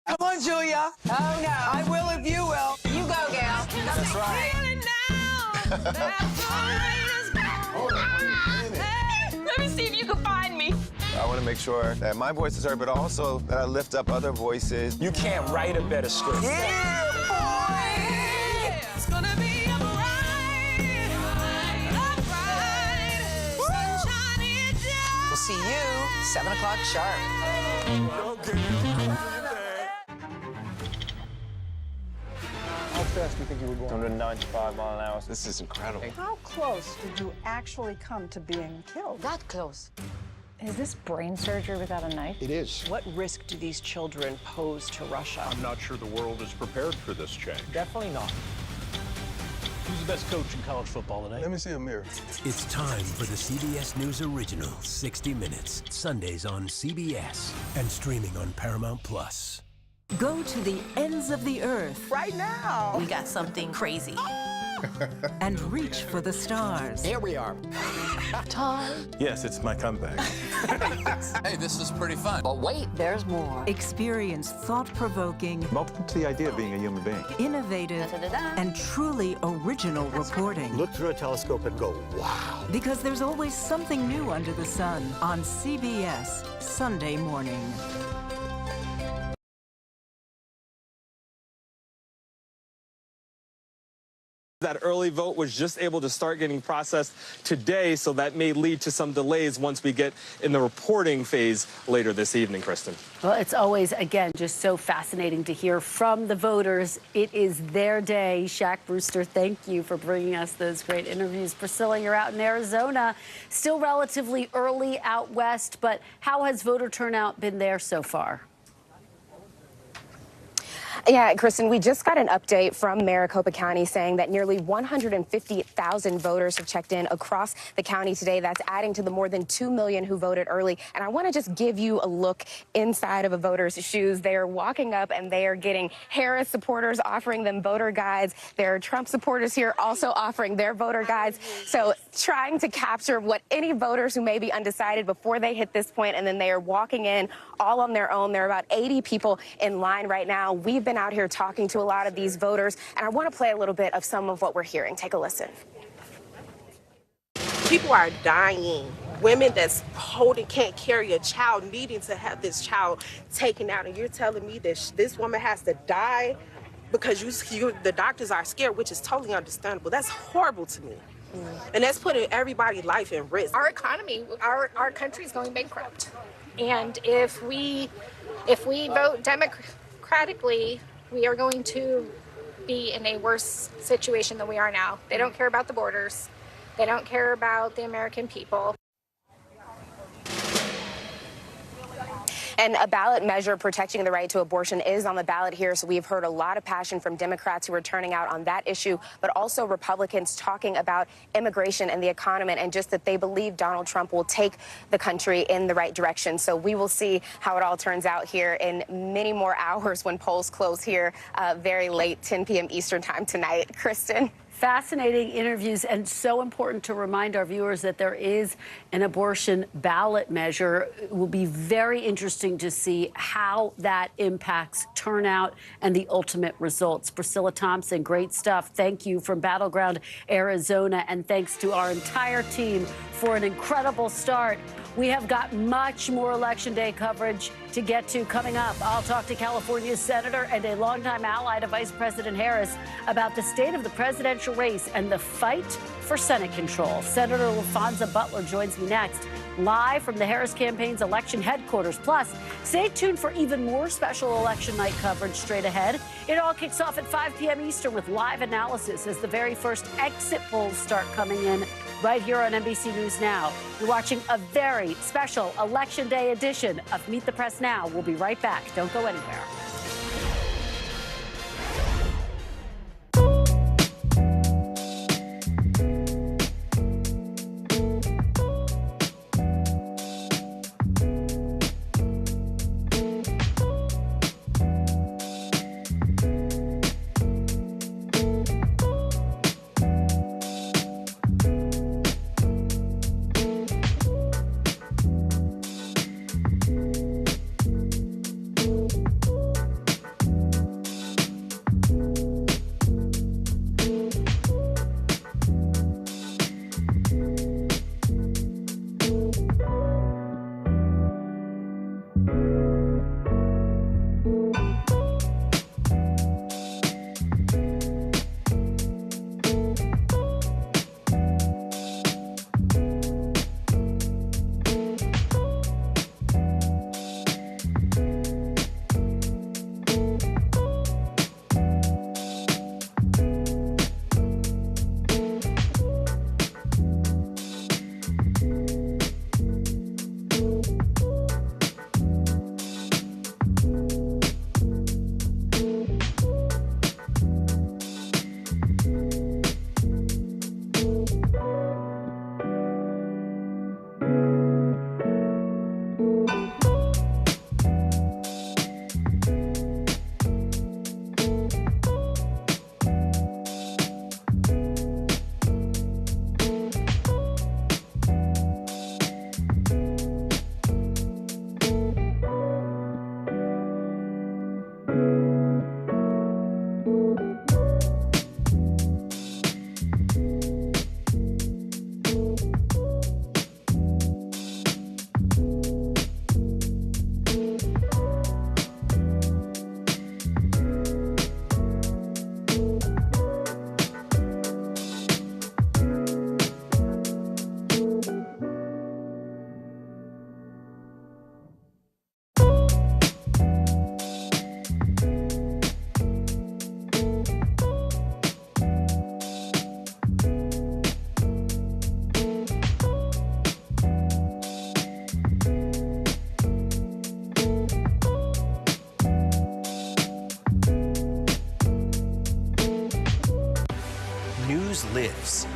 Come on, Julia. Oh, no. I will if you will. You go, Gail. That's right. Let me see if you can find me. I want to make sure that my voice is heard, but also that I lift up other voices. You can't write a better script. Yeah, boy! It's gonna be a bright, sunshiny day. We'll see you 7 o'clock sharp. How fast do you think you were going? 195 miles an hour. This is incredible. How close did you actually come to being killed? That close. Is this brain surgery without a knife? It is. What risk do these children pose to Russia? I'm not sure the world is prepared for this change. Definitely not. Who's the best coach in college football today? Let me see a mirror. It's time for the CBS News original, 60 Minutes, Sundays on CBS and streaming on Paramount+. Go to the ends of the earth. Right now. We got something crazy. And reach for the stars. Here we are. Time. Yes, it's my comeback. Hey, this is pretty fun. But wait, there's more. Experience thought-provoking, Welcome to the idea of being a human being. innovative, and truly original reporting. Look through a telescope and go, wow. Because there's always something new under the sun on CBS Sunday morning. That early vote was just able to start getting processed today, so that may lead to some delays once we get in the reporting phase later this evening, Kristen. Well, it's always, again, just so fascinating to hear from the voters. It is their day. Shaq Brewster, thank you for bringing us those great interviews. Priscilla, you're out in Arizona, still relatively early out west, but how has voter turnout been there so far? Yeah, Kristen, we just got an update from Maricopa County saying that nearly 150,000 voters have checked in across the county today. That's adding to the more than 2 million who voted early. And I want to just give you a look inside of a voter's shoes. They are walking up and they are getting Harris supporters offering them voter guides. There are Trump supporters here also offering their voter guides. So trying to capture what any voters who may be undecided before they hit this point, and then they are walking in all on their own. There are about 80 people in line right now. We've been out here talking to a lot of these voters, and I want to play a little bit of some of what we're hearing. Take a listen. People are dying. Women that's can't carry a child, needing to have this child taken out, and you're telling me that this woman has to die because the doctors are scared, which is totally understandable. That's horrible to me. And that's putting everybody's life in risk. Our economy, our country is going bankrupt. And if we vote democratically, we are going to be in a worse situation than we are now. They don't care about the borders. They don't care about the American people. And a ballot measure protecting the right to abortion is on the ballot here. So we've heard a lot of passion from Democrats who are turning out on that issue, but also Republicans talking about immigration and the economy, and just that they believe Donald Trump will take the country in the right direction. So we will see how it all turns out here in many more hours when polls close here very late, 10 p.m. Eastern time tonight. Kristen. Fascinating interviews, and so important to remind our viewers that there is an abortion ballot measure. It will be very interesting to see how that impacts turnout and the ultimate results. Priscilla Thompson, great stuff. Thank you from Battleground, Arizona, and thanks to our entire team for an incredible start. We have got much more Election Day coverage to get to coming up. I'll talk to California's senator and a longtime ally to Vice President Harris about the state of the presidential race and the fight for Senate control. Senator Senator Butler joins me next, live from the Harris campaign's election headquarters. Plus, stay tuned for even more special election night coverage straight ahead. It all kicks off at 5 p.m. Eastern with live analysis as the very first exit polls start coming in right here on NBC News Now. You're watching a very special Election Day edition of Meet the Press Now. We'll be right back. Don't go anywhere.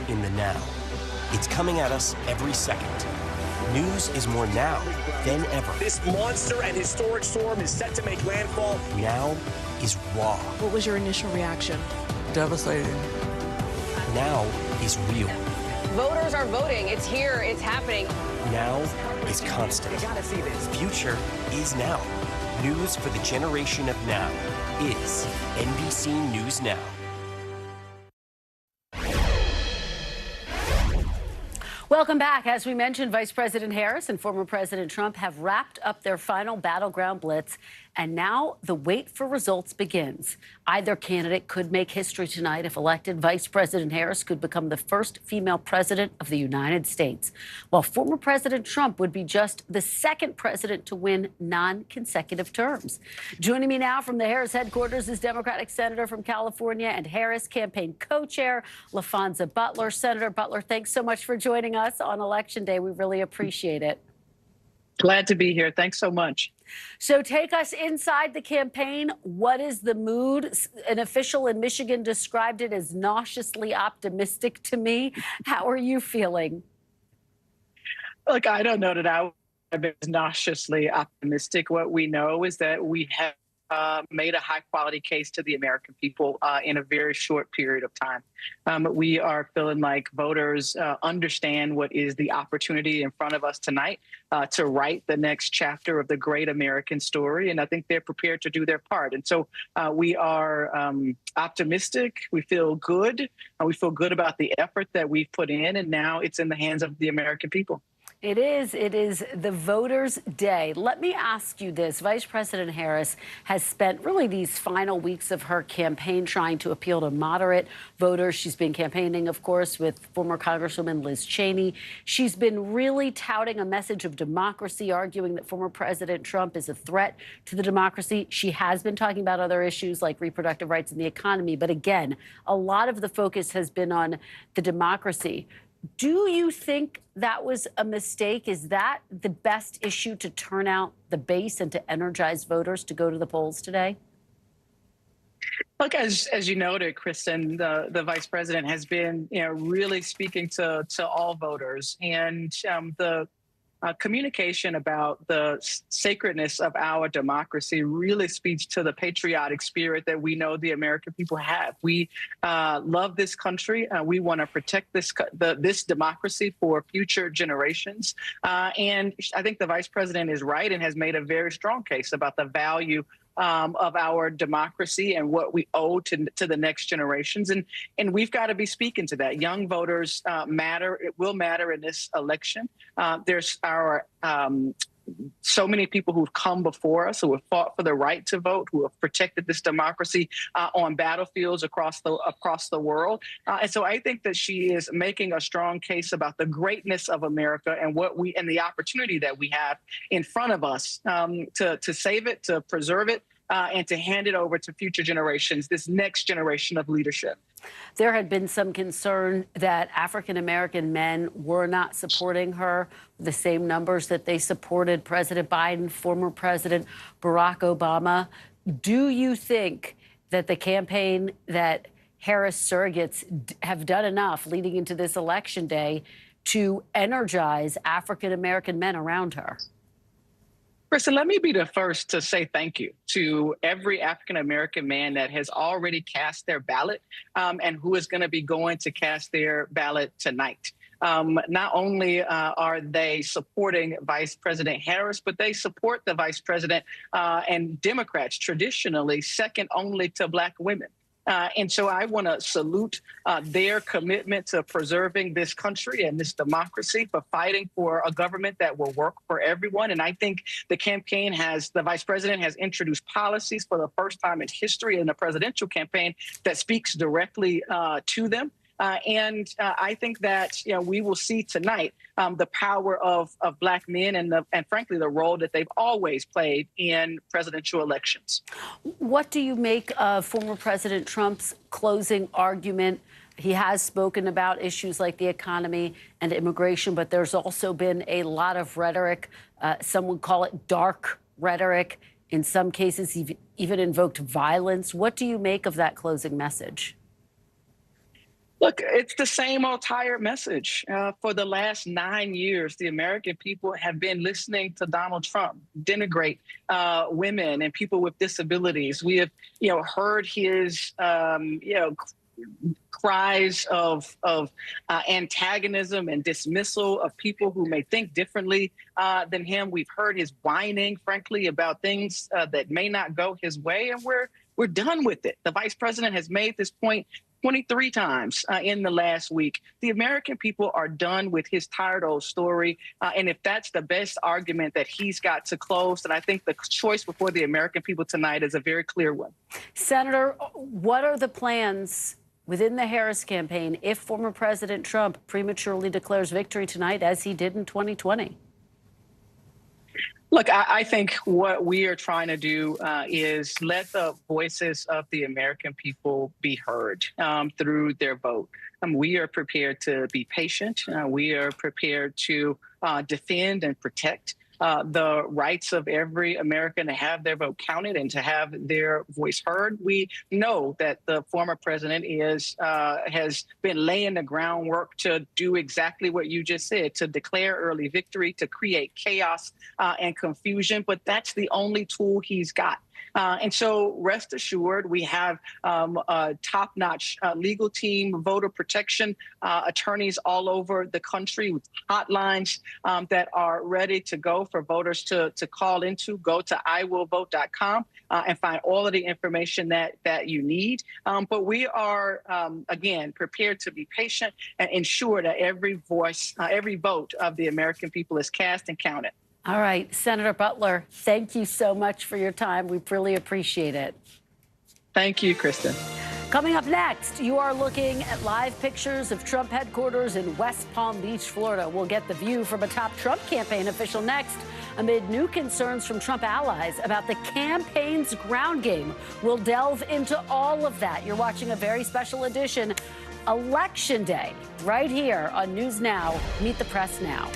in the now. It's coming at us every second. News is more now than ever. This monster and historic storm is set to make landfall. Now is raw. What was your initial reaction? Devastating. Now is real. Voters are voting. It's here. It's happening. Now is constant. You gotta see this. Future is now. News for the generation of now is NBC News Now. Welcome back. As we mentioned, Vice President Harris and former President Trump have wrapped up their final battleground blitz, and now the wait for results begins. Either candidate could make history tonight. If elected, Vice President Harris could become the first female president of the United States, while former President Trump would be just the second president to win non-consecutive terms. Joining me now from the Harris headquarters is Democratic Senator from California and Harris campaign co-chair, LaFonza Butler. Senator Butler, thanks so much for joining us on Election Day. We really appreciate it. Glad to be here. Thanks so much. So take us inside the campaign. What is the mood? An official in Michigan described it as nauseously optimistic to me. How are you feeling? Look, I don't know that I would be nauseously optimistic. What we know is that we have made a high-quality case to the American people in a very short period of time. We are feeling like voters understand what is the opportunity in front of us tonight to write the next chapter of the great American story, and I think they're prepared to do their part. And so we are optimistic. We feel good. We feel good about the effort that we've put in, and now it's in the hands of the American people. It is the voters' day. Let me ask you this. Vice President Harris has spent really these final weeks of her campaign trying to appeal to moderate voters. She's been campaigning, of course, with former Congresswoman Liz Cheney. She's been really touting a message of democracy, arguing that former President Trump is a threat to the democracy. She has been talking about other issues like reproductive rights and the economy. But again, a lot of the focus has been on the democracy. Do you think that was a mistake? Is that the best issue to turn out the base and to energize voters to go to the polls today? Look, as you noted, Kristen, the vice president has been, really speaking to all voters, and the communication about the sacredness of our democracy really speaks to the patriotic spirit that we know the American people have. We love this country. We want to protect this democracy for future generations. And I think the vice president is right and has made a very strong case about the value of our democracy and what we owe to the next generations. And we've got to be speaking to that. Young voters matter. It will matter in this election. There's so many people who've come before us, who have fought for the right to vote, who have protected this democracy on battlefields across the world. And so I think that she is making a strong case about the greatness of America and and the opportunity that we have in front of us to save it, to preserve it, and to hand it over to future generations, this next generation of leadership. There had been some concern that African-American men were not supporting her, the same numbers that they supported President Biden, former President Barack Obama. Do you think that the campaign that Harris surrogates have done enough leading into this election day to energize African-American men around her? Kristen, let me be the first to say thank you to every African-American man that has already cast their ballot and who is going to be going to cast their ballot tonight. Not only are they supporting Vice President Harris, but they support the vice president and Democrats traditionally second only to Black women. And so I want to salute their commitment to preserving this country and this democracy, for fighting for a government that will work for everyone. And I think the vice president has introduced policies for the first time in history in the presidential campaign that speaks directly to them. And I think that we will see tonight the power of Black men and frankly the role that they've always played in presidential elections. What do you make of former President Trump's closing argument? He has spoken about issues like the economy and immigration, but there's also been a lot of rhetoric. Some would call it dark rhetoric. In some cases, even invoked violence. What do you make of that closing message? Look, it's the same old tired message. For the last 9 years, the American people have been listening to Donald Trump denigrate women and people with disabilities. We have, heard his, cries of antagonism and dismissal of people who may think differently than him. We've heard his whining, frankly, about things that may not go his way, and we're done with it. The vice president has made this point 23 times in the last week. The American people are done with his tired old story. And if that's the best argument that he's got to close, then I think the choice before the American people tonight is a very clear one. Senator, what are the plans within the Harris campaign if former President Trump prematurely declares victory tonight, as he did in 2020? Look, I think what we are trying to do is let the voices of the American people be heard through their vote. We are prepared to be patient. We are prepared to defend and protect the rights of every American to have their vote counted and to have their voice heard. We know that the former president has been laying the groundwork to do exactly what you just said, to declare early victory, to create chaos and confusion. But that's the only tool he's got. And so rest assured, we have a top-notch legal team, voter protection attorneys all over the country with hotlines that are ready to go for voters to call into. Go to iwillvote.com and find all of the information that you need. But we are, again, prepared to be patient and ensure that every voice, every vote of the American people is cast and counted. All right, Senator Butler, thank you so much for your time. We really appreciate it. Thank you, Kristen. Coming up next, you are looking at live pictures of Trump headquarters in West Palm Beach, Florida. We'll get the view from a top Trump campaign official next, amid new concerns from Trump allies about the campaign's ground game. We'll delve into all of that. You're watching a very special edition, Election Day, right here on News Now. Meet the Press Now.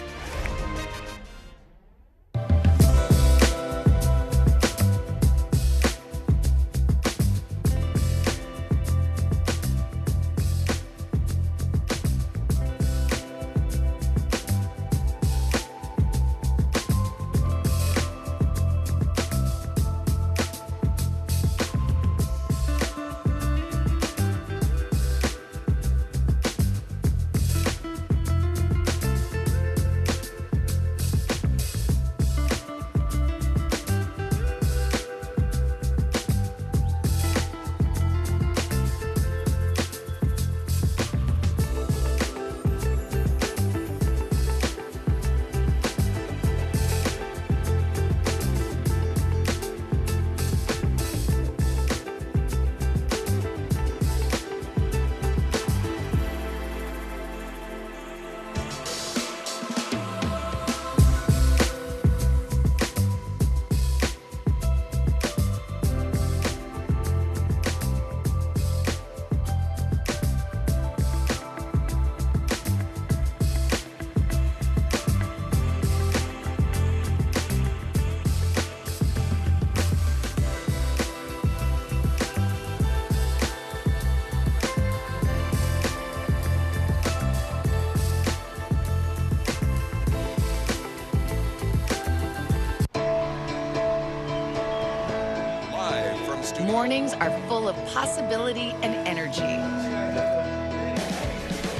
Mornings are full of possibility and energy.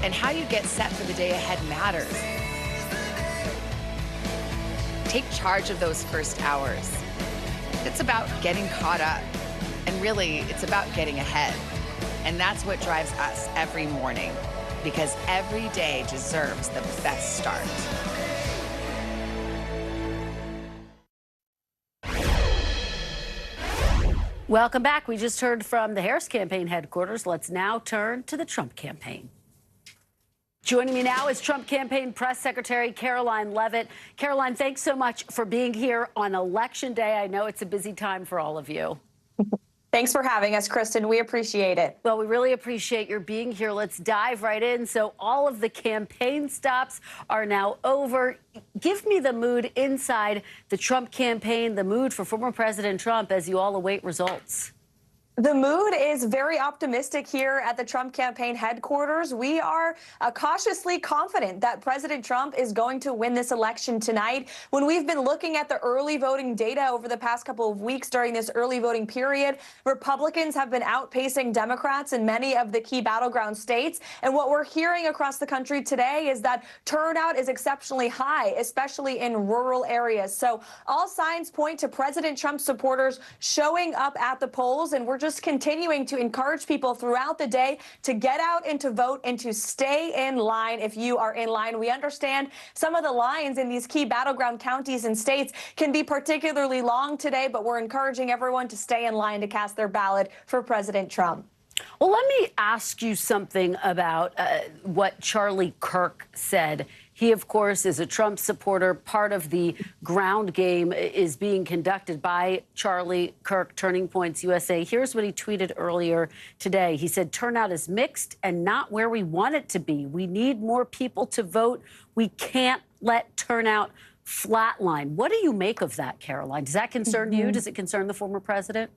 And how you get set for the day ahead matters. Take charge of those first hours. It's about getting caught up. And really, it's about getting ahead. And that's what drives us every morning, because every day deserves the best start. Welcome back. We just heard from the Harris campaign headquarters. Let's now turn to the Trump campaign. Joining me now is Trump campaign press secretary Caroline Levitt. Caroline, thanks so much for being here on Election Day. I know it's a busy time for all of you. Thanks for having us, Kristen. We appreciate it. Well, we really appreciate your being here. Let's dive right in. So all of the campaign stops are now over. Give me the mood inside the Trump campaign, the mood for former President Trump as you all await results. The mood is very optimistic here at the Trump campaign headquarters. We are cautiously confident that President Trump is going to win this election tonight. When we've been looking at the early voting data over the past couple of weeks during this early voting period, Republicans have been outpacing Democrats in many of the key battleground states. And what we're hearing across the country today is that turnout is exceptionally high, especially in rural areas. So all signs point to President Trump supporters showing up at the polls, and we're just continuing to encourage people throughout the day to get out and to vote and to stay in line if you are in line. We understand some of the lines in these key battleground counties and states can be particularly long today, but we're encouraging everyone to stay in line to cast their ballot for President Trump. Well, let me ask you something about what Charlie Kirk said. He, of course, is a Trump supporter. Part of the ground game is being conducted by Charlie Kirk, Turning Points USA. Here's what he tweeted earlier today. He said, turnout is mixed and not where we want it to be. We need more people to vote. We can't let turnout flatline. What do you make of that, Caroline? Does that concern you? Does it concern the former president?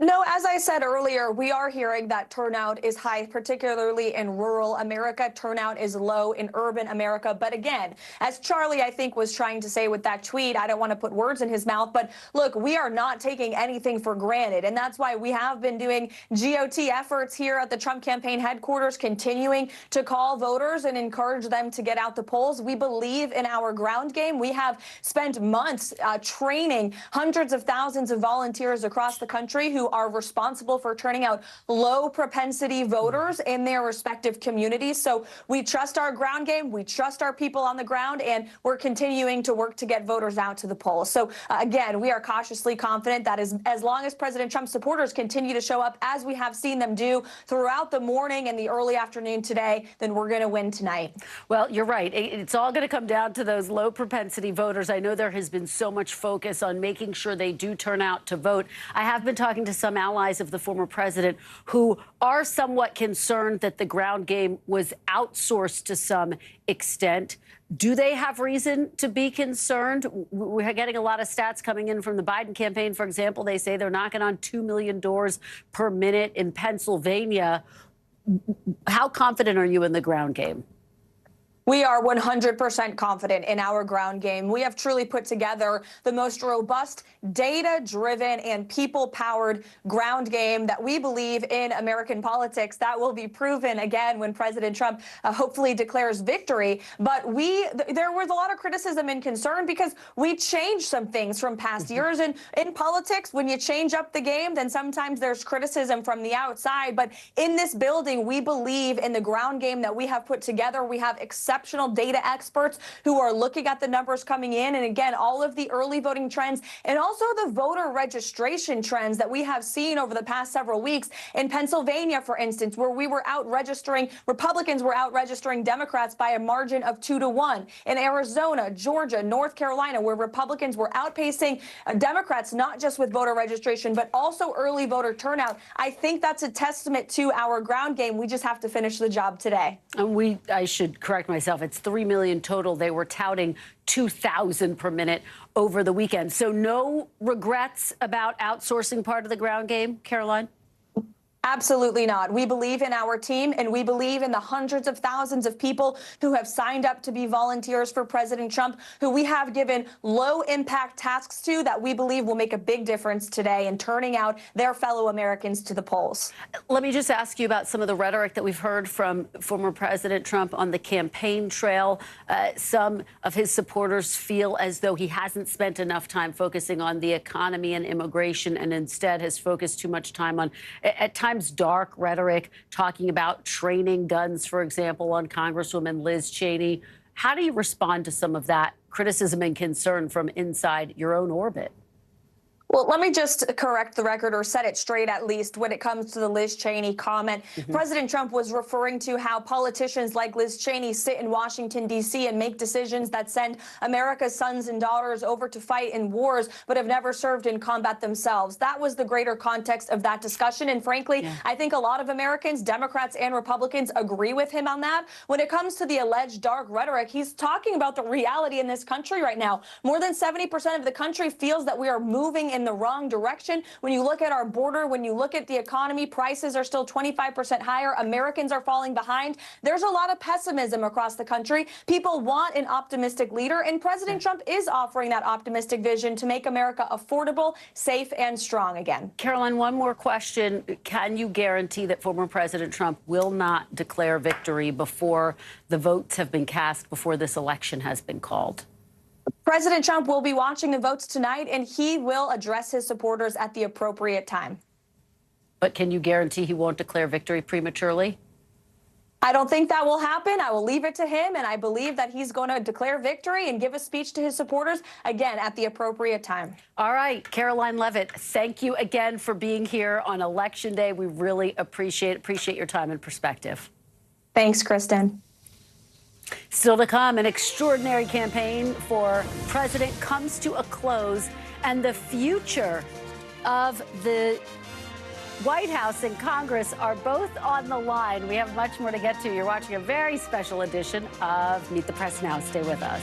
No, as I said earlier, we are hearing that turnout is high, particularly in rural America. Turnout is low in urban America. But again, as Charlie, I think, was trying to say with that tweet, I don't want to put words in his mouth, but look, we are not taking anything for granted. And that's why we have been doing GOT efforts here at the Trump campaign headquarters, continuing to call voters and encourage them to get out the polls. We believe in our ground game. We have spent months training hundreds of thousands of volunteers across the country who are responsible for turning out low propensity voters in their respective communities. So we trust our ground game, we trust our people on the ground, and we're continuing to work to get voters out to the polls. So again, we are cautiously confident that as long as President Trump supporters continue to show up as we have seen them do throughout the morning and the early afternoon today, then we're going to win tonight. Well, you're right. It's all going to come down to those low propensity voters. I know there has been so much focus on making sure they do turn out to vote. I have been talking to some allies of the former president who are somewhat concerned that the ground game was outsourced to some extent. Do they have reason to be concerned? We're getting a lot of stats coming in from the Biden campaign. For example, they say they're knocking on 2 million doors per minute in Pennsylvania. How confident are you in the ground game? We are 100% confident in our ground game. We have truly put together the most robust, data-driven, and people-powered ground game that we believe in American politics. That will be proven again when President Trump hopefully declares victory. But there was a lot of criticism and concern because we changed some things from past years. And in politics, when you change up the game, then sometimes there's criticism from the outside. But in this building, we believe in the ground game that we have put together. We have exceptional data experts who are looking at the numbers coming in, and again, all of the early voting trends and also the voter registration trends that we have seen over the past several weeks. In Pennsylvania, for instance, where we were out registering, Republicans were out registering Democrats by a margin of 2-1. In Arizona, Georgia, North Carolina, where Republicans were outpacing Democrats, not just with voter registration, but also early voter turnout. I think that's a testament to our ground game. We just have to finish the job today. And I should correct myself. It's 3 million total. They were touting 2,000 per minute over the weekend. So no regrets about outsourcing part of the ground game, Caroline? Absolutely not. We believe in our team, and we believe in the hundreds of thousands of people who have signed up to be volunteers for President Trump, who we have given low-impact tasks to that we believe will make a big difference today in turning out their fellow Americans to the polls. Let me just ask you about some of the rhetoric that we've heard from former President Trump on the campaign trail. Some of his supporters feel as though he hasn't spent enough time focusing on the economy and immigration and instead has focused too much time on, at times, dark rhetoric, talking about training guns, for example, on Congresswoman Liz Cheney. How do you respond to some of that criticism and concern from inside your own orbit? Well, let me just correct the record, or set it straight at least, when it comes to the Liz Cheney comment. President Trump was referring to how politicians like Liz Cheney sit in Washington, D.C. and make decisions that send America's sons and daughters over to fight in wars, but have never served in combat themselves. That was the greater context of that discussion. And frankly, I think a lot of Americans, Democrats and Republicans, agree with him on that. When it comes to the alleged dark rhetoric, he's talking about the reality in this country right now. More than 70% of the country feels that we are moving in the wrong direction. When you look at our border, when you look at the economy, prices are still 25% higher. Americans are falling behind. There's a lot of pessimism across the country. People want an optimistic leader, and President Trump is offering that optimistic vision to make America affordable, safe, and strong again. Caroline, one more question. Can you guarantee that former President Trump will not declare victory before the votes have been cast, before this election has been called? President Trump will be watching the votes tonight, and he will address his supporters at the appropriate time. But can you guarantee he won't declare victory prematurely? I don't think that will happen. I will leave it to him, and I believe that he's going to declare victory and give a speech to his supporters, again, at the appropriate time. All right, Caroline Levitt, thank you again for being here on Election Day. We really appreciate your time and perspective. Thanks, Kristen. Still to come, an extraordinary campaign for president comes to a close, and the future of the White House and Congress are both on the line. We have much more to get to. You're watching a very special edition of Meet the Press Now. Stay with us.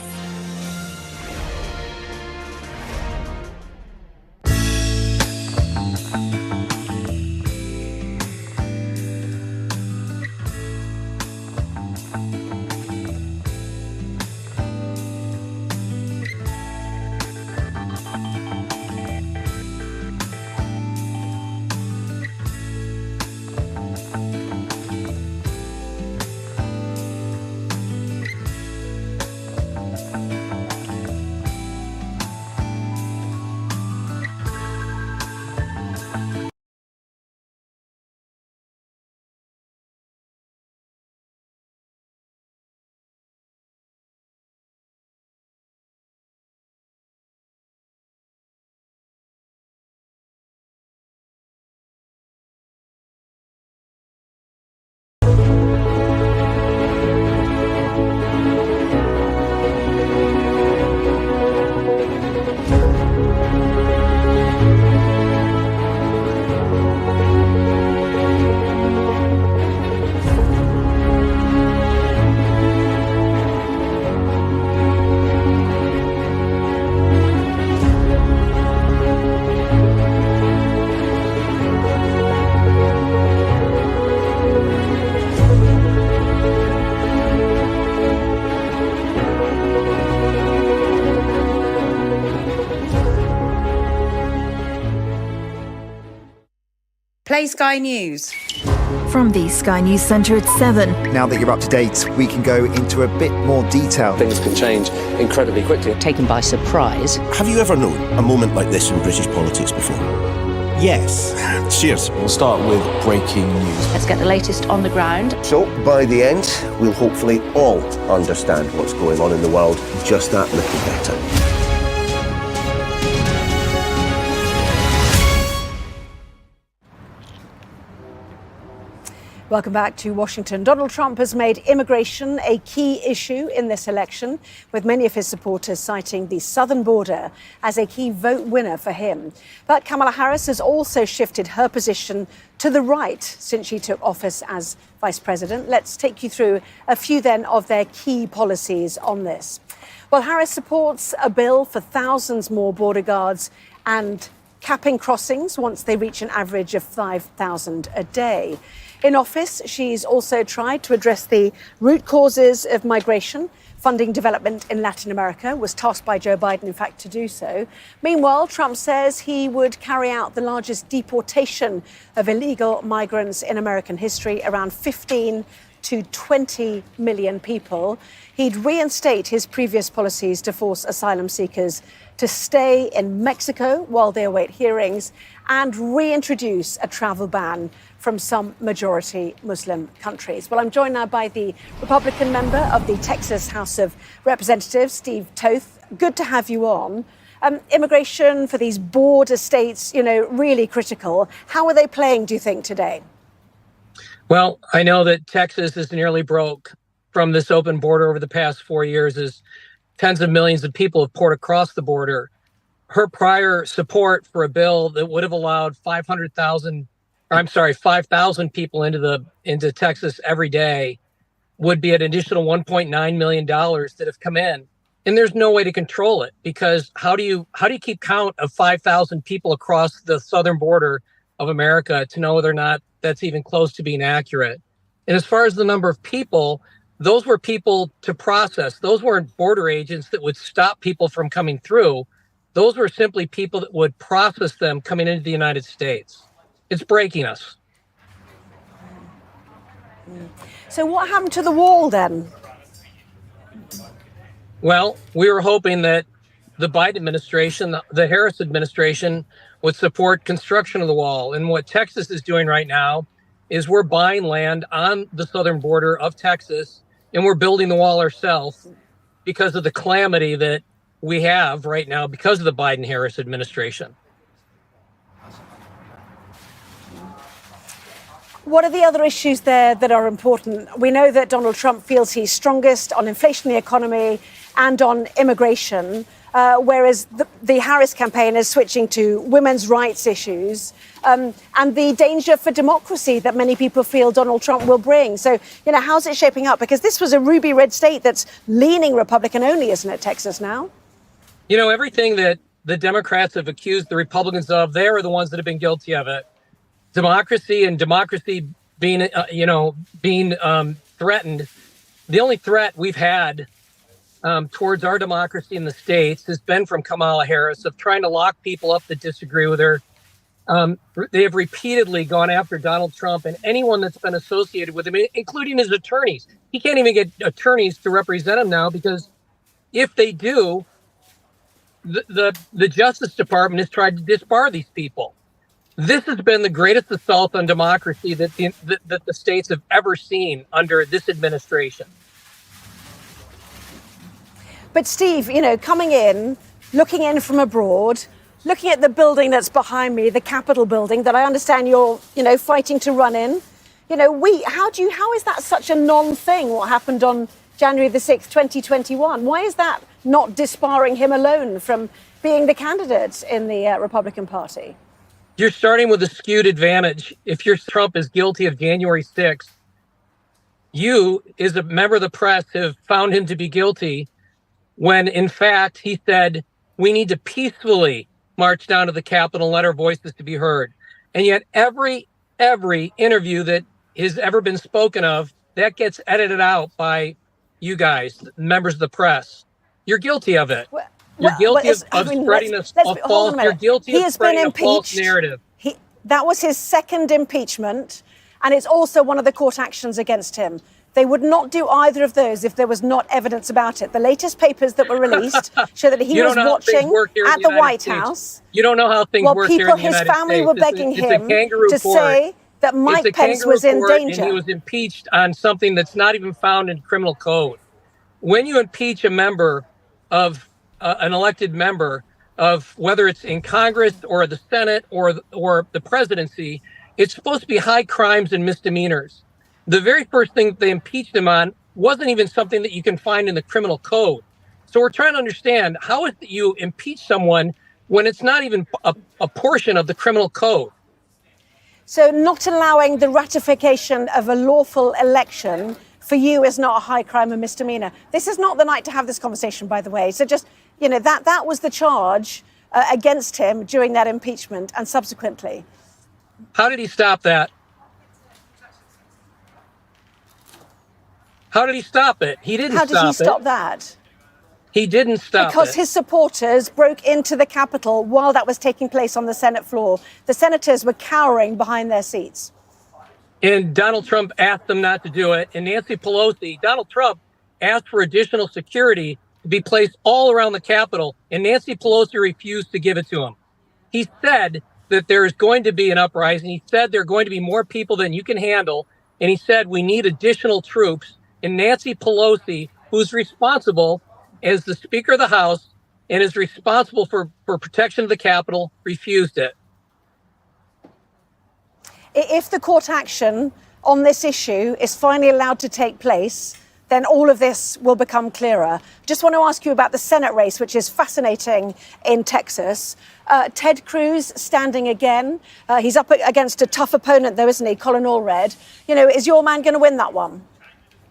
Play Sky News. From the Sky News Centre at 7. Now that you're up to date, we can go into a bit more detail. Things can change incredibly quickly. Taken by surprise. Have you ever known a moment like this in British politics before? Yes. Cheers. We'll start with breaking news. Let's get the latest on the ground. So, by the end, we'll hopefully all understand what's going on in the world just that little better. Welcome back to Washington. Donald Trump has made immigration a key issue in this election, with many of his supporters citing the southern border as a key vote winner for him. But Kamala Harris has also shifted her position to the right since she took office as vice president. Let's take you through a few then of their key policies on this. Well, Harris supports a bill for thousands more border guards and capping crossings once they reach an average of 5,000 a day. In office, she's also tried to address the root causes of migration. Funding development in Latin America, was tasked by Joe Biden, in fact, to do so. Meanwhile, Trump says he would carry out the largest deportation of illegal migrants in American history, around 15 to 20 million people. He'd reinstate his previous policies to force asylum seekers to stay in Mexico while they await hearings and reintroduce a travel ban from some majority Muslim countries. Well, I'm joined now by the Republican member of the Texas House of Representatives, Steve Toth. Good to have you on. Immigration for these border states, really critical. How are they playing, do you think, today? Well, I know that Texas is nearly broke from this open border over the past 4 years as tens of millions of people have poured across the border. Her prior support for a bill that would have allowed 5,000 people into Texas every day would be an additional $1.9 million that have come in. And there's no way to control it, because how do you keep count of 5,000 people across the southern border of America to know whether or not that's even close to being accurate? And as far as the number of people, those were people to process. Those weren't border agents that would stop people from coming through. Those were simply people that would process them coming into the United States. It's breaking us. So what happened to the wall then? Well, we were hoping that the Biden administration, the Harris administration, would support construction of the wall. And what Texas is doing right now is we're buying land on the southern border of Texas, and we're building the wall ourselves because of the calamity that we have right now because of the Biden-Harris administration. What are the other issues there that are important? We know that Donald Trump feels he's strongest on inflation, the economy, and on immigration, whereas the Harris campaign is switching to women's rights issues and the danger for democracy that many people feel Donald Trump will bring. So, how's it shaping up? Because this was a ruby red state that's leaning Republican only, isn't it, Texas now? Everything that the Democrats have accused the Republicans of, they are the ones that have been guilty of it. Democracy being threatened. The only threat we've had towards our democracy in the states has been from Kamala Harris, of trying to lock people up that disagree with her. They have repeatedly gone after Donald Trump and anyone that's been associated with him, including his attorneys. He can't even get attorneys to represent him now, because if they do, the Justice Department has tried to disbar these people. This has been the greatest assault on democracy that the states have ever seen under this administration. But Steve, coming in, looking in from abroad, looking at the building that's behind me, the Capitol building that I understand you're, fighting to run in, how is that such a non-thing, what happened on January the 6th, 2021? Why is that not disbarring him alone from being the candidate in the Republican Party? You're starting with a skewed advantage. If Trump is guilty of January 6th, you, as a member of the press, have found him to be guilty when, in fact, he said, we need to peacefully march down to the Capitol and let our voices to be heard. And yet every interview that has ever been spoken of, that gets edited out by you guys, members of the press. You're guilty of it. You're guilty of spreading a false. You're guilty of spreading a false narrative. That was his second impeachment, and it's also one of the court actions against him. They would not do either of those if there was not evidence about it. The latest papers that were released show that he was watching at the White House. You don't know how things work here in the United States. His family were begging him to say that Mike Pence was in danger. And he was impeached on something that's not even found in criminal code. When you impeach a member of an elected member, of whether it's in Congress or the Senate or the presidency, it's supposed to be high crimes and misdemeanors. The very first thing they impeached him on wasn't even something that you can find in the criminal code. So we're trying to understand, how is it you impeach someone when it's not even a portion of the criminal code? So not allowing the ratification of a lawful election for you is not a high crime and misdemeanor. This is not the night to have this conversation, by the way. So just, that was the charge against him during that impeachment and subsequently. How did he stop that? How did he stop it? He didn't stop it. How did he stop that? He didn't stop it. Because his supporters broke into the Capitol while that was taking place on the Senate floor. The senators were cowering behind their seats. And Donald Trump asked them not to do it. And Nancy Pelosi, Donald Trump asked for additional security to be placed all around the Capitol, and Nancy Pelosi refused to give it to him. He said that there is going to be an uprising. He said there are going to be more people than you can handle. And he said we need additional troops. And Nancy Pelosi, who's responsible as the Speaker of the House and is responsible for protection of the Capitol, refused it. If the court action on this issue is finally allowed to take place, then all of this will become clearer. Just want to ask you about the Senate race, which is fascinating in Texas. Ted Cruz standing again. He's up against a tough opponent, though, isn't he? Colin Allred. Is your man going to win that one?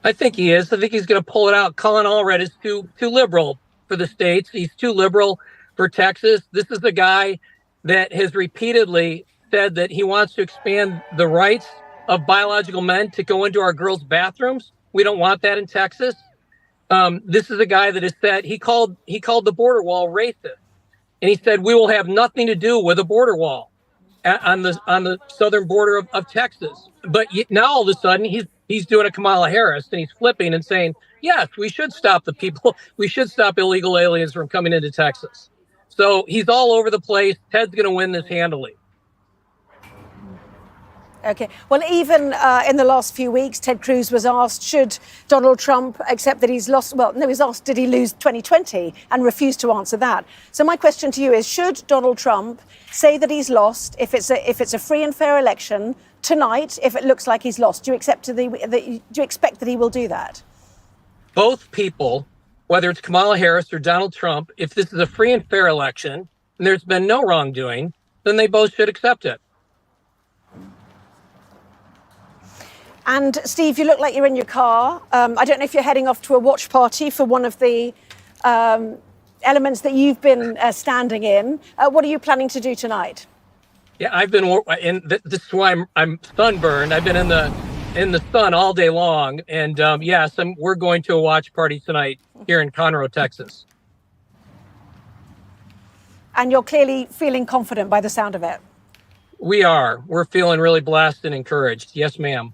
I think he is. I think he's going to pull it out. Colin Allred is too liberal. for the states. He's too liberal for Texas. This is the guy that has repeatedly said that he wants to expand the rights of biological men to go into our girls' bathrooms. We don't want that in Texas. This is a guy that has said he called the border wall racist, and he said we will have nothing to do with a border wall on the southern border of Texas. But now all of a sudden he's doing a Kamala Harris, and he's flipping and saying, yes, we should stop the people. We should stop illegal aliens from coming into Texas. So he's all over the place. Ted's going to win this handily. Okay. Well, even in the last few weeks, Ted Cruz was asked, should Donald Trump accept that he's lost? Well, no, he was asked, did he lose 2020, and refused to answer that. So my question to you is, should Donald Trump say that he's lost if it's a free and fair election tonight, if it looks like he's lost? Do you expect that he will do that? Both people, whether it's Kamala Harris or Donald Trump, if this is a free and fair election and there's been no wrongdoing, then they both should accept it. And Steve, you look like you're in your car. I don't know if you're heading off to a watch party for one of the elements that you've been standing in. What are you planning to do tonight? Yeah, I've been this is why I'm sunburned. I've been in the sun all day long, and yes, we're going to a watch party tonight here in Conroe, Texas. And you're clearly feeling confident by the sound of it. We are. We're feeling really blessed and encouraged. Yes, ma'am.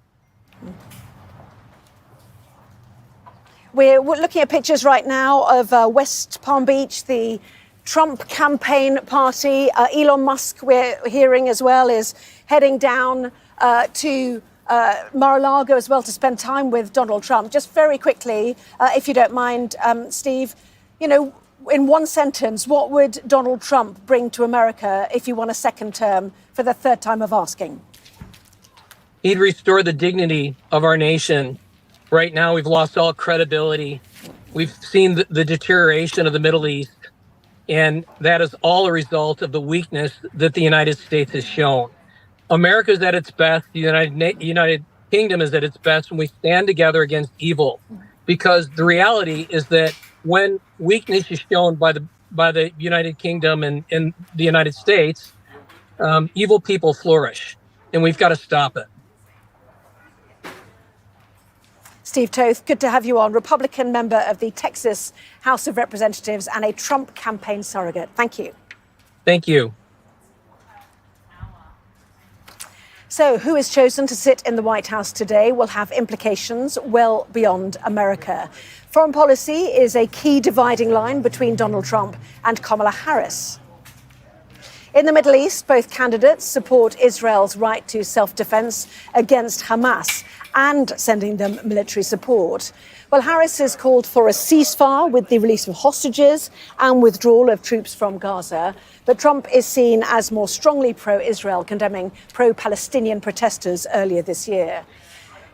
We're looking at pictures right now of West Palm Beach, the Trump campaign party. Elon Musk, we're hearing as well, is heading down to Mar-a-Lago as well to spend time with Donald Trump. Just very quickly, if you don't mind, Steve, in one sentence, what would Donald Trump bring to America if he won a second term for the third time of asking? He'd restore the dignity of our nation. Right now, we've lost all credibility. We've seen the deterioration of the Middle East, and that is all a result of the weakness that the United States has shown. America is at its best. The United Kingdom is at its best when we stand together against evil, because the reality is that when weakness is shown by the United Kingdom and the United States, evil people flourish, and we've got to stop it. Steve Toth, good to have you on, Republican member of the Texas House of Representatives and a Trump campaign surrogate. Thank you. Thank you. So who is chosen to sit in the White House today will have implications well beyond America. Foreign policy is a key dividing line between Donald Trump and Kamala Harris. In the Middle East, both candidates support Israel's right to self-defense against Hamas and sending them military support. Well, Harris has called for a ceasefire with the release of hostages and withdrawal of troops from Gaza. But Trump is seen as more strongly pro-Israel, condemning pro-Palestinian protesters earlier this year.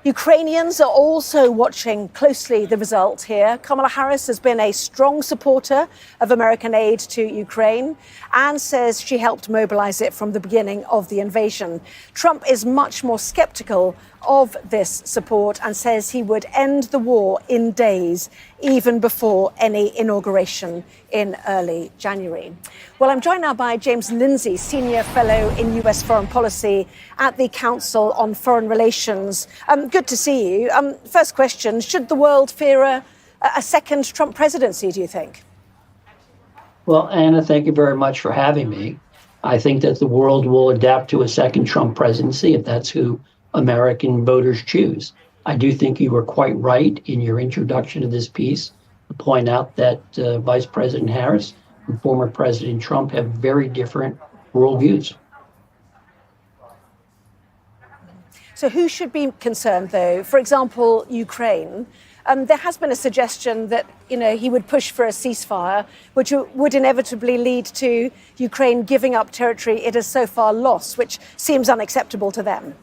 Ukrainians are also watching closely the result here. Kamala Harris has been a strong supporter of American aid to Ukraine and says she helped mobilize it from the beginning of the invasion. Trump is much more skeptical of this support and says he would end the war in days, even before any inauguration in early January. Well, I'm joined now by James Lindsay, Senior Fellow in U.S. Foreign Policy at the Council on Foreign Relations. Good to see you. First question, should the world fear a second Trump presidency, do you think? Well, Anna, thank you very much for having me. I think that the world will adapt to a second Trump presidency if that's who American voters choose. I do think you were quite right in your introduction to this piece to point out that Vice President Harris and former President Trump have very different worldviews. So who should be concerned, though? For example, Ukraine. There has been a suggestion that, he would push for a ceasefire, which would inevitably lead to Ukraine giving up territory it has so far lost, which seems unacceptable to them.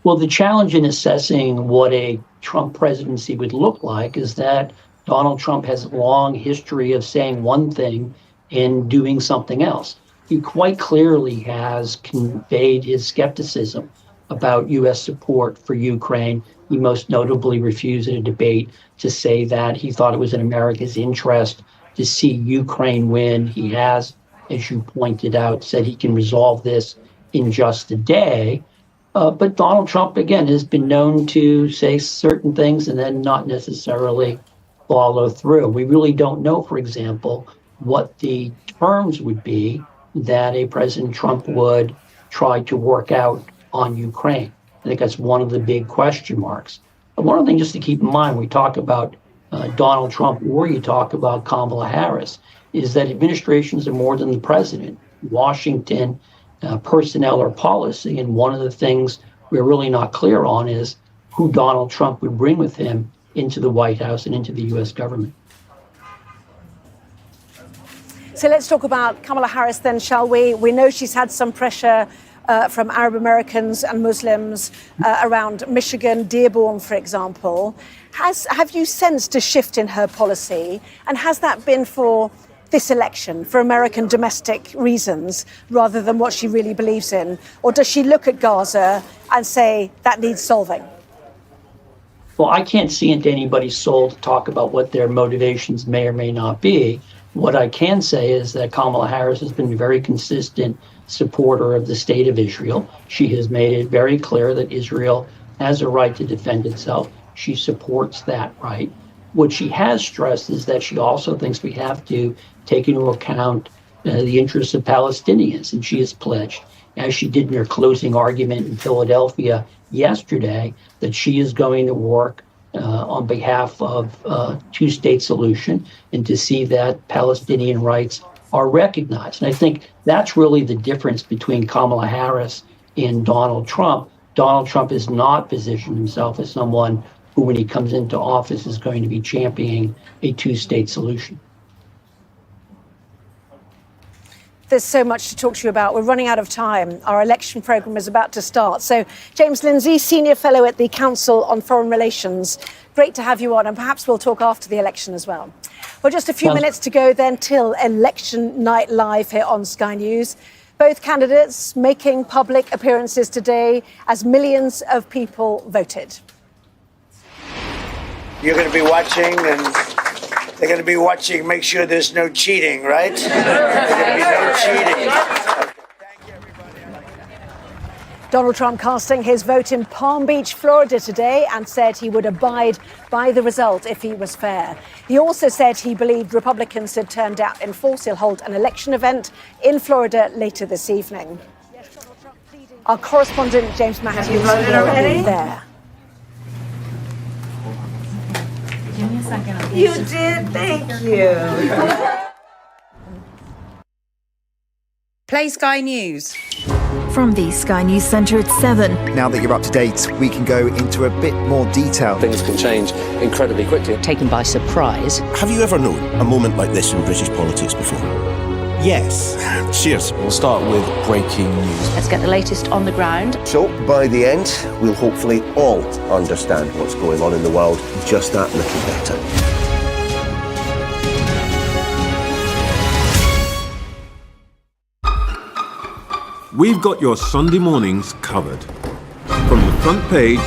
Well, the challenge in assessing what a Trump presidency would look like is that Donald Trump has a long history of saying one thing and doing something else. He quite clearly has conveyed his skepticism about U.S. support for Ukraine He most notably refused in a debate to say that he thought it was in America's interest to see Ukraine win. He has, as you pointed out, said he can resolve this in just a day. But Donald Trump, again, has been known to say certain things and then not necessarily follow through. We really don't know, for example, what the terms would be that a President Trump would try to work out on Ukraine. I think that's one of the big question marks. And one other thing just to keep in mind, we talk about Donald Trump or you talk about Kamala Harris, is that administrations are more than the president. Washington, personnel or policy. And one of the things we're really not clear on is who Donald Trump would bring with him into the White House and into the U.S. government. So let's talk about Kamala Harris then, shall we? We know she's had some pressure from Arab Americans and Muslims around Michigan, Dearborn, for example. Have you sensed a shift in her policy? And has that been for this election, for American domestic reasons, rather than what she really believes in? Or does she look at Gaza and say that needs solving? Well, I can't see into anybody's soul to talk about what their motivations may or may not be. What I can say is that Kamala Harris has been a very consistent supporter of the state of Israel. She has made it very clear that Israel has a right to defend itself. She supports that right. What she has stressed is that she also thinks we have to take into account the interests of Palestinians. And she has pledged, as she did in her closing argument in Philadelphia yesterday, that she is going to work on behalf of a two-state solution and to see that Palestinian rights are recognized. And I think that's really the difference between Kamala Harris and Donald Trump. Donald Trump has not positioned himself as someone who, when he comes into office, is going to be championing a two-state solution. There's so much to talk to you about. We're running out of time. Our election program is about to start. So, James Lindsay, Senior Fellow at the Council on Foreign Relations, great to have you on, and perhaps we'll talk after the election as well. Well, just a few minutes to go then till Election Night Live here on Sky News. Both candidates making public appearances today as millions of people voted. You're going to be watching, and they're going to be watching. Make sure there's no cheating, right? There's going to be no cheating. Donald Trump casting his vote in Palm Beach, Florida today, and said he would abide by the result if he was fair. He also said he believed Republicans had turned out in force. He'll hold an election event in Florida later this evening. Our correspondent James Matthews will be there. Give me a second. You did, thank you. Play Sky News. From the Sky News Centre at 7. Now that you're up to date, we can go into a bit more detail. Things can change incredibly quickly. Taken by surprise. Have you ever known a moment like this in British politics before? Yes. Cheers. We'll start with breaking news. Let's get the latest on the ground. So, by the end, we'll hopefully all understand what's going on in the world just that little better. We've got your Sunday mornings covered. From the front page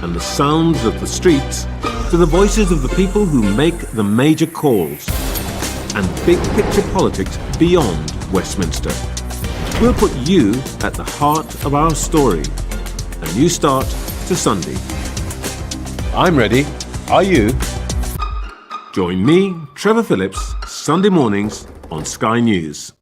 and the sounds of the streets to the voices of the people who make the major calls and big picture politics beyond Westminster. We'll put you at the heart of our story. A new start to Sunday. I'm ready. Are you? Join me, Trevor Phillips, Sunday mornings on Sky News.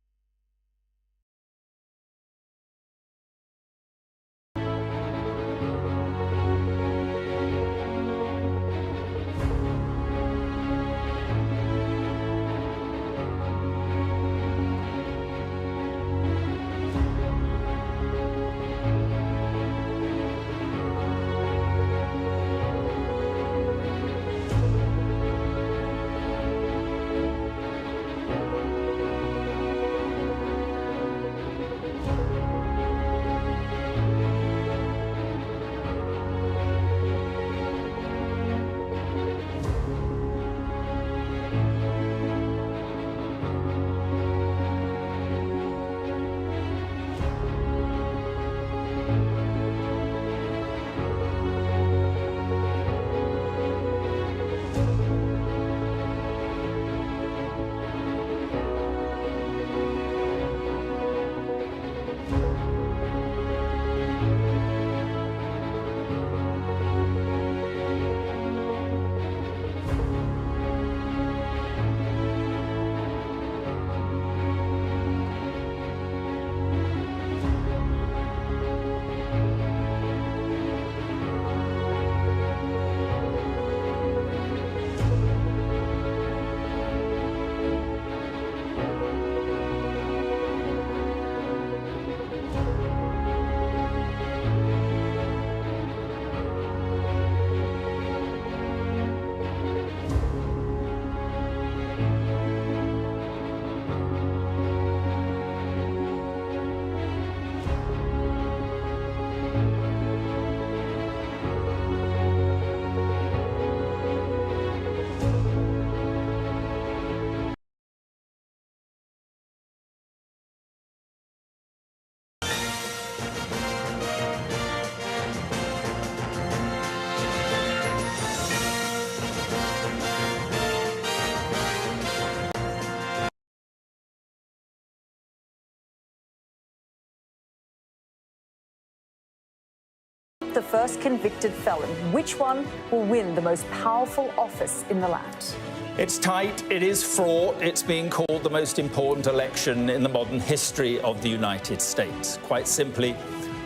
the first convicted felon. Which one will win the most powerful office in the land? It's tight, it is fraught, it's being called the most important election in the modern history of the United States. Quite simply,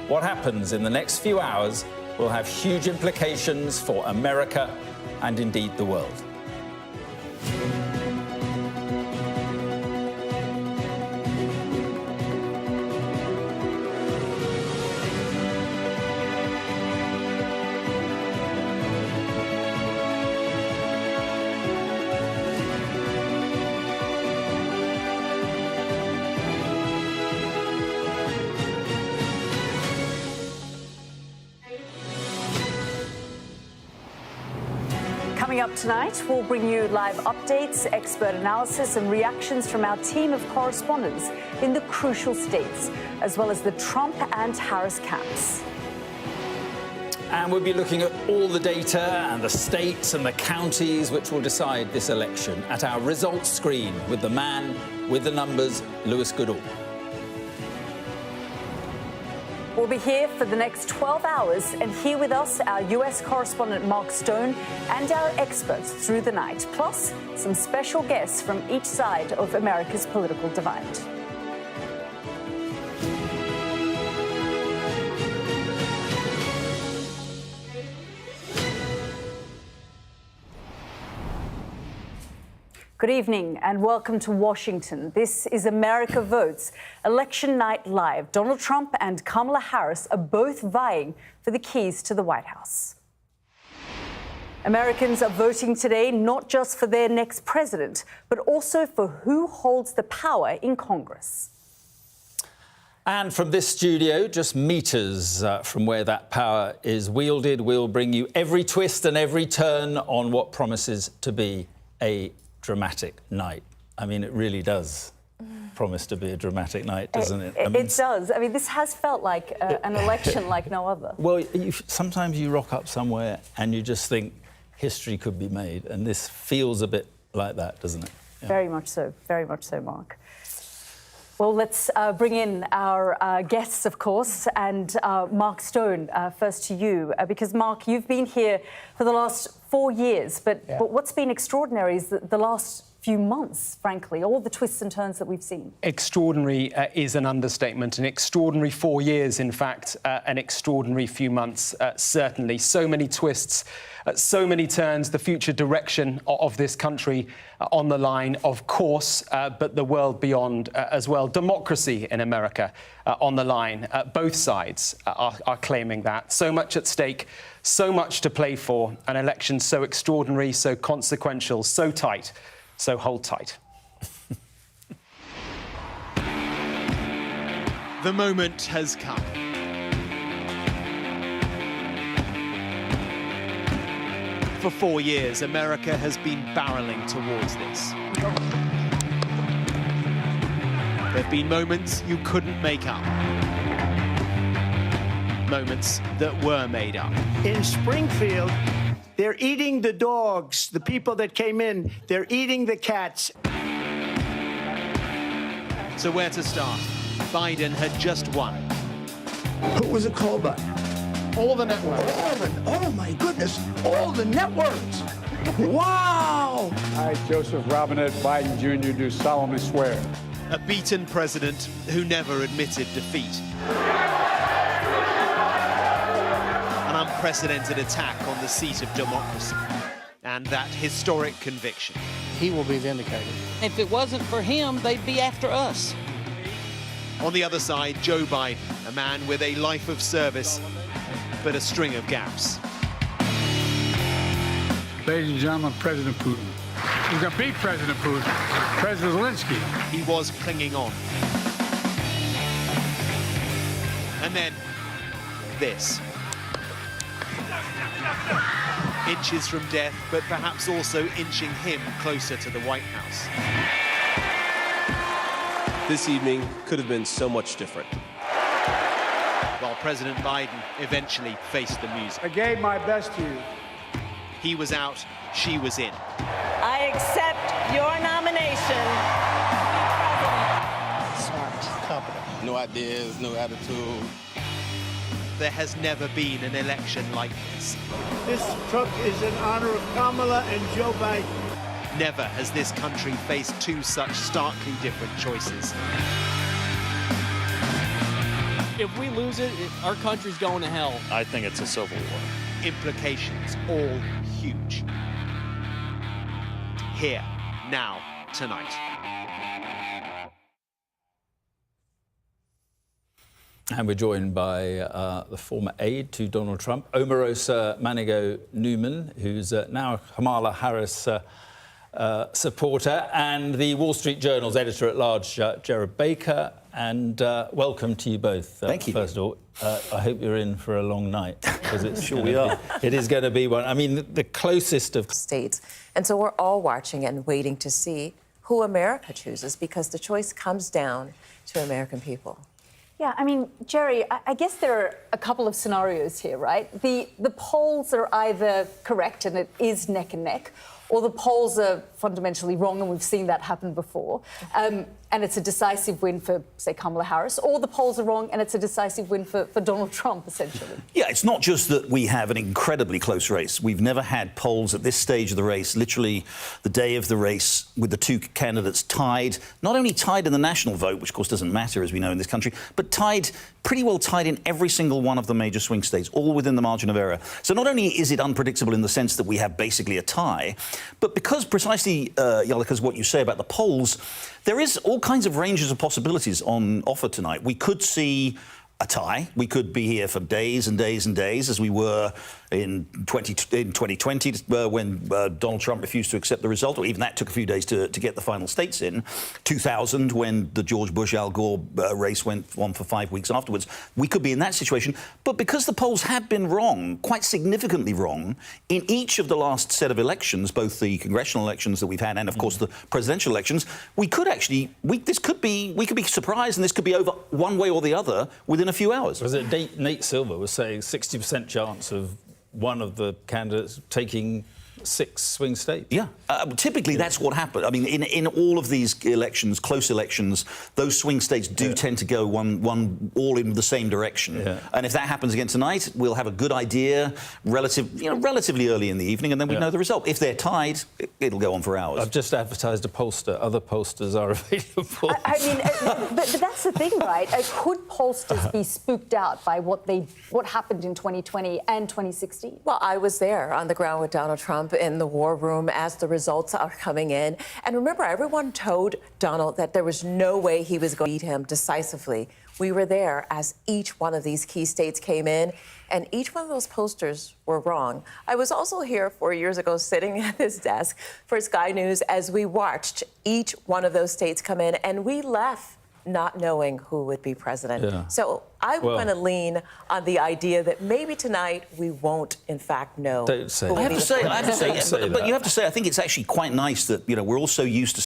what happens in the next few hours will have huge implications for America and indeed the world. Coming up tonight, we'll bring you live updates, expert analysis and reactions from our team of correspondents in the crucial states, as well as the Trump and Harris camps. And we'll be looking at all the data and the states and the counties which will decide this election at our results screen with the man with the numbers, Lewis Goodall. We'll be here for the next 12 hours, and here with us, our US correspondent Mark Stone and our experts through the night, plus some special guests from each side of America's political divide. Good evening and welcome to Washington. This is America Votes, Election Night Live. Donald Trump and Kamala Harris are both vying for the keys to the White House. Americans are voting today not just for their next president, but also for who holds the power in Congress. And from this studio, just meters from where that power is wielded, we'll bring you every twist and every turn on what promises to be a dramatic night. I mean, it really does promise to be a dramatic night, doesn't it? I mean, it does. I mean, this has felt like an election like no other. Well, sometimes you rock up somewhere and you just think history could be made, and this feels a bit like that, doesn't it? Yeah. Very much so, Mark. Well, let's bring in our guests, of course, and Mark Stone, first to you, because, Mark, you've been here for the last 4 years, but what's been extraordinary is the last few months, frankly, all the twists and turns that we've seen. Extraordinary is an understatement. An extraordinary 4 years, in fact, an extraordinary few months, certainly. So many twists, so many turns, the future direction of this country on the line, of course, but the world beyond as well. Democracy in America on the line. Both sides are claiming that. So much at stake, so much to play for. An election so extraordinary, so consequential, so tight. So hold tight. The moment has come. For 4 years, America has been barreling towards this. There have been moments you couldn't make up. Moments that were made up. In Springfield, they're eating the dogs, the people that came in, they're eating the cats. So where to start? Biden had just won. Who was it called by? All the networks. Oh my goodness, all the networks. Wow! I, Joseph Robinette Biden Jr., do solemnly swear. A beaten president who never admitted defeat. An unprecedented attack on the seat of democracy. And that historic conviction. He will be vindicated. If it wasn't for him, they'd be after us. On the other side, Joe Biden, a man with a life of service, but a string of gaps. Ladies and gentlemen, President Putin. He's going to beat President Putin. President Zelensky. He was clinging on. And then, this. Inches from death, but perhaps also inching him closer to the White House. This evening could have been so much different. While President Biden eventually faced the music. I gave my best to you. He was out, she was in. I accept your nomination. Smart, competent. No ideas, no attitude. there has never been an election like this. This truck is in honor of Kamala and Joe Biden. Never has this country faced two such starkly different choices. If we lose it, our country's going to hell. I think it's a civil war. Implications all huge. Here, now, tonight. And we're joined by the former aide to Donald Trump, Omarosa Manigault Newman, who's now Kamala Harris supporter, and the Wall Street Journal's editor-at-large, Jared Baker. And welcome to you both. Thank you. First of all, I hope you're in for a long night, because it's sure we are. It is going to be one. I mean, the closest of states, and so we're all watching and waiting to see who America chooses, because the choice comes down to American people. Yeah, I mean, Jerry, I guess there are a couple of scenarios here, right? The polls are either correct and it is neck and neck, or the polls are fundamentally wrong, and we've seen that happen before. And it's a decisive win for, say, Kamala Harris, or the polls are wrong and it's a decisive win for Donald Trump, essentially. Yeah, it's not just that we have an incredibly close race. We've never had polls at this stage of the race, literally the day of the race, with the two candidates tied, not only tied in the national vote, which of course doesn't matter, as we know in this country, but tied, pretty well tied in every single one of the major swing states, all within the margin of error. So not only is it unpredictable in the sense that we have basically a tie, but because precisely, Yalika, what you say about the polls, there is all kinds of ranges of possibilities on offer tonight. We could see a tie. We could be here for days and days and days, as we were in 2020 when Donald Trump refused to accept the result, or even that took a few days to get the final states in. 2000, when the George Bush-Al Gore race went on for 5 weeks afterwards. We could be in that situation. But because the polls have been wrong, quite significantly wrong, in each of the last set of elections, both the congressional elections that we've had and, of course, the presidential elections, we could actually, we could be surprised, and this could be over one way or the other within a few hours. Was it Nate Silver was saying 60% chance of one of the candidates taking 6 swing states? Yeah. Typically, that's what happened. I mean, in all of these elections, close elections, those swing states do tend to go one all in the same direction. Yeah. And if that happens again tonight, we'll have a good idea relatively early in the evening, and then we know the result. If they're tied, it'll go on for hours. I've just advertised a pollster. Other pollsters are available. I mean, but that's the thing, right? Could pollsters be spooked out by what happened in 2020 and 2016? Well, I was there on the ground with Donald Trump in the war room as the results are coming in. And remember, everyone told Donald that there was no way he was going to beat him decisively. We were there as each one of these key states came in, and each one of those posters were wrong. I was also here 4 years ago sitting at this desk for Sky News as we watched each one of those states come in, and we left not knowing who would be president. Yeah. So I want to lean on the idea that maybe tonight we won't, in fact, know. Don't say I have to say, but you have to say, I think it's actually quite nice that, we're all so used to